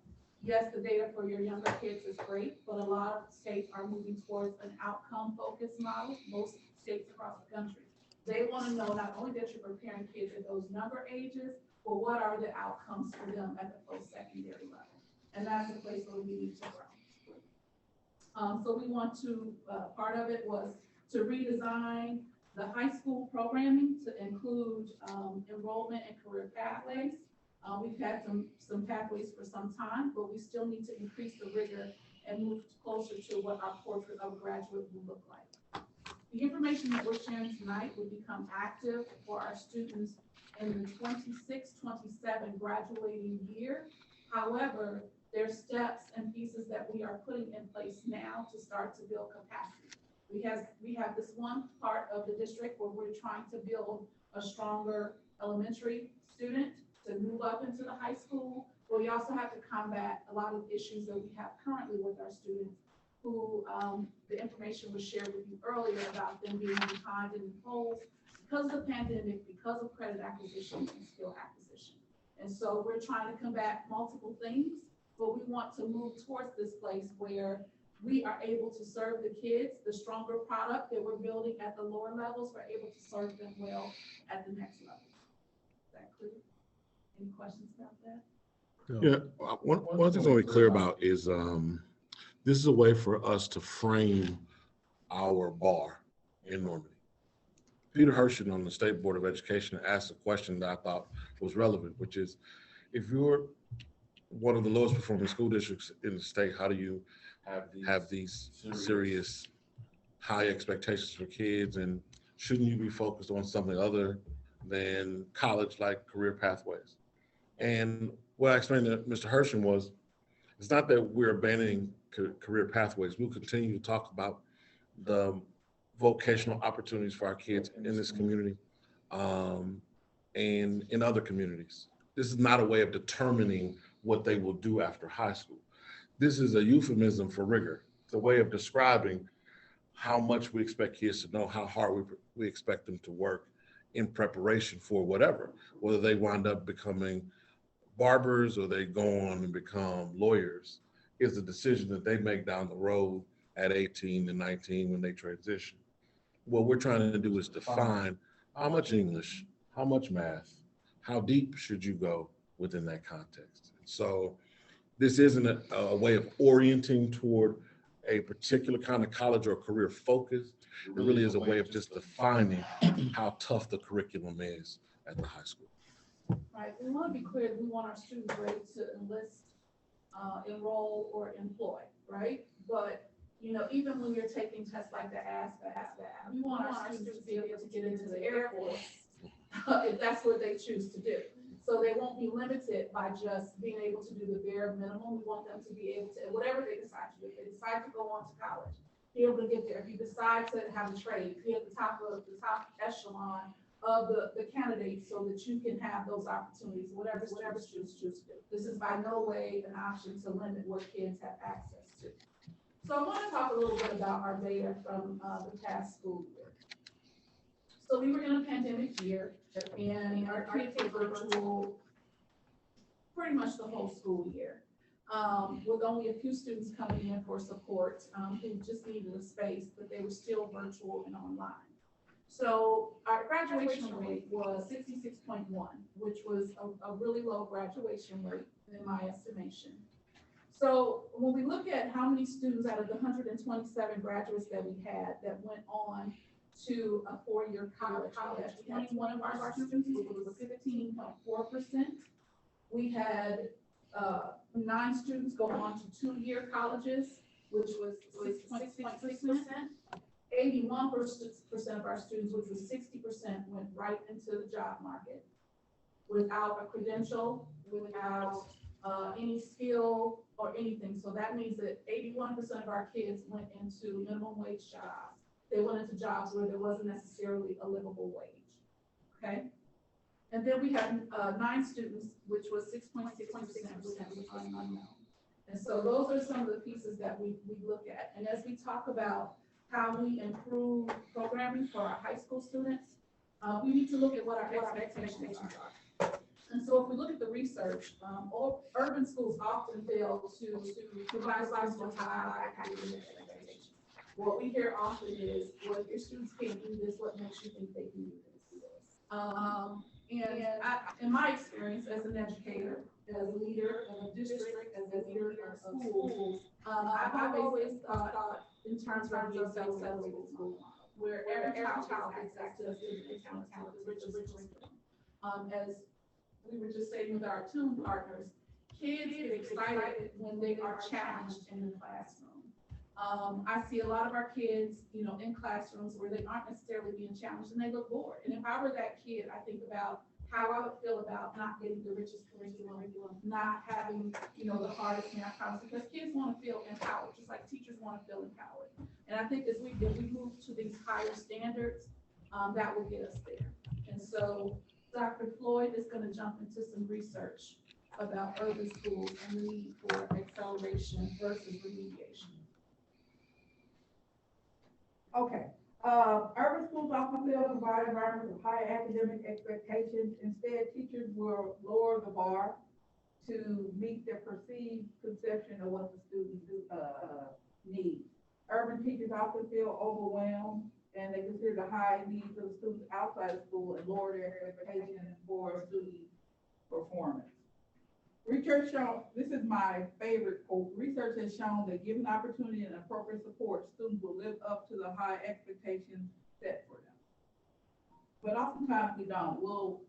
B: yes, the data for your younger kids is great, but a lot of states are moving towards an outcome-focused model, most states across the country. They want to know not only that you're preparing kids at those younger ages, but what are the outcomes for them at the post-secondary level? And that's a place where we need to grow. So we want to, part of it was to redesign the high school programming to include enrollment and career pathways. We've had some pathways for some time, but we still need to increase the rigor and move closer to what our portrait of a graduate will look like. The information that we're sharing tonight will become active for our students in the 26-27 graduating year. However, there's steps and pieces that we are putting in place now to start to build capacity. We have this one part of the district where we're trying to build a stronger elementary student to move up into the high school, but we also have to combat a lot of issues that we have currently with our students who the information was shared with you earlier about them being behind in polls because of the pandemic, because of credit acquisition and skill acquisition. And so we're trying to combat multiple things, but we want to move towards this place where we are able to serve the kids, the stronger product that we're building at the lower levels, we're able to serve them well at the next level. Is that clear? Any questions about that?
E: Yeah, one of the things I want to be clear about is this is a way for us to frame our bar in Normandy. Peter Hershen on the State Board of Education asked a question that I thought was relevant, which is, if you're one of the lowest performing school districts in the state, how do you have these serious high expectations for kids, and shouldn't you be focused on something other than college-like career pathways? And what I explained to Mr. Hershen was, it's not that we're abandoning career pathways. We'll continue to talk about the vocational opportunities for our kids in this community and in other communities. This is not a way of determining what they will do after high school. This is a euphemism for rigor. It's a way of describing how much we expect kids to know, how hard we expect them to work in preparation for whatever, whether they wind up becoming barbers or they go on and become lawyers, is a decision that they make down the road at 18 and 19 when they transition. What we're trying to do is define how much English, how much math, how deep should you go within that context. So this isn't a way of orienting toward a particular kind of college or career focus. It really is a way of just defining how tough the curriculum is at the high school.
B: Right, we want to be clear that we want our students ready to enlist, enroll, or employ, right? But, you know, even when you're taking tests like the ASVAB, we want our students to be able to get into the Air Force if that's what they choose to do. So they won't be limited by just being able to do the bare minimum. We want them to be able to, whatever they decide to do, if they decide to go on to college, be able to get there. If you decide to have a trade, be at the top echelon of the candidates so that you can have those opportunities, whatever students choose to do. This is by no way an option to limit what kids have access to. So I want to talk a little bit about our data from the past school year. So we were in a pandemic year, and our kids were virtual pretty much the whole school year, with only a few students coming in for support who just needed a space, but they were still virtual and online. So our graduation rate was 66.1, which was a really low graduation rate in my estimation. So when we look at how many students out of the 127 graduates that we had that went on to a four-year college, we had 21 of our students, which was 15.4%. We had 9 students go on to two-year colleges, which was 6.6%. 81% of our students, which was 60%, went right into the job market without a credential, without any skill or anything. So that means that 81% of our kids went into minimum wage jobs. They went into jobs where there wasn't necessarily a livable wage, okay? And then we had 9 students, which was 6.6%, which was unknown. And so those are some of the pieces that we look at. And as we talk about how we improve programming for our high school students, we need to look at what our expectations are. And so if we look at the research, urban schools often fail to provide students with high academic expectations. What we hear often is, well, if your students can't do this, what makes you think they can do this? And in my experience as an educator, as a leader of a district, as a leader of schools, I've always thought in terms of the accelerated school model, where every child has access to the talent with the richest curriculum. As we were just saying with our tune partners, kids get excited when they are challenged in the classroom. I see a lot of our kids, in classrooms where they aren't necessarily being challenged and they look bored. And if I were that kid, I think about how I would feel about not getting the richest curriculum, not having, the hardest math problems, because kids want to feel empowered, just like teachers want to feel empowered. And I think if we move to these higher standards, that will get us there. And so Dr. Floyd is going to jump into some research about urban schools and the need for acceleration versus remediation.
N: Okay. Urban schools often fail to provide environments of high academic expectations. Instead, teachers will lower the bar to meet their perceived conception of what the students need. Urban teachers often feel overwhelmed and they consider the high needs of the students outside of school and lower their expectations for student performance. Research shown, this is my favorite quote, research has shown that given opportunity and appropriate support, students will live up to the high expectations set for them. But oftentimes we don't. We'll,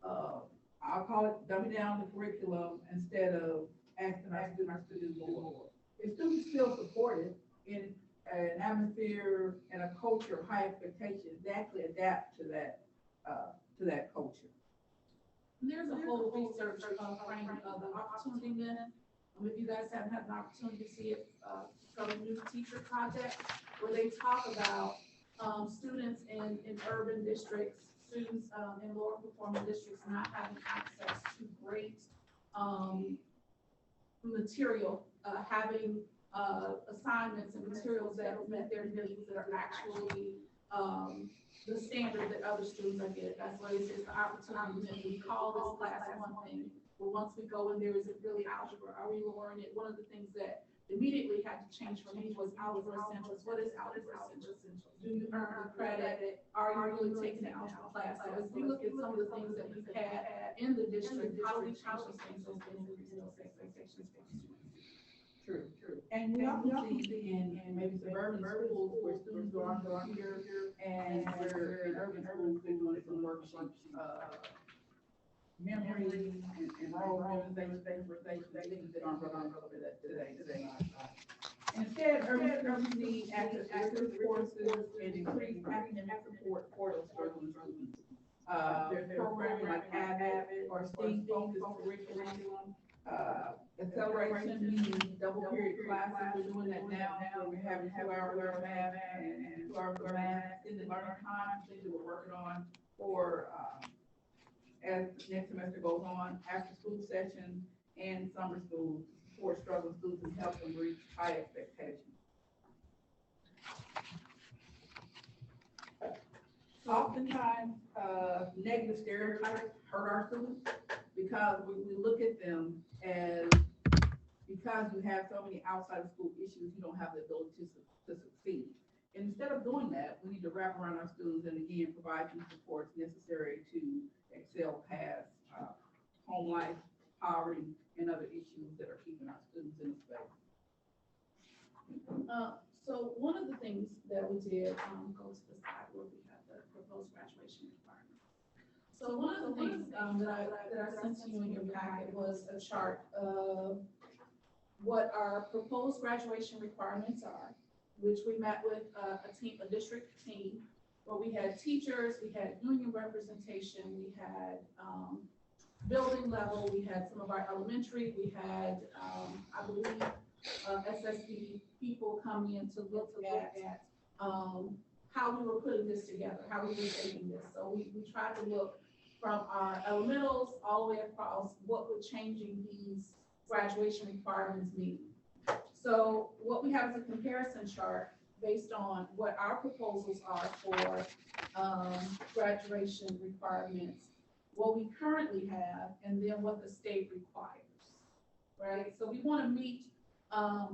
N: I'll call it dumbing down the curriculum instead of asking our students to do more. If students feel supported in an atmosphere and a culture of high expectations, they actually adapt to that culture.
B: There's a whole research frame of the opportunity minute. If you guys haven't had an opportunity to see it, from the New Teacher Project, where they talk about students in urban districts, students in lower performing districts not having access to great material, having assignments and materials that meet their needs, that are actually the standard that other students are getting. That's why it says the opportunity. We call this class one thing, but once we go in there, is it really algebra? Are we learning it? One of the things that immediately had to change for me was algebra essentials. What is algebra essentials? Do you earn the credit? Are you really taking the algebra class? So as we look at some of the things that we've had in the district, how do we change those things, increase those expectations for students?
N: True. And we often see in maybe suburban schools where students are on here and where in urban schools they're doing some worksheets, memory and enrollment, things that aren't relevant today. Instead, urban need access to courses and increased academic support for those struggling students. There's programming like Audit or STEAM focused curriculum. Acceleration means double period classes. We're doing that now. We're having 2 hours of math and 2 hours of math in the learning time, things that we're working on for as next semester goes on, after school sessions and summer school for struggling students and help them reach high expectations. Oftentimes, negative stereotypes hurt our students because we look at them as, because you have so many outside of school issues, you don't have the ability to succeed. And instead of doing that, we need to wrap around our students and again, provide them supports necessary to excel past home life, poverty, and other issues that are keeping our students in the space.
B: So one of the things that we did, go to the slide where we have the proposed graduation requirements. So one of the things that I sent to you in your packet was a chart of what our proposed graduation requirements are, which we met with a district team, where we had teachers, we had union representation, we had building level, we had some of our elementary, we had, I believe, SSD people coming in to look at how we were putting this together, how we were taking this. So we tried to look from our elementals all the way across what would changing these graduation requirements mean. So what we have is a comparison chart based on what our proposals are for graduation requirements, what we currently have, and then what the state requires, right? So we want to meet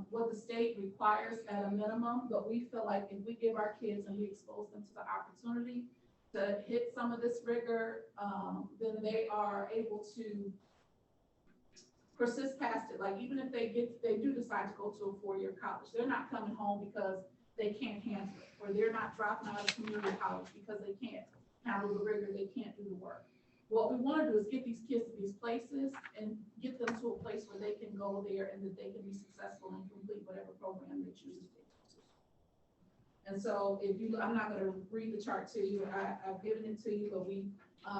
B: what the state requires at a minimum, but we feel like if we give our kids and we expose them to the opportunity, to hit some of this rigor, then they are able to persist past it. Like even if they do decide to go to a 4-year college, they're not coming home because they can't handle it, or they're not dropping out of community college because they can't handle the rigor, they can't do the work. What we want to do is get these kids to these places and get them to a place where they can go there and that they can be successful and complete whatever program they choose to take. And so if you, I'm not going to read the chart to you, I've given it to you, but we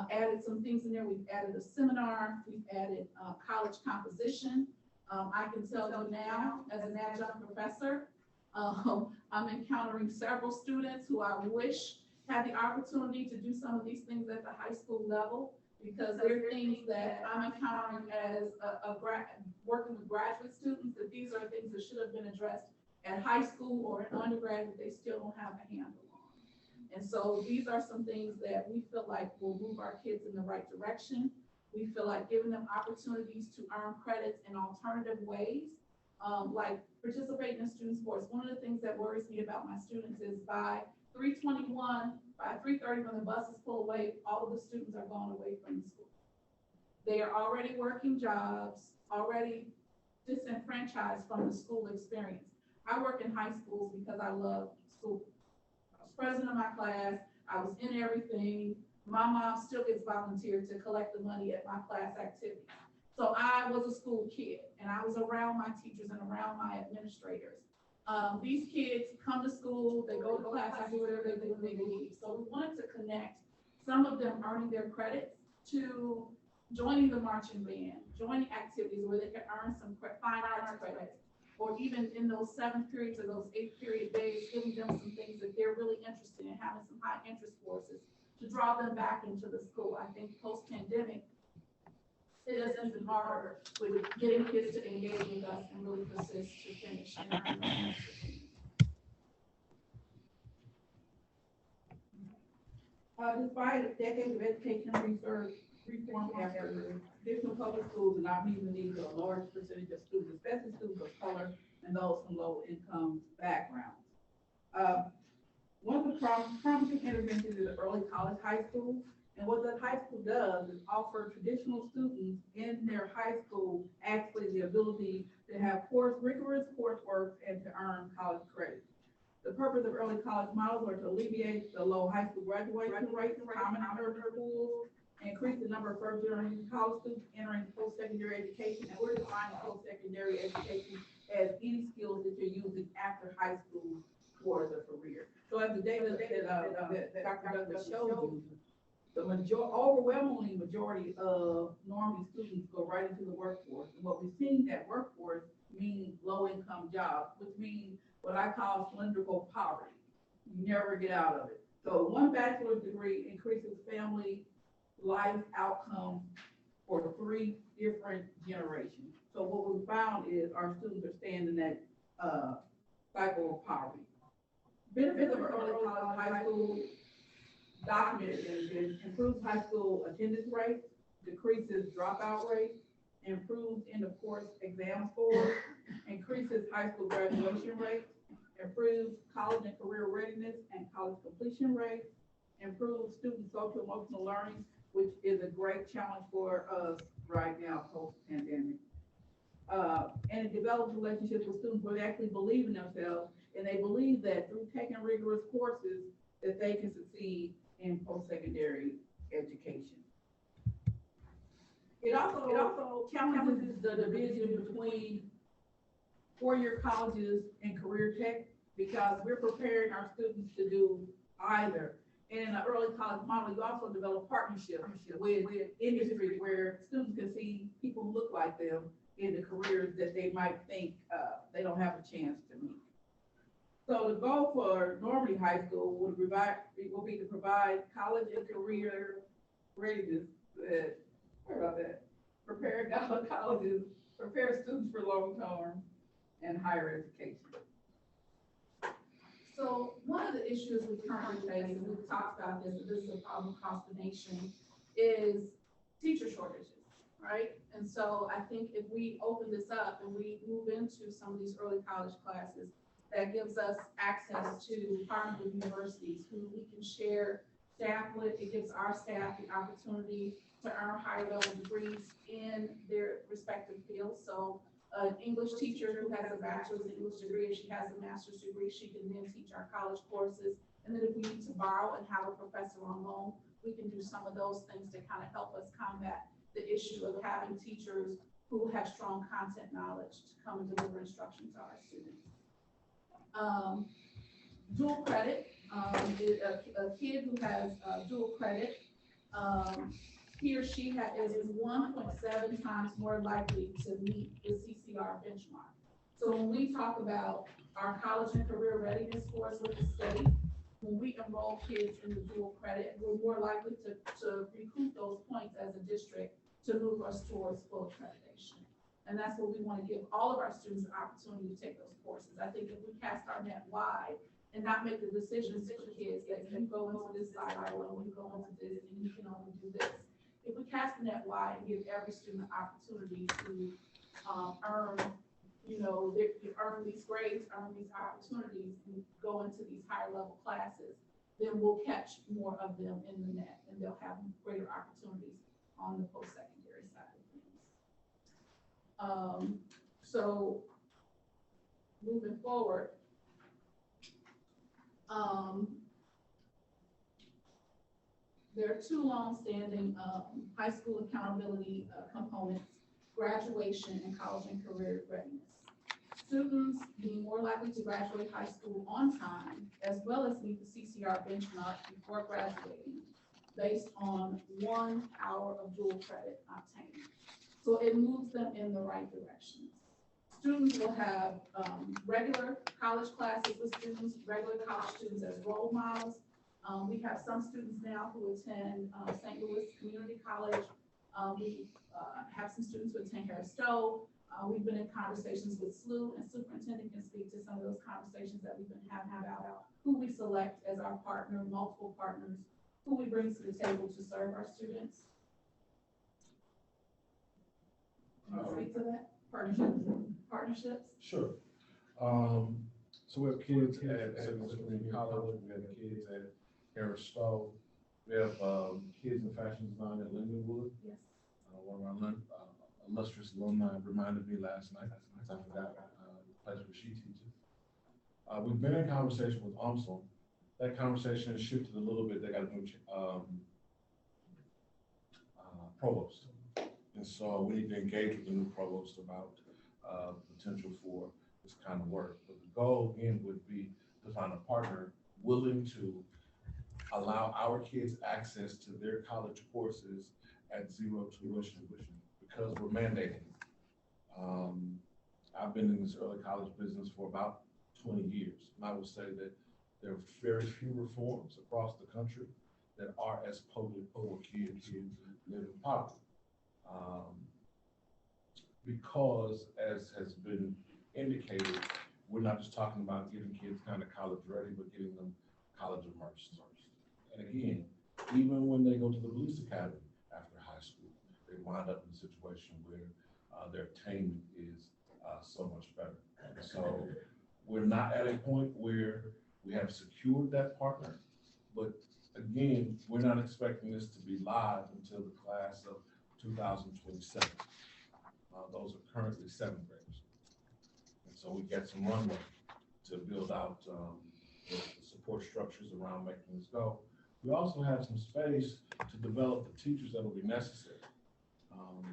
B: added some things in there. We've added a seminar, we've added college composition. I can tell you now, as an adjunct professor, I'm encountering several students who I wish had the opportunity to do some of these things at the high school level, because there are things that I'm encountering as working with graduate students, that these are things that should have been addressed at high school or in undergrad that they still don't have a handle on. And so these are some things that we feel like will move our kids in the right direction. We feel like giving them opportunities to earn credits in alternative ways, like participating in student sports. One of the things that worries me about my students is by 3:21, by 3:30, when the buses pull away, all of the students are gone away from the school. They are already working jobs, already disenfranchised from the school experience. I work in high schools because I love school. I was president of my class. I was in everything. My mom still gets volunteered to collect the money at my class activities. So I was a school kid, and I was around my teachers and around my administrators. These kids come to school, they go to class, I do whatever they do, and they leave. So we wanted to connect some of them earning their credits to joining the marching band, joining activities where they can earn some fine arts credits, or even in those 7th periods or those 8th period days, giving them some things that they're really interested in, having some high interest courses to draw them back into the school. I think post-pandemic, it is even harder with getting kids to engage with us and really persist to finish and earn those extra things.
N: Despite decades of education research, reform efforts, traditional public schools do not meet the needs of a large percentage of students, especially students of color and those from low-income backgrounds. One of the promising interventions is early college high school. And what the high school does is offer traditional students in their high school actually the ability to have rigorous coursework and to earn college credit. The purpose of early college models are to alleviate the low high school graduation rates common in urban schools, increase the number of first-generation college students entering post-secondary education, and we're defining post-secondary education as any skills that you're using after high school towards a career. So as the data that Dr. Douglas showed you, the overwhelming majority of Normandy students go right into the workforce. And what we've seen that workforce means low-income jobs, which means what I call cylindrical poverty. You never get out of it. So one bachelor's degree increases family life outcomes for 3 different generations. So what we found is our students are staying in that cycle of poverty. Benefits of early college high school documented is improves high school attendance rates, decreases dropout rates, improves end of course exam scores, increases high school graduation rates, improves college and career readiness and college completion rates, improves student social emotional learning, which is a great challenge for us right now post-pandemic. And it develops relationships with students where they actually believe in themselves, and they believe that through taking rigorous courses that they can succeed in post-secondary education. It also challenges the division between 4-year colleges and career tech, because we're preparing our students to do either. And in the early college model, you also develop partnerships with industry where students can see people who look like them in the careers that they might think they don't have a chance to meet. So the goal for Normandy High School will be to provide college and career readiness, prepare colleges, prepare students for long-term and higher education.
B: So one of the issues we currently face, and we've talked about this, and this is a problem across the nation, is teacher shortages, right? And so I think if we open this up and we move into some of these early college classes, that gives us access to partner with universities who we can share stafflet. It gives our staff the opportunity to earn higher level degrees in their respective fields. So an English teacher who has a bachelor's English degree, if she has a master's degree, she can then teach our college courses. And then if we need to borrow and have a professor on loan, we can do some of those things to kind of help us combat the issue of having teachers who have strong content knowledge to come and deliver instruction to our students. Dual credit, a kid who has dual credit, he or she is 1.7 times more likely to meet the CCR benchmark. So when we talk about our college and career readiness scores with the state, when we enroll kids in the dual credit, we're more likely to recoup those points as a district to move us towards full accreditation. And that's what we want to give all of our students an opportunity to take those courses. I think if we cast our net wide and not make the decisions for kids that you go into this silo and you go into this and you can only do this. If we cast the net wide and give every student an opportunity to earn, earn these grades, earn these opportunities, and go into these higher level classes, then we'll catch more of them in the net and they'll have greater opportunities on the post-secondary side of things. So moving forward, there are two long-standing high school accountability components: graduation and college and career readiness. Students being more likely to graduate high school on time, as well as meet the CCR benchmark before graduating, based on 1 hour of dual credit obtained. So it moves them in the right direction. Students will have regular college classes with students, regular college students as role models. We have some students now who attend St. Louis Community College. We have some students who attend Harris Stowe. We've been in conversations with SLU, and superintendent can speak to some of those conversations that we've been having about who we select as our partner, multiple partners, who we bring to the table to serve our students. Can you speak to that? Partnerships?
E: Sure. So we have kids at St. Louis Community College, we have kids at Harris Stowe, we have kids in fashion design at Lindenwood.
B: Yes.
E: One of our illustrious alumni reminded me last night, I forgot the place where she teaches. We've been in conversation with UMSL. That conversation has shifted a little bit. They got a new provost. And so we need to engage with the new provost about potential for this kind of work. But the goal again would be to find a partner willing to allow our kids access to their college courses at zero tuition because we're mandating. I've been in this early college business for about 20 years. And I will say that there are very few reforms across the country that are as potent for kids who live in poverty. Because, as has been indicated, we're not just talking about getting kids kind of college ready, but getting them college immersed. And again, even when they go to the police academy after high school, they wind up in a situation where their attainment is so much better. So we're not at a point where we have secured that partner, but again, we're not expecting this to be live until the class of 2027. Those are currently 7th graders. And so we get some runway to build out the support structures around making this go. We also have some space to develop the teachers that will be necessary.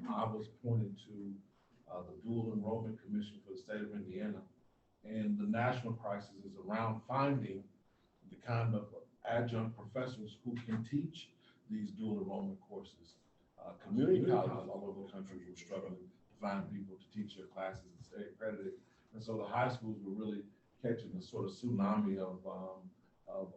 E: I was appointed to the Dual Enrollment Commission for the state of Indiana, and the national crisis is around finding the kind of adjunct professors who can teach these dual enrollment courses. Community colleges all over the country were struggling to find people to teach their classes and stay accredited. And so the high schools were really catching the sort of tsunami of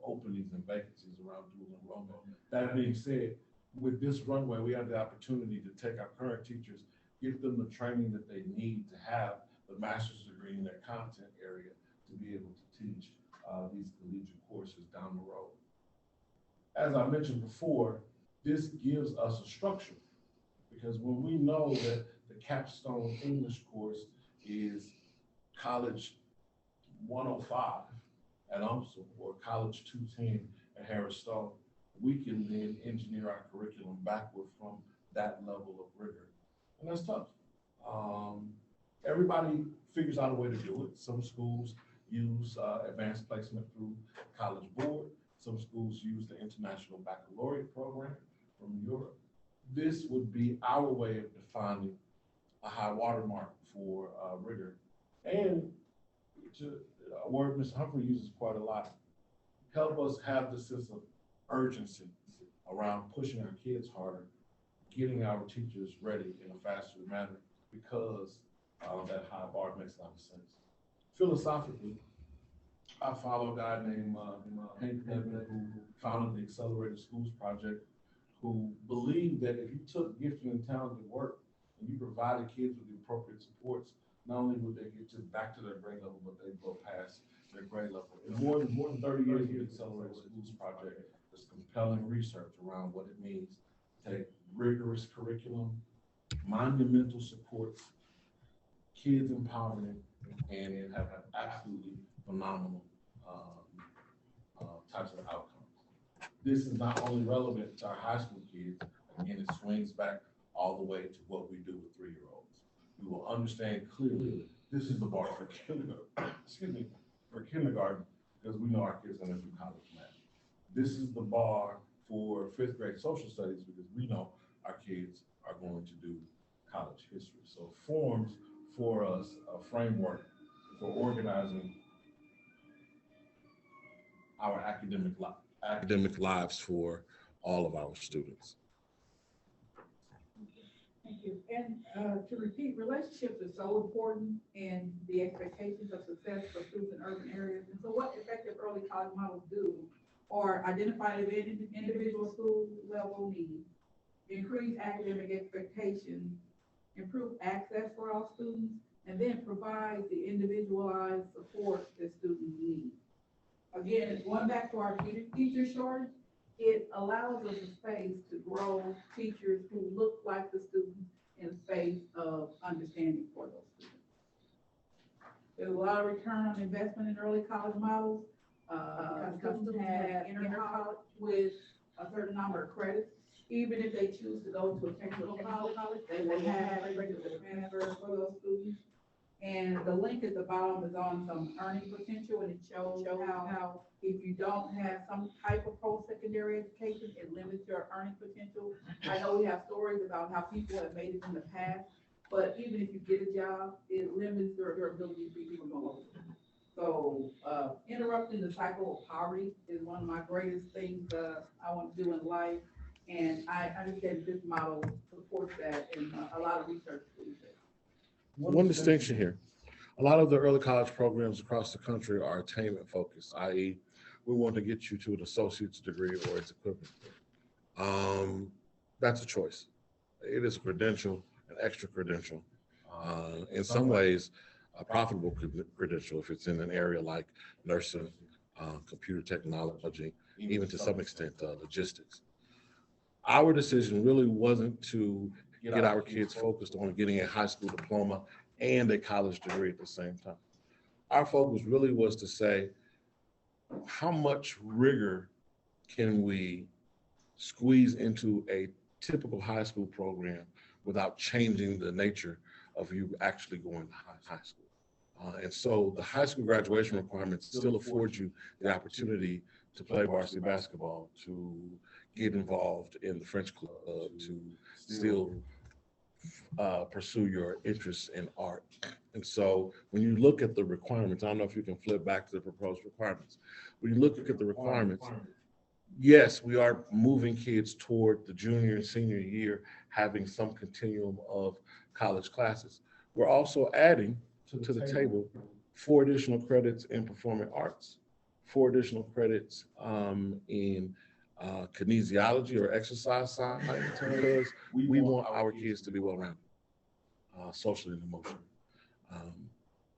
E: openings and vacancies around dual enrollment. That being said, with this runway, we have the opportunity to take our current teachers, give them the training that they need to have the master's degree in their content area to be able to teach these collegiate courses down the road. As I mentioned before, this gives us a structure, because when we know that the capstone English course is College 105 at UMSL or College 210 at Harris Stowe, we can then engineer our curriculum backward from that level of rigor. And that's tough. Everybody figures out a way to do it. Some schools use advanced placement through College Board. Some schools use the International Baccalaureate program from Europe. This would be our way of defining a high watermark for rigor. And a word Mr. Humphrey uses quite a lot, help us have the sense of urgency around pushing our kids harder, getting our teachers ready in a faster manner, because that high bar makes a lot of sense. Philosophically, I follow a guy named Hank Devin, who founded the Accelerated Schools Project, who believed that if you took gifted and talented work and you provided kids with the appropriate supports, not only would they get back to their grade level, but they'd go past their grade level. In more than 30 years of the Accelerated Schools Project, there's compelling research around what it means to take rigorous curriculum, monumental supports, kids empowerment, and have absolutely phenomenal types of outcomes. This is not only relevant to our high school kids, again, it swings back all the way to what we do with 3-year-olds. We will understand clearly this is the bar for kindergarten, because we know our kids are going to do college math. This is the bar for 5th grade social studies, because we know our kids are going to do college history. So it forms for us a framework for organizing our academic lives for all of our students.
N: Thank you. And to repeat, relationships are so important in the expectations of success for students in urban areas. And so what effective early college models do are identify individual school level needs, increase academic expectations, improve access for all students, and then provide the individualized support that students need. Again, going back to our teacher shortage, it allows us a space to grow teachers who look like the students in space of understanding for those students. There's a lot of return on investment in early college models. Students have enter college with a certain number of credits. Even if they choose to go to a technical college, they will have credits to transfer for those students. And the link at the bottom is on some earning potential, and it shows how if you don't have some type of post-secondary education, it limits your earning potential. I know we have stories about how people have made it in the past, but even if you get a job, it limits your ability to be promoted. So interrupting the cycle of poverty is one of my greatest things I want to do in life. And I understand this model supports that, and a lot of research believes it.
E: One distinction here. A lot of the early college programs across the country are attainment focused, i.e. we want to get you to an associate's degree or its equivalent. That's a choice. It is a credential, an extra credential. In some ways, a profitable credential if it's in an area like nursing, computer technology, even to some extent logistics. Our decision really wasn't to get our kids focused on getting a high school diploma and a college degree at the same time. Our focus really was to say, how much rigor can we squeeze into a typical high school program without changing the nature of you actually going to high school? And so the high school graduation requirements still afford you the opportunity to play varsity basketball, to get involved in the French club, to still pursue your interests in art. And so when you look at the requirements, I don't know if you can flip back to the proposed requirements. When you look at the requirements, yes, we are moving kids toward the junior and senior year, having some continuum of college classes. We're also adding to the table 4 additional credits in performing arts, 4 additional credits in kinesiology or exercise science, because we want our kids to be well-rounded, socially and emotionally.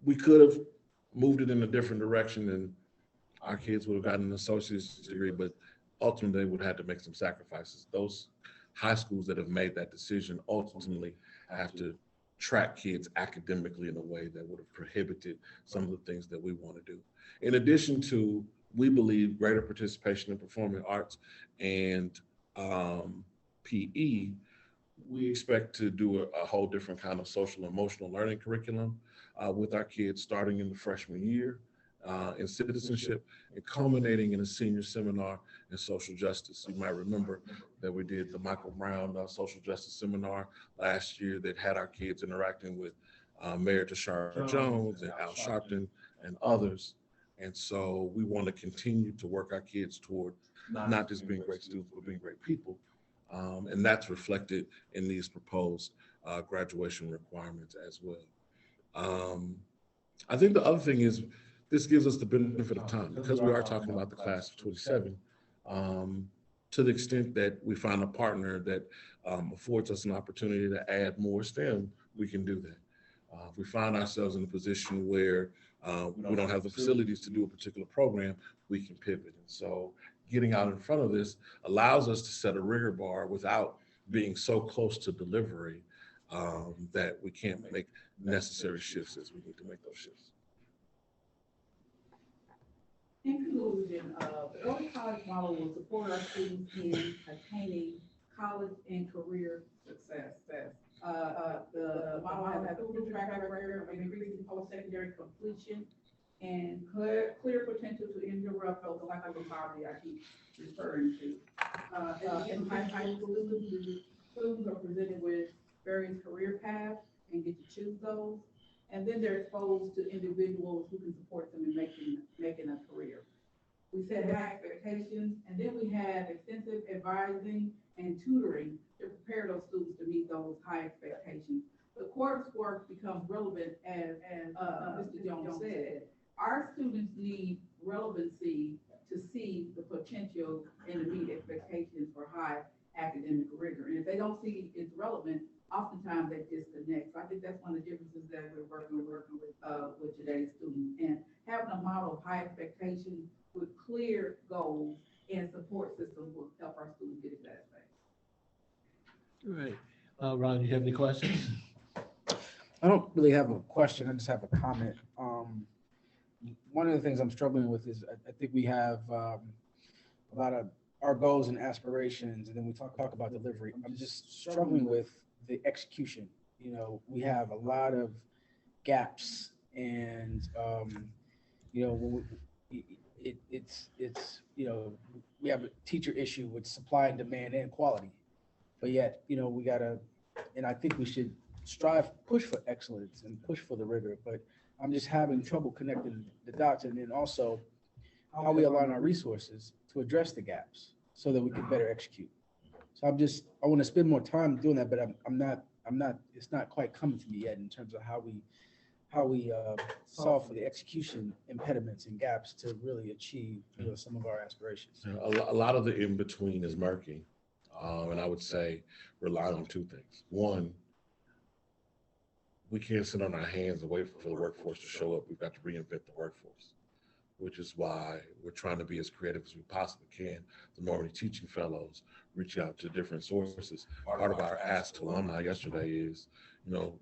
E: We could have moved it in a different direction and our kids would have gotten an associate's degree, but ultimately they would have to make some sacrifices. Those high schools that have made that decision ultimately have to track kids academically in a way that would have prohibited some of the things that we want to do. In addition to we believe greater participation in performing arts and PE, we expect to do a whole different kind of social emotional learning curriculum with our kids starting in the freshman year in citizenship and culminating in a senior seminar in social justice. You might remember that we did the Michael Brown social justice seminar last year that had our kids interacting with Mayor Tashara Jones and Al Sharpton and others. And so we want to continue to work our kids toward not just being great students, but being great people. And that's reflected in these proposed graduation requirements as well. I think the other thing is this gives us the benefit of time because we are talking about the class of 27. To the extent that we find a partner that affords us an opportunity to add more STEM, we can do that. If we find ourselves in a position where we don't have the facilities to do a particular program, we can pivot. And so getting out in front of this allows us to set a rigor bar without being so close to delivery that we can't make necessary shifts as we need to make those shifts.
N: In conclusion, the early college model will support our students in attaining college and career success. The model has a proven track record of increasing post-secondary completion and clear potential to interrupt those cycles of poverty I keep referring to. In high school, students are presented with various career paths and get to choose those. And then they're exposed to individuals who can support them in making a career. We set high expectations, and then we have extensive advising and tutoring to prepare those students to meet those high expectations. The coursework becomes relevant, as Mr. Jones said. Our students need relevancy to see the potential and to meet expectations for high academic rigor. And if they don't see it's relevant, oftentimes they disconnect. So I think that's one of the differences that we're working with today's students. And having a model of high expectations with clear goals and support systems will help our students get to that space.
A: All right. Ron, you have any questions?
D: I don't really have a question. I just have a comment. One of the things I'm struggling with is I think we have a lot of our goals and aspirations, and then we talk about delivery. I'm just struggling with the execution. You know, we have a lot of gaps, and you know, it's you know, we have a teacher issue with supply and demand and quality, but yet, you know, we gotta, and I think we should push for excellence and push for the rigor, but I'm just having trouble connecting the dots, and then also how we align our resources to address the gaps so that we can better execute. So I want to spend more time doing that, but I'm not, it's not quite coming to me yet in terms of how we solve for the execution impediments and gaps to really achieve, you know, some of our aspirations.
E: You know, a lot of the in-between is murky. And I would say rely on two things. One, we can't sit on our hands and wait for the workforce to show up. We've got to reinvent the workforce, which is why we're trying to be as creative as we possibly can. The Normandy Teaching Fellows reach out to different sources. Part of our ask to alumni yesterday is, you know,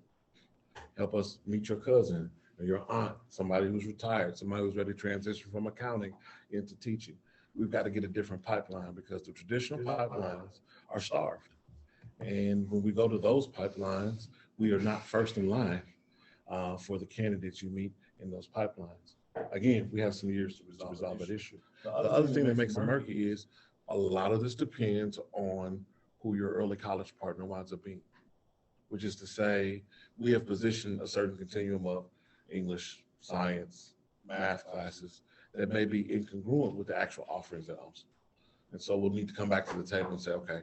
E: help us meet your cousin or your aunt, somebody who's retired, somebody who's ready to transition from accounting into teaching. We've got to get a different pipeline because the traditional pipelines are starved. And when we go to those pipelines, we are not first in line for the candidates you meet in those pipelines. Again, we have some years to resolve that issue. The other thing that makes it murky is a lot of this depends on who your early college partner winds up being, which is to say, we have positioned a certain continuum of English, science, math classes that may be incongruent with the actual offerings at Olmsted. And so we'll need to come back to the table and say, okay,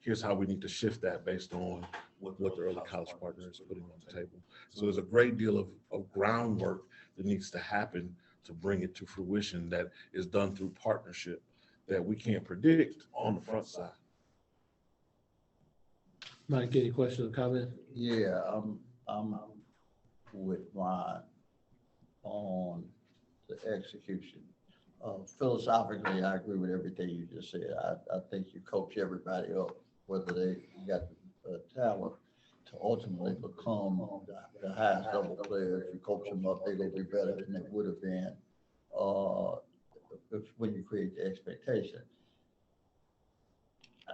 E: here's how we need to shift that based on what the early college partner is putting on the table. So there's a great deal of groundwork that needs to happen to bring it to fruition that is done through partnership that we can't predict on the front side.
A: Mike, any questions or comments?
F: Yeah, I'm with Ron on the execution. Philosophically, I agree with everything you just said. I think you coach everybody up, whether they got the talent to ultimately become the highest level player. If you coach them up, they're gonna be better than they would have been when you create the expectation.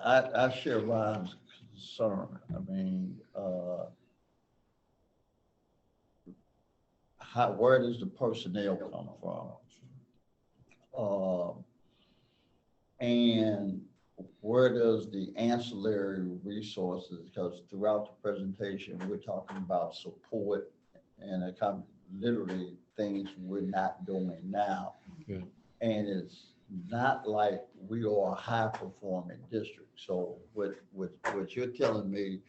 F: I share Ryan's concern. I mean, where does the personnel come from? And where does the ancillary resources, because throughout the presentation, we're talking about support and literally things we're not doing now.
E: Yeah.
F: And it's not like we are a high performing district. So what you're telling me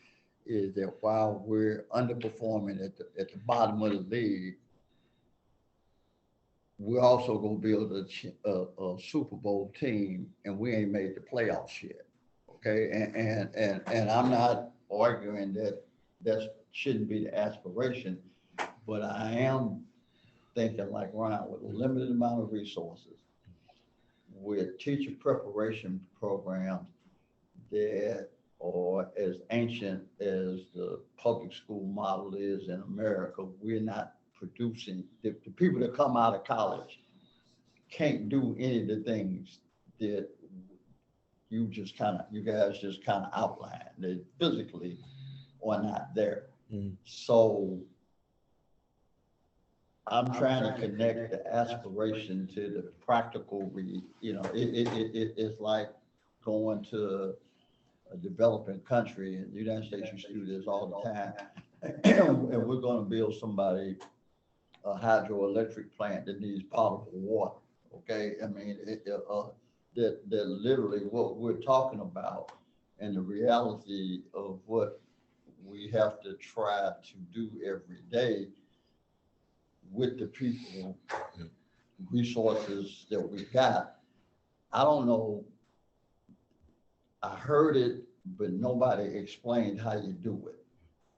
F: is that while we're underperforming at the bottom of the league, we're also going to build a Super Bowl team, and we ain't made the playoffs yet. Okay, and I'm not arguing that shouldn't be the aspiration, but I am thinking like Ryan, with a limited amount of resources, with teacher preparation programs that are as ancient as the public school model is in America, we're not producing, the people that come out of college can't do any of the things that you guys just kind of outlined. They physically are not there. So I'm trying to connect the aspiration to the practical, it's like going to a developing country. In the United States, you do this all the time. And we're going to build somebody a hydroelectric plant that needs potable water. Okay, I mean, that literally what we're talking about, and the reality of what we have to try to do every day with the people, resources that we got. I don't know. I heard it, but nobody explained how you do it.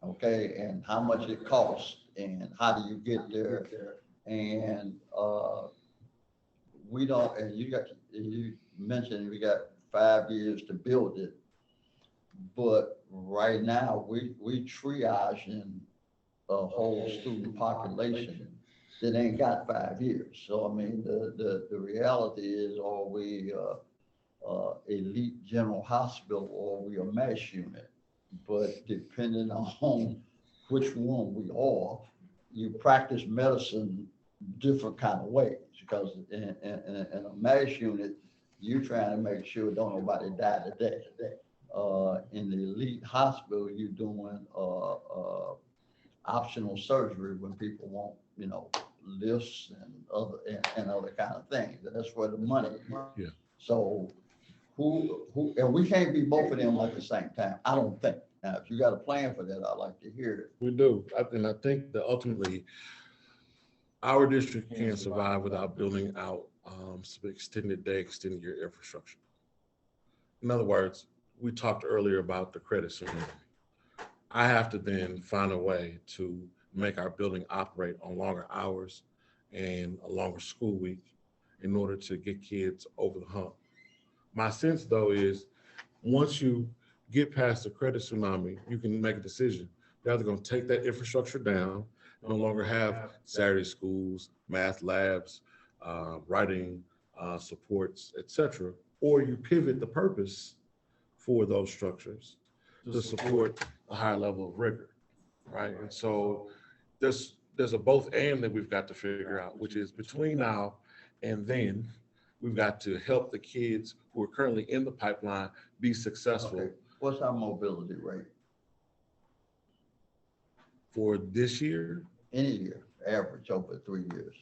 F: Okay, and how much it costs, and how do you get there, and we don't. And you mentioned we got 5 years to build it, but right now we triaging a whole student population that ain't got 5 years. So I mean, the reality is, are we elite general hospital, or are we a mesh unit? But depending on which one we are, you practice medicine different kind of ways, because in a MASH unit, you're trying to make sure don't nobody die today. In the elite hospital, you're doing optional surgery when people want, lifts and other kind of things. That's where the money is.
E: Yeah.
F: So who, and we can't be both of them at the same time, I don't think. Now, if you got a plan for that, I'd like to hear it.
E: We do. And I think that ultimately our district can't survive without building out some extended day, extended year infrastructure. In other words, we talked earlier about the credit scenario. I have to then find a way to make our building operate on longer hours and a longer school week in order to get kids over the hump. My sense, though, is once you get past the credit tsunami, you can make a decision. You're either going to take that infrastructure down, no longer have Saturday schools, math labs, writing supports, etc., or you pivot the purpose for those structures to support a higher level of rigor, right? And so there's a both and that we've got to figure out, which is between now and then, we've got to help the kids who are currently in the pipeline be successful.
F: Okay. What's our mobility rate?
E: For this year?
F: Any year, average over 3 years.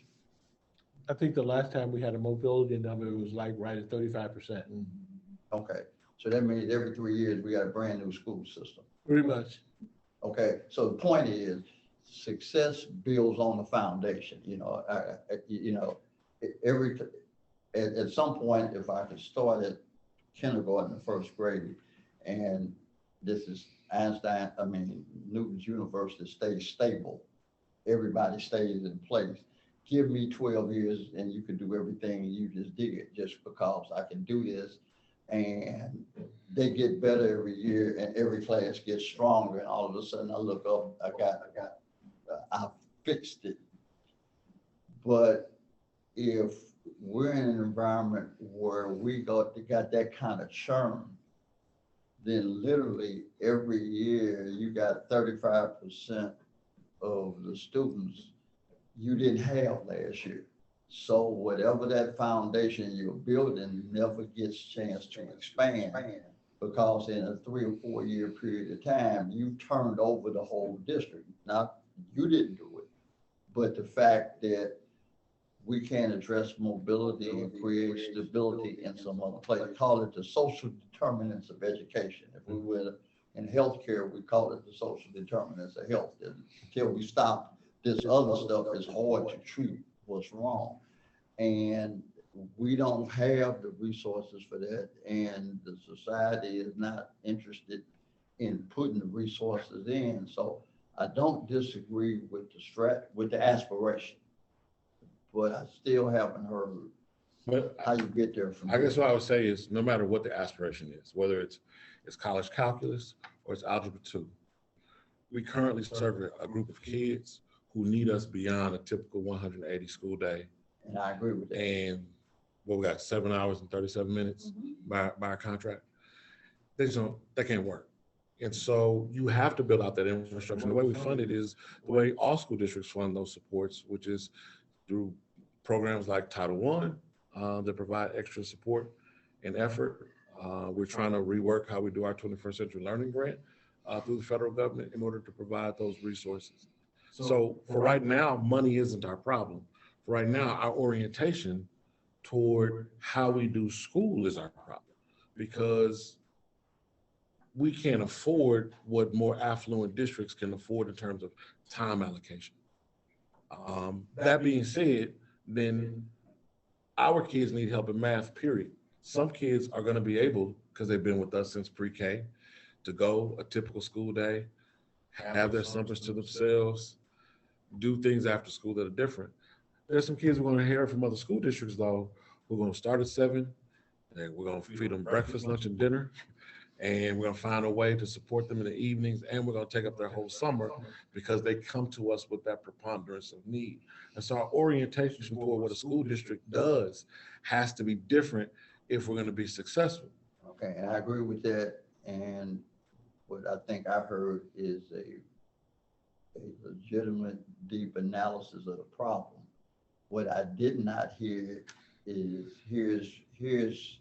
A: I think the last time we had a mobility number, it was like right at 35%.
F: Okay, so that means every 3 years we got a brand new school system.
A: Pretty much.
F: Okay, so the point is, success builds on the foundation. At some point, if I could start at kindergarten and first grade, and this is Newton's universe that stays stable, everybody stays in place. Give me 12 years and you can do everything you just did, just because I can do this. And they get better every year, and every class gets stronger, and all of a sudden I look up, I fixed it. But if we're in an environment where we got that kind of churn, then literally every year you got 35% of the students you didn't have last year. So whatever that foundation you're building never gets a chance to expand, because in a 3 or 4 year period of time, you turned over the whole district. Now, you didn't do it, but the fact that we can address mobility and create stability in some other place. Call it the social determinants of education. If we were in healthcare, we call it the social determinants of health. Until we stop this other stuff, it's hard to treat what's wrong. And we don't have the resources for that, and the society is not interested in putting the resources in. So I don't disagree with the aspiration, but I still haven't heard how you get there from
E: I guess
F: there.
E: what I would say is, no matter what the aspiration is, whether it's college calculus or it's algebra 2, we currently serve a group of kids who need us beyond a typical 180 school day.
F: And I agree with that.
E: And what we got, 7 hours and 37 minutes by our contract. They can't work. And so you have to build out that infrastructure. The way we fund it is the way all school districts fund those supports, which is through programs like Title I that provide extra support and effort. We're trying to rework how we do our 21st Century Learning Grant through the federal government in order to provide those resources. So for right now, money isn't our problem. For right now, our orientation toward how we do school is our problem, because we can't afford what more affluent districts can afford in terms of time allocation. That being said, then our kids need help in math, period. Some kids are going to be able, because they've been with us since pre-K, to go a typical school day, have their summers to themselves, do things after school that are different. There's some kids we're going to hear from other school districts, though, who are going to start at 7, and we're going to feed them breakfast, lunch, and dinner. And we're going to find a way to support them in the evenings, and we're going to take up their whole summer because they come to us with that preponderance of need. And so our orientation toward what a school district does has to be different if we're going to be successful.
F: Okay, and I agree with that. And what I think I heard is a legitimate, deep analysis of the problem. What I did not hear is here's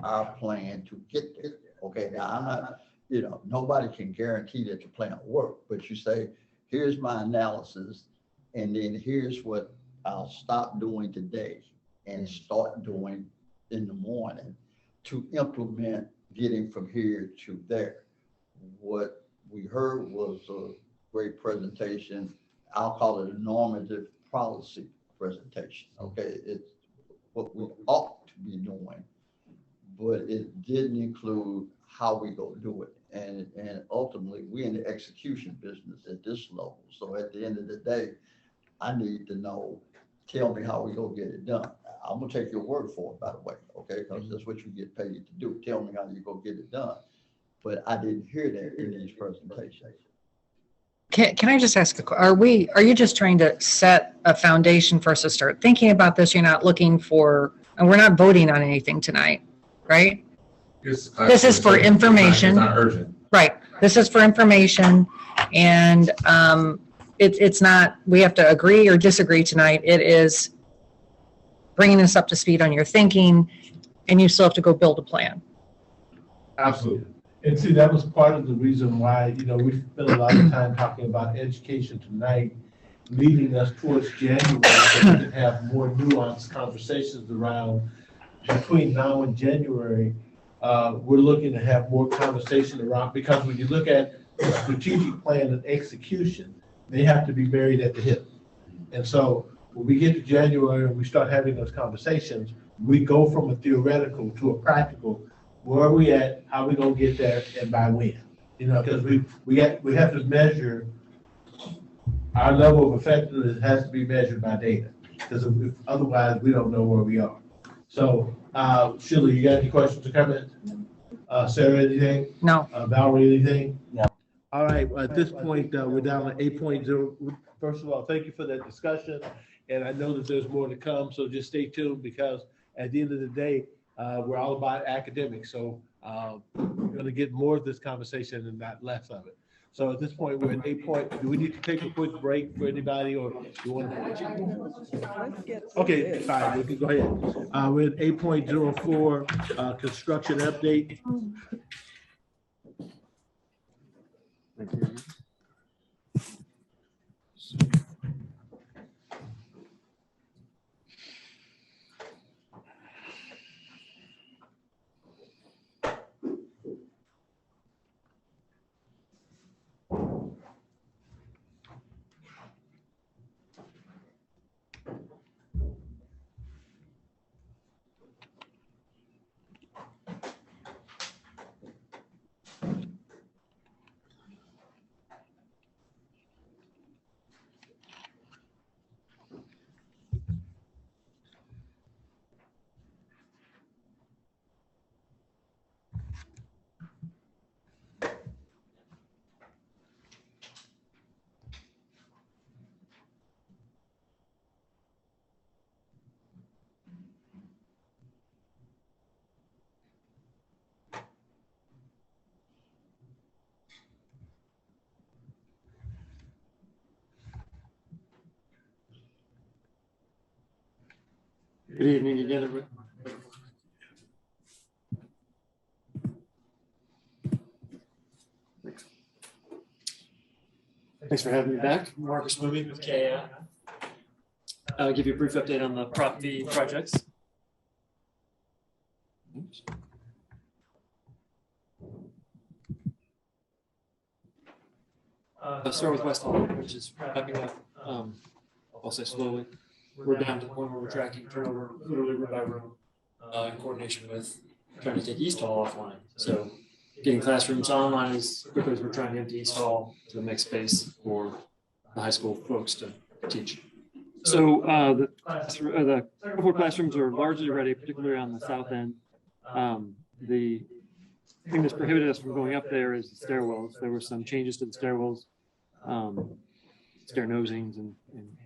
F: our plan to get there. Okay, now I'm not, nobody can guarantee that the plan will work, but you say, here's my analysis, and then here's what I'll stop doing today and start doing in the morning to implement getting from here to there. What we heard was a great presentation. I'll call it a normative policy presentation. Okay, it's what we ought to be doing, but it didn't include how we go do it. And ultimately, we're in the execution business at this level. So at the end of the day, I need to know, tell me how we go get it done. I'm gonna take your word for it, by the way, okay? Because that's what you get paid to do. Tell me how you go get it done. But I didn't hear that in these presentations.
C: Can I just ask, are you just trying to set a foundation for us to start thinking about this? You're not looking for, and we're not voting on anything tonight, right? This is for information.
E: It's not urgent.
C: Right. This is for information, and it's not, we have to agree or disagree tonight. It is bringing us up to speed on your thinking, and you still have to go build a plan.
A: Absolutely. And see, that was part of the reason why, we spent a lot of time talking about education tonight, leading us towards January, so we can have more nuanced conversations around between now and January. We're looking to have more conversation around, because when you look at the strategic plan and execution, they have to be married at the hip. And so when we get to January and we start having those conversations, we go from a theoretical to a practical. Where are we at? How are we gonna get there, and by when? Because we have to measure our level of effectiveness. Has to be measured by data, because otherwise we don't know where we are. So, Sheila, you got any questions or comments? Sarah, anything?
C: No.
A: Valerie, anything?
G: No.
A: All right, at this point, we're down to 8.0. First of all, thank you for that discussion. and I know that there's more to come, so just stay tuned, because at the end of the day, we're all about academics, so we're going to get more of this conversation and not less of it. So at this point, we're at 8 point. Do we need to take a quick break for anybody, or you want to? Okay, fine, we can go ahead. We're at 8.04, construction update.
O: Thank you. Good evening again, everyone. Thanks for having me back. Marcus Mooney with KAI. I'll give you a brief update on the Prop V projects. I'll start with West Hall, which is wrapping up, I'll say slowly. We're down to the point where we're tracking turnover literally room by room in coordination with trying to take East Hall offline. So getting classrooms online as quickly as we're trying to empty East Hall to make space for the high school folks to teach. So the second floor classrooms are largely ready, particularly on the south end. The thing that's prohibited us from going up there is the stairwells. There were some changes to the stairwells. Stair nosings and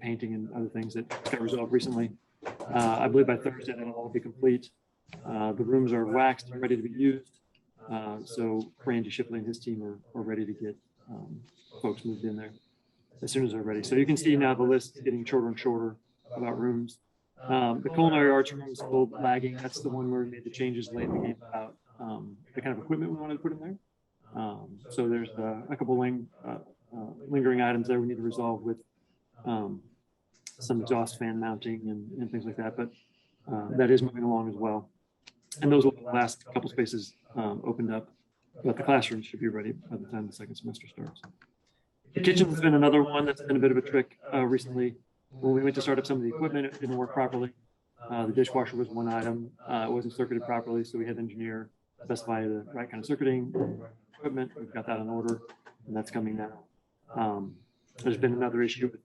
O: painting and other things that got resolved recently. I believe by Thursday that'll all be complete. The rooms are waxed and ready to be used. So Randy Shipley and his team are ready to get folks moved in there as soon as they're ready. So you can see now the list is getting shorter and shorter about rooms. The culinary arts room is still lagging. That's the one where we made the changes late in the game about the kind of equipment we wanted to put in there. So there's a couple lingering items there we need to resolve with some exhaust fan mounting and things like that, but that is moving along as well. And those will be the last couple spaces opened up, but the classrooms should be ready by the time the second semester starts. The kitchen's been another one that's been a bit of a trick recently. When we went to start up some of the equipment, it didn't work properly. The dishwasher was one item. It wasn't circuited properly, so we had the engineer specify the right kind of circuiting equipment. We've got that in order, and that's coming now. There's been another issue with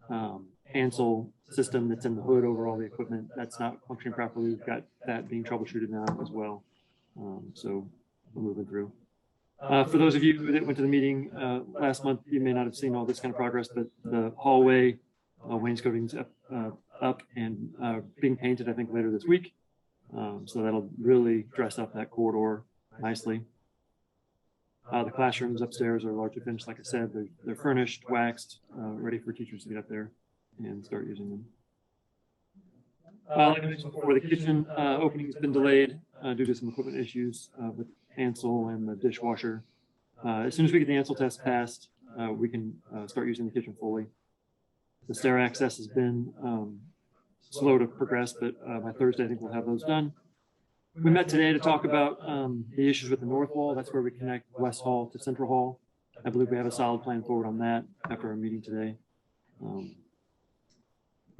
O: the Ansel system that's in the hood over all the equipment. That's not functioning properly. We've got that being troubleshooted now as well. So we're moving through. For those of you that went to the meeting last month, you may not have seen all this kind of progress, but the hallway wainscoting's up and being painted, I think, later this week. So that'll really dress up that corridor nicely. The classrooms upstairs are largely finished. Like I said, they're furnished, waxed, ready for teachers to get up there and start using them. Like I mentioned before, the kitchen opening has been delayed due to some equipment issues with Ansel and the dishwasher. As soon as we get the Ansel test passed, we can start using the kitchen fully. The stair access has been slow to progress, but by Thursday, I think we'll have those done. We met today to talk about the issues with the north wall. That's where we connect West Hall to Central Hall. I believe we have a solid plan forward on that after our meeting today. We'll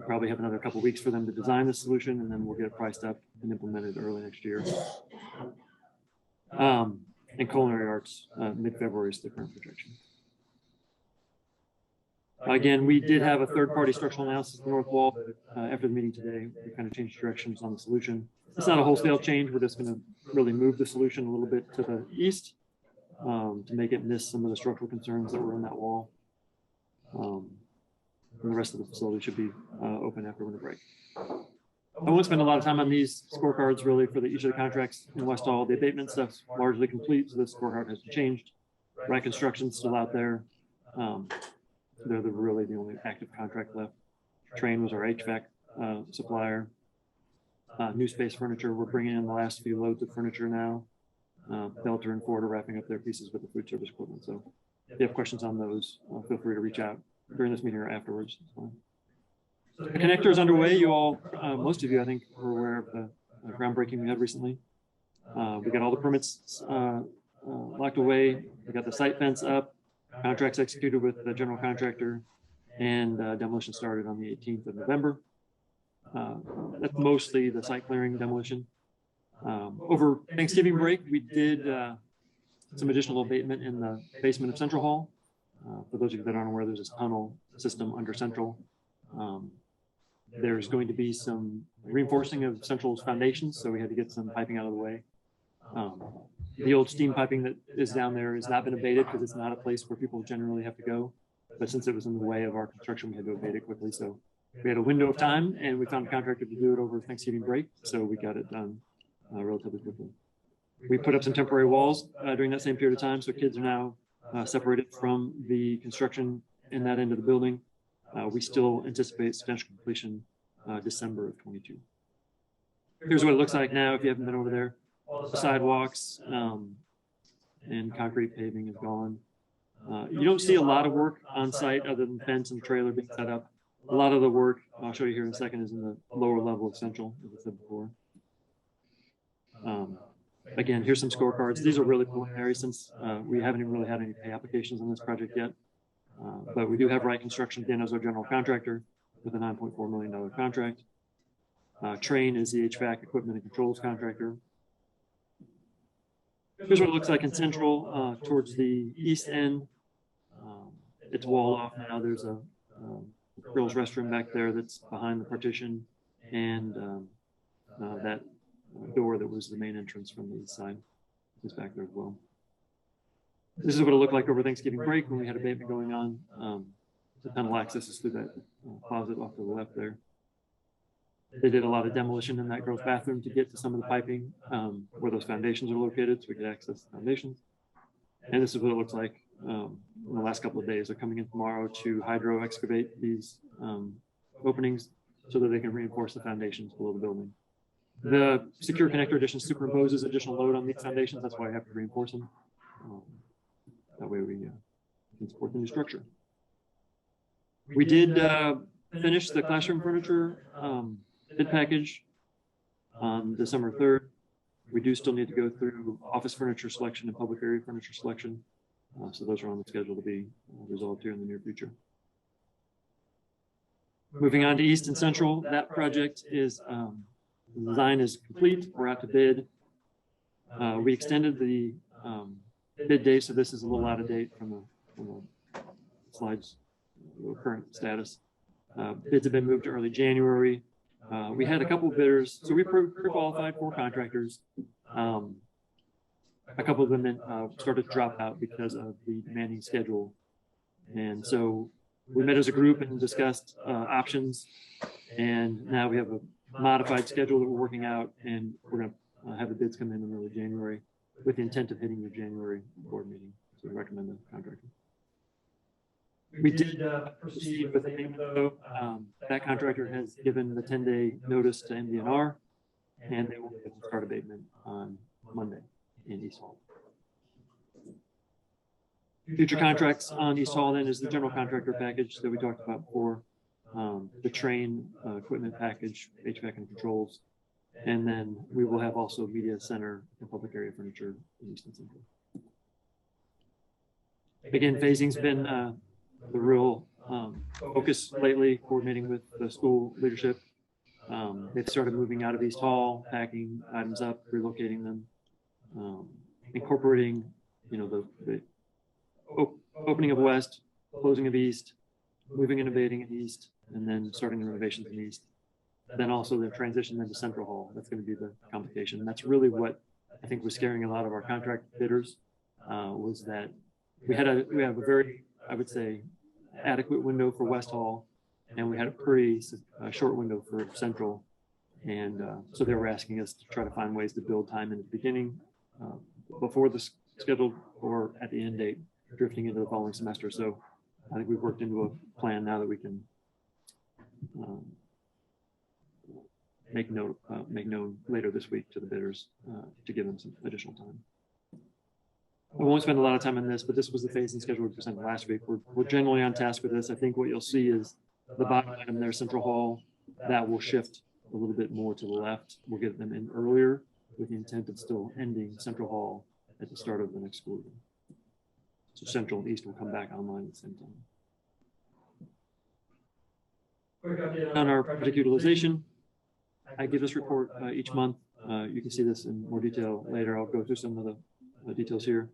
O: probably have another couple of weeks for them to design the solution, and then we'll get it priced up and implemented early next year. And culinary arts, mid-February is the current projection. Again, we did have a third-party structural analysis of the north wall, but after the meeting today, we kind of changed directions on the solution. It's not a wholesale change. We're just going to really move the solution a little bit to the east to make it miss some of the structural concerns that were in that wall. and the rest of the facility should be open after winter break. I won't spend a lot of time on these scorecards really for each of the contracts in West Hall. The abatement stuff's largely complete, so the scorecard hasn't changed. Right construction's still out there. They're really the only active contract left. Train was our HVAC supplier. New Space Furniture, we're bringing in the last few loads of furniture now. Belter and Ford are wrapping up their pieces with the food service equipment. So if you have questions on those, feel free to reach out during this meeting or afterwards. The connector is underway. You all, most of you, I think, were aware of the groundbreaking we had recently. We got all the permits locked away. We got the site fence up, contracts executed with the general contractor, and demolition started on the 18th of November. That's mostly the site clearing demolition. Over Thanksgiving break, we did some additional abatement in the basement of Central Hall. For those of you that aren't aware, there's this tunnel system under Central. There's going to be some reinforcing of Central's foundations, so we had to get some piping out of the way. The old steam piping that is down there has not been abated because it's not a place where people generally have to go. But since it was in the way of our construction, we had to abate it quickly. So we had a window of time, and we found a contractor to do it over Thanksgiving break, so we got it done relatively quickly. We put up some temporary walls during that same period of time, so kids are now separated from the construction in that end of the building. We still anticipate substantial completion December of 22. Here's what it looks like now if you haven't been over there. All the sidewalks and concrete paving is gone. You don't see a lot of work on site other than fence and trailer being set up. A lot of the work, I'll show you here in a second, is in the lower level of Central, as I said before. Again, here's some scorecards. These are really preliminary since we haven't even really had any pay applications on this project yet. But we do have Wright Construction again as our general contractor with a $9.4 million contract. Train is the HVAC equipment and controls contractor. Here's what it looks like in Central towards the east end. It's walled off now. There's a girls' restroom back there that's behind the partition, and that door that was the main entrance from the east side is back there as well. This is what it looked like over Thanksgiving break when we had abatement going on. The tunnel access is through that closet off to the left there. They did a lot of demolition in that girls' bathroom to get to some of the piping where those foundations are located, so we could access the foundations. And this is what it looks like in the last couple of days. They're coming in tomorrow to hydro excavate these openings so that they can reinforce the foundations below the building. The secure connector addition superimposes additional load on these foundations. That's why I have to reinforce them. That way we can support the new structure. We did finish the classroom furniture bid package on December 3rd. We do still need to go through office furniture selection and public area furniture selection. So those are on the schedule to be resolved here in the near future. Moving on to East and Central, that project is, the design is complete. We're out to bid. We extended the bid date, so this is a little out of date from the slides current status. Bids have been moved to early January. We had a couple of bidders, so we pre-qualified 4 contractors. A couple of them then, started to drop out because of the demanding schedule. And so we met as a group and discussed options. And now we have a modified schedule that we're working out, and we're going to have the bids come in early January with the intent of hitting the January board meeting. So we recommend the contractor. We did proceed with abatement though. That contractor has given the 10-day notice to MDNR, and they will be able to start abatement on Monday in East Hall. Future contracts on East Hall then is the general contractor package that we talked about before, the train equipment package, HVAC and controls, and then we will have also media center and public area furniture in East and Central. Again, phasing's been the real focus lately, coordinating with the school leadership. They've started moving out of East Hall, packing items up, relocating them, incorporating, the opening of West, closing of East, moving and abating in East, and then starting the renovations in East. Then also the transition into Central Hall. That's going to be the complication. And that's really what I think was scaring a lot of our contract bidders, was that we have a very, I would say, adequate window for West Hall, and we had a pretty short window for Central. And so they were asking us to try to find ways to build time in the beginning, before the scheduled, or at the end date, drifting into the following semester. So I think we've worked into a plan now that we can make known later this week to the bidders to give them some additional time. I won't spend a lot of time on this, but this was the phase and schedule we presented last week. We're generally on task with this. I think what you'll see is the bottom item there, Central Hall, that will shift a little bit more to the left. We'll get them in earlier with the intent of still ending Central Hall at the start of the next school year. So Central and East will come back online at the same time. On our project utilization, I give this report each month. You can see this in more detail later. I'll go through some of the details here.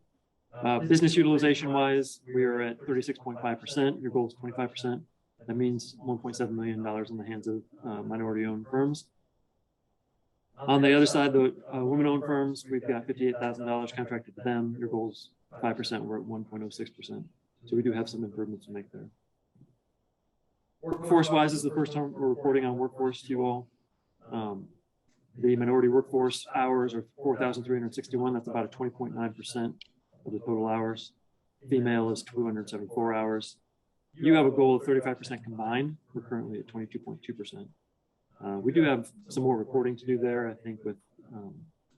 O: Business utilization wise, we are at 36.5%. Your goal is 25%. That means $1.7 million in the hands of minority-owned firms. On the other side, the women-owned firms, we've got $58,000 contracted to them. Your goal is 5%. We're at 1.06%. So we do have some improvements to make there. Workforce-wise, this is the first time we're reporting on workforce to you all. The minority workforce hours are 4,361. That's about a 20.9% of the total hours. Female is 274 hours. You have a goal of 35% combined. We're currently at 22.2%. We do have some more reporting to do there, I think, with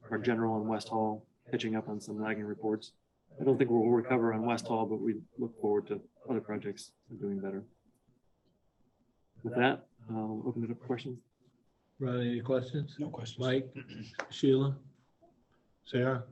O: our general and West Hall catching up on some lagging reports. I don't think we'll recover on West Hall, but we look forward to other projects doing better. With that, I'll open it up for questions.
A: Ron, any questions?
D: No questions.
A: Mike, Sheila, Sarah,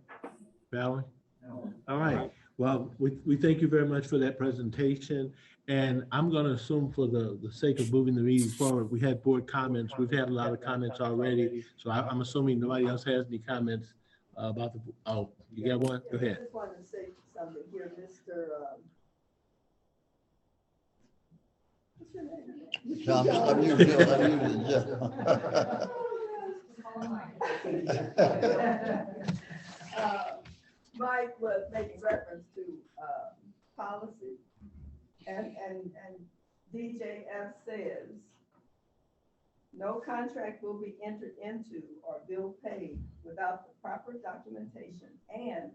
A: Valerie?
F: No.
A: All right. Well, we thank you very much for that presentation. And I'm going to assume for the sake of moving the meeting forward, we had board comments. We've had a lot of comments already. So I'm assuming nobody else has any comments about the, oh, you got one? Go ahead.
H: I just wanted to say something here, Mr. What's your name?
F: I'm usually
H: Mike was making reference to policy, and DJF says no contract will be entered into or bill paid without the proper documentation and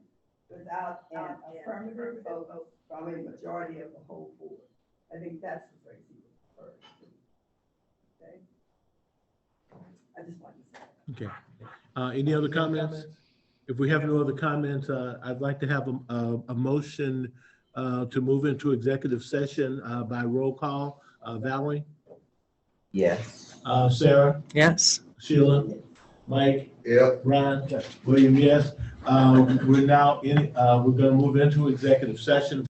H: without an affirmative vote from a majority of the whole board. I think that's the phrase he referred to. Okay. I just wanted to say that.
A: Okay. Any other comments? If we have no other comments, I'd like to have a motion to move into executive session by roll call. Valerie?
G: Yes.
A: Sarah?
C: Yes.
A: Sheila? Mike?
F: Yep.
A: Ron? William, yes. We're now in, we're going to move into executive session.